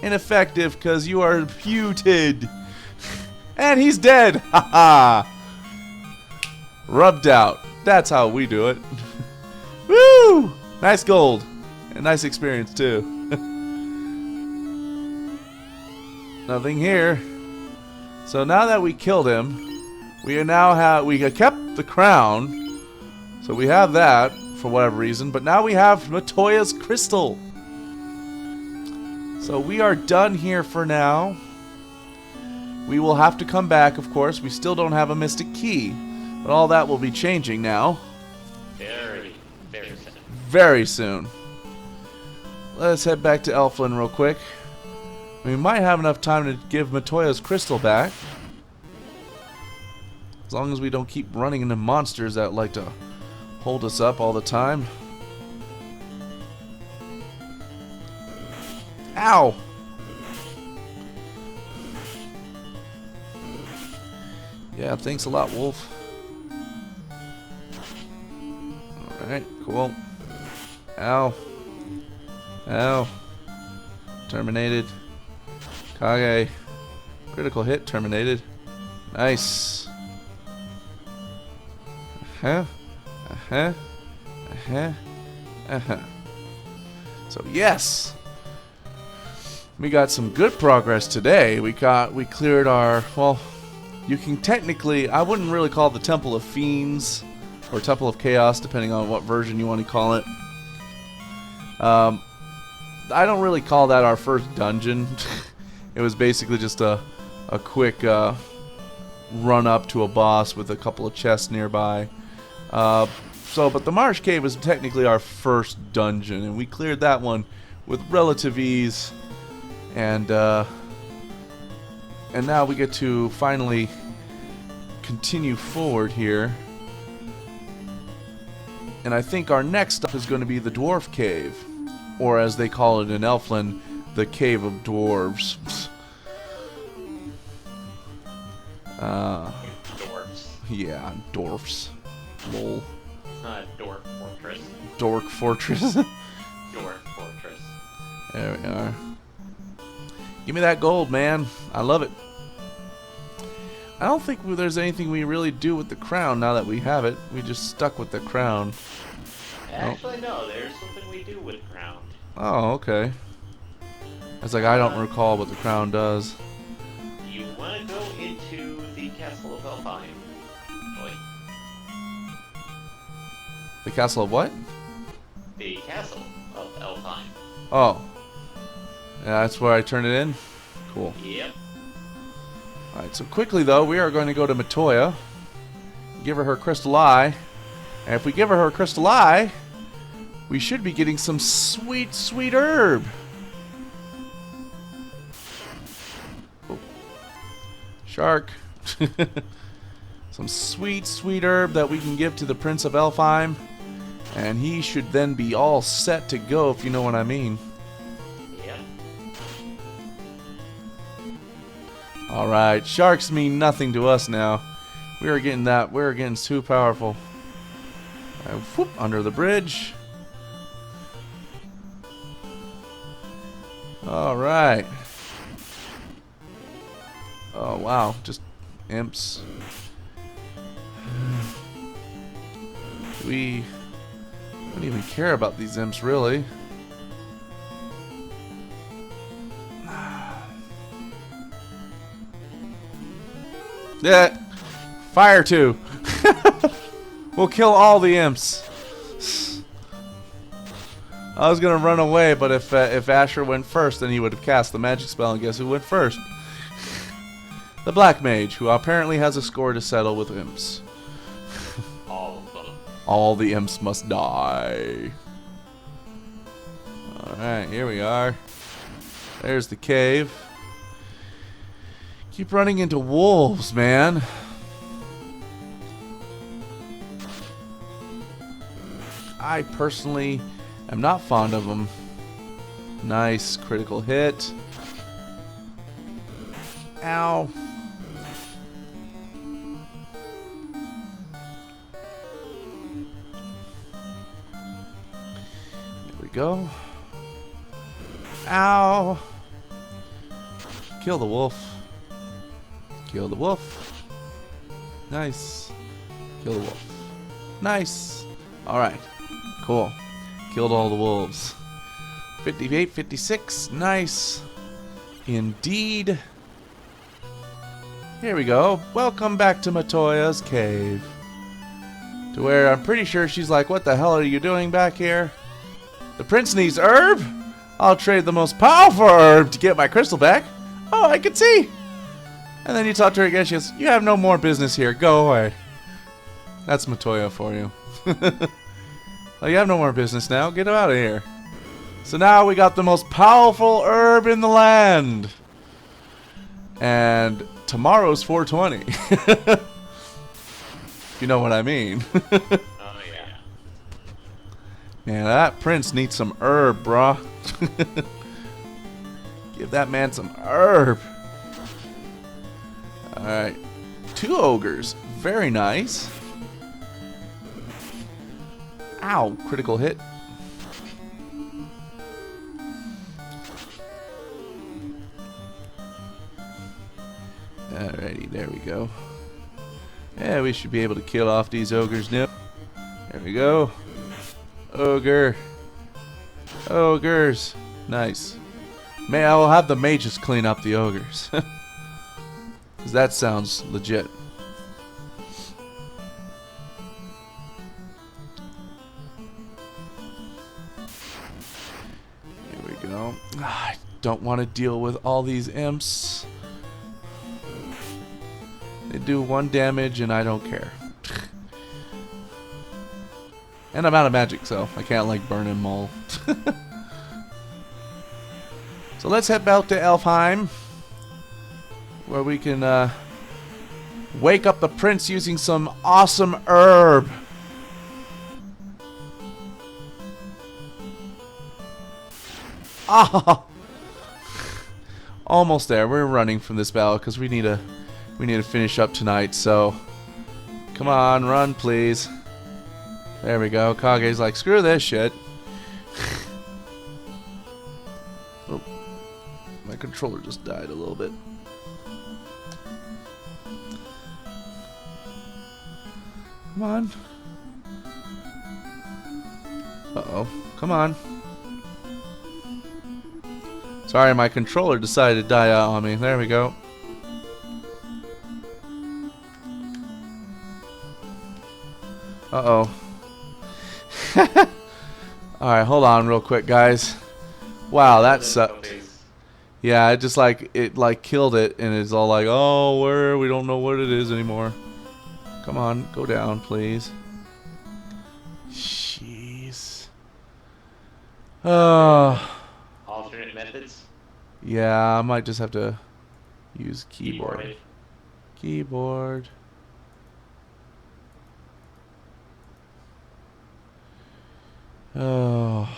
Ineffective because you are muted. And he's dead. Haha. Rubbed out. That's how we do it. Woo! Nice gold. And nice experience too. Nothing here. So now that we killed him, we kept the crown. So we have that for whatever reason, but now we have Matoya's crystal. So we are done here for now. We will have to come back, of course. We still don't have a mystic key, but all that will be changing now. Very, very soon. Very soon. Let's head back to Elflin real quick. We might have enough time to give Matoya's crystal back. As long as we don't keep running into monsters that like to hold us up all the time. Ow! Yeah, thanks a lot, Wolf. Alright, cool. Ow. Ow. Terminated. Kage. Critical hit, terminated. Nice. Uh-huh. Uh-huh. Uh-huh. Uh-huh. So, yes! We got some good progress today. We cleared our, well, you can technically, I wouldn't really call it the Temple of Fiends or Temple of Chaos, depending on what version you want to call it. I don't really call that our first dungeon. It was basically just a quick run up to a boss with a couple of chests nearby. But the Marsh Cave was technically our first dungeon, and we cleared that one with relative ease. And now we get to finally continue forward here. And I think our next stop is going to be the Dwarf Cave, or as they call it in Elfland, the Cave of Dwarves. Dwarfs. Yeah, dwarfs. Lol. It's not a Dork Fortress. Dork Fortress. Dork Fortress. There we are. Give me that gold, man. I love it. I don't think there's anything we really do with the crown now that we have it. We just stuck with the crown. Actually, no. There's something we do with crown. Oh, okay. It's like I don't recall what the crown does. You want to go into the Castle of Elfheim. Actually. The castle of what? The Castle of Elfheim. Oh. Yeah, that's where I turn it in? Cool. Yep. Alright, so quickly though, we are going to go to Matoya. Give her crystal eye. And if we give her crystal eye, we should be getting some sweet, sweet herb. Oh. Shark. Some sweet, sweet herb that we can give to the Prince of Elfheim. And he should then be all set to go, if you know what I mean. Alright, sharks mean nothing to us now. We're getting too powerful. Whoop, under the bridge. Alright. Oh wow, just imps. We don't even care about these imps really. Yeah, fire two. We'll kill all the imps. I was gonna run away, but if Asher went first, then he would have cast the magic spell, and guess who went first? The Black Mage, who apparently has a score to settle with imps. All of them. All the imps must die. Alright, here we are. There's the cave. Keep running into wolves, man. I personally am not fond of them. Nice critical hit. Ow. There we go. Ow. Kill the wolf. Kill the wolf. Nice. Kill the wolf. Nice. Alright. Cool. Killed all the wolves. 58, 56. Nice. Indeed. Here we go. Welcome back to Matoya's cave. To where I'm pretty sure she's like, what the hell are you doing back here? The prince needs herb? I'll trade the most powerful herb to get my crystal back. Oh, I can see. And then you talk to her again, she goes, you have no more business here, go away. That's Matoya for you. Well, you have no more business now, get out of here. So now we got the most powerful herb in the land. And tomorrow's 420. You know what I mean. Oh, yeah. Man, that prince needs some herb, brah. Give that man some herb. Alright. 2 ogres. Very nice. Ow. Critical hit. Alrighty. There we go. Yeah, we should be able to kill off these ogres now. There we go. Ogre. Ogres. Nice. May I'll have the mages clean up the ogres. 'Cause that sounds legit. Here we go. I don't want to deal with all these imps. They do 1 damage and I don't care. And I'm out of magic, so I can't like burn them all. So let's head out to Elfheim, where we can wake up the prince using some awesome herb. Ah, almost there. We're running from this battle because we need to finish up tonight. So come on, run, please. There we go. Kage's like, screw this shit. Oh, my controller just died a little bit. Come on. Uh-oh. Come on. Sorry, my controller decided to die out on me. There we go. Uh-oh. Alright, hold on real quick, guys. Wow, that sucked. Yeah, it just like killed it, and it's all like, oh, we don't know what it is anymore. Come on, go down, please. Jeez. Alternate methods? Yeah, I might just have to use keyboard. Keyboard. Oh.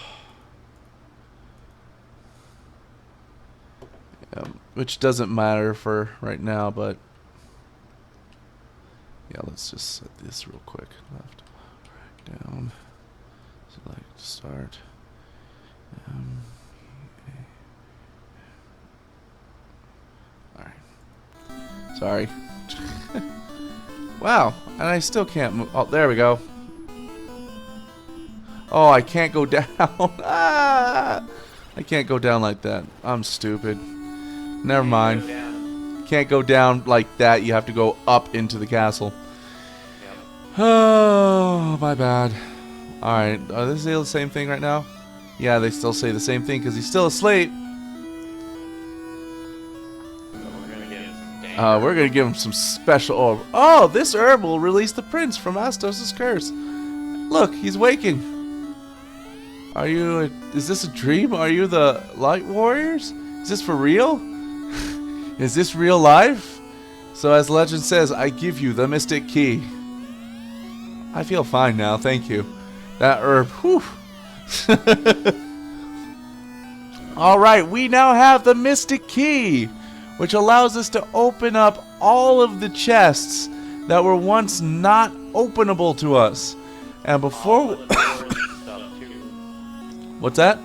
Which doesn't matter for right now, but yeah, let's just set this real quick. Left, right, down. Select, start. Alright. Sorry. Wow, and I still can't move. Oh, there we go. Oh, I can't go down. Ah! I can't go down like that. I'm stupid. Never mind. Can't go down like that. You have to go up into the castle. Yep. Oh, my bad. Alright, are they still the same thing right now? Yeah, they still say the same thing because he's still asleep. We're gonna give him some special herb. Oh, this herb will release the prince from Astos' curse. Look, he's waking. Is this a dream? Are you the light warriors? Is this for real? Is this real life? So as legend says, I give you the mystic key. I feel fine now, thank you. That herb, whew. Alright, we now have the mystic key, which allows us to open up all of the chests that were once not openable to us. And before... What's that?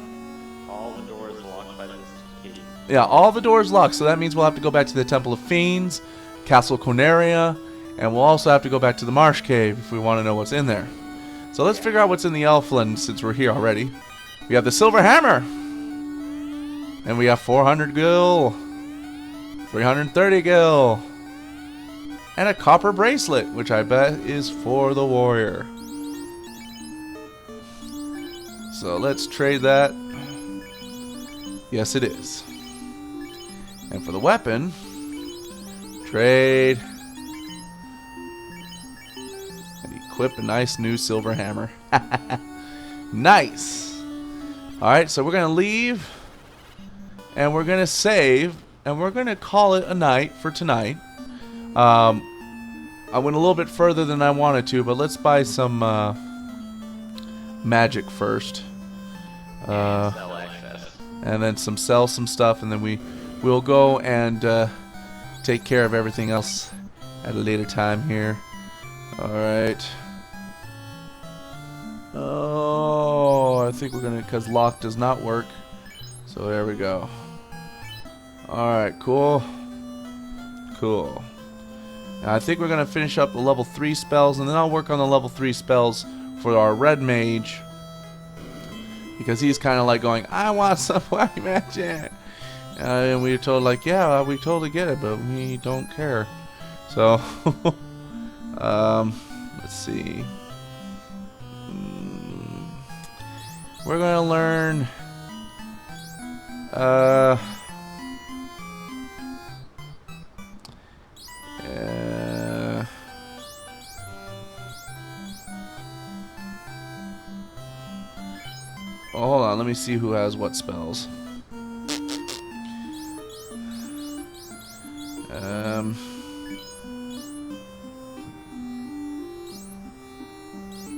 All the doors locked by the key. Yeah, all the doors locked, so that means we'll have to go back to the Temple of Fiends, Castle Corneria, and we'll also have to go back to the Marsh Cave if we want to know what's in there. So let's figure out what's in the Elfland since we're here already. We have the Silver Hammer, and we have 400 gil, 330 gil, and a copper bracelet, which I bet is for the warrior. So let's trade that. Yes, it is. And for the weapon, trade. And equip a nice new silver hammer. Nice. Alright, so we're going to leave. And we're going to save. And we're going to call it a night for tonight. I went a little bit further than I wanted to, but let's buy some magic first. And then sell some stuff, and then we'll go and take care of everything else at a later time here. Alright. Oh, I think we're gonna, because lock does not work. So there we go. Alright, cool. Cool. Now I think we're gonna finish up the level 3 spells, and then I'll work on the level 3 spells for our red mage. Because he's kind of like going, I want some white magic. And we were told, like, yeah, we totally get it, but we don't care. So, let's see. We're going to learn... Oh, hold on, let me see who has what spells.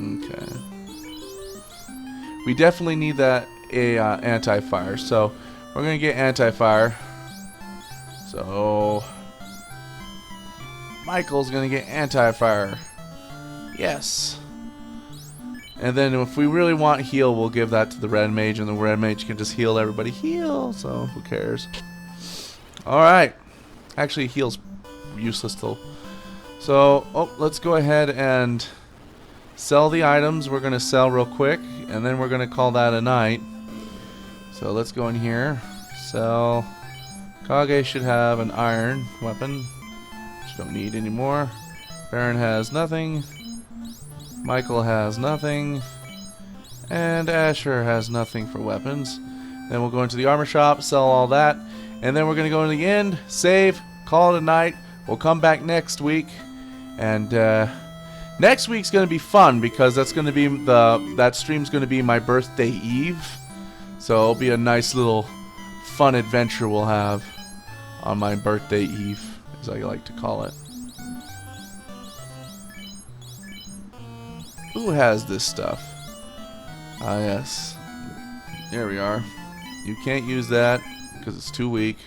Okay. We definitely need that anti-fire, so we're gonna get anti-fire. So Michael's gonna get anti-fire. Yes. And then if we really want heal, we'll give that to the red mage, and the red mage can just heal everybody. Heal, so who cares? Alright. Actually, heal's useless though. So, let's go ahead and sell the items. We're going to sell real quick, and then we're going to call that a night. So let's go in here. Sell. Kage should have an iron weapon, which you don't need anymore. Baron has nothing. Michael has nothing, and Asher has nothing for weapons. Then we'll go into the armor shop, sell all that, and then we're going to go in the end, save, call it a night. We'll come back next week, and next week's going to be fun because that's going to be that stream's going to be my birthday eve, so it'll be a nice little fun adventure we'll have on my birthday eve, as I like to call it. Who has this stuff? Ah, yes. There we are. You can't use that because it's too weak.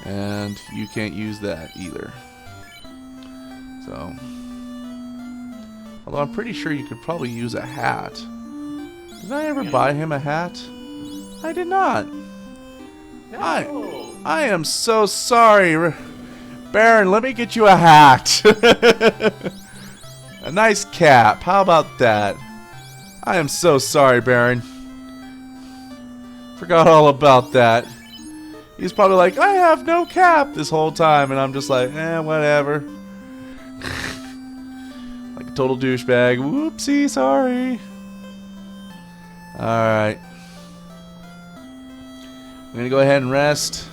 And you can't use that either. So. Although I'm pretty sure you could probably use a hat. Did I ever buy him a hat? I did not. No. I am so sorry. Baron, let me get you a hat. A nice cap. How about that? I am so sorry, Baron. Forgot all about that. He's probably like, I have no cap this whole time. And I'm just like, whatever. Like a total douchebag. Whoopsie, sorry. Alright. I'm going to go ahead and rest.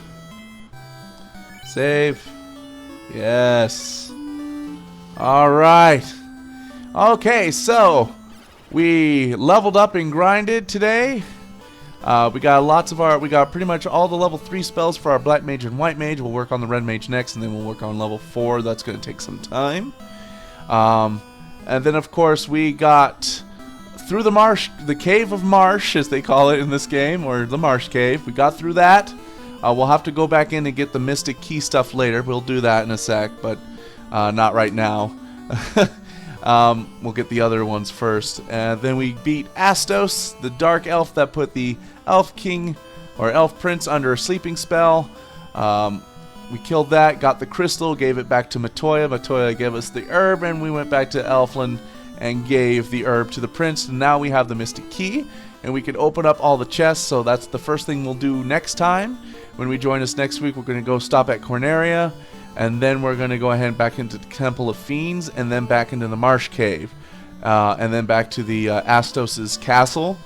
Save. Yes. Alright. Okay, so we leveled up and grinded today. We got pretty much all the level 3 spells for our black mage and white mage. We'll work on the red mage next, and then we'll work on level 4. That's going to take some time. And then of course we got through the marsh, the cave of marsh as they call it in this game, or the marsh cave. We got through that. We'll have to go back in and get the mystic key stuff later. We'll do that in a sec, but not right now. We'll get the other ones first. Then we beat Astos, the dark elf that put the elf king or elf prince under a sleeping spell. We killed that, got the crystal, gave it back to Matoya. Matoya gave us the herb, and we went back to Elfland and gave the herb to the prince. And now we have the mystic key, and we can open up all the chests. So that's the first thing we'll do next time. When we join us next week, we're going to go stop at Corneria. And then we're going to go ahead and back into the Temple of Fiends, and then back into the Marsh Cave. And then back to the Astos' castle.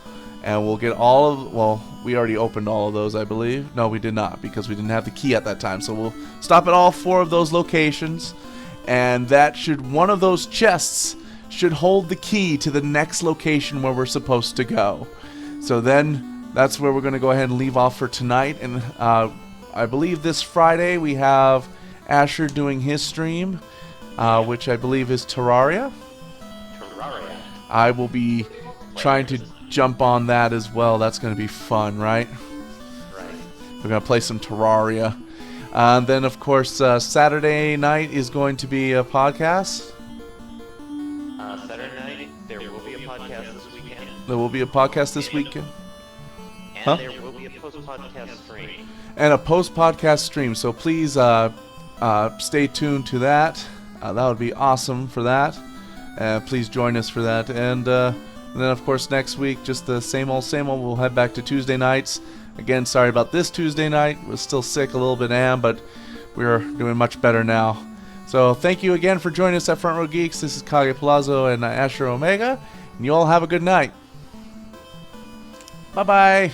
And we'll get all of... Well, we already opened all of those, I believe. No, we did not, because we didn't have the key at that time. So we'll stop at all 4 of those locations. And that should... One of those chests should hold the key to the next location where we're supposed to go. So then, that's where we're going to go ahead and leave off for tonight. And I believe this Friday we have... Asher doing his stream, which I believe is Terraria. I will be trying to jump on that as well. That's going to be fun, right? Right. We're going to play some Terraria. And then, of course, Saturday night is going to be a podcast. Saturday night, there will be a podcast this weekend. There will be a podcast this weekend. And there will be a post-podcast stream. And a post-podcast stream. So please... stay tuned to that. That would be awesome for that. Please join us for that. And then, of course, next week, just the same old, same old. We'll head back to Tuesday nights. Again, sorry about this Tuesday night. Was still sick, a little bit am, but we're doing much better now. So thank you again for joining us at Front Row Geeks. This is Kage Palazzo and Asher Omega, and you all have a good night. Bye-bye.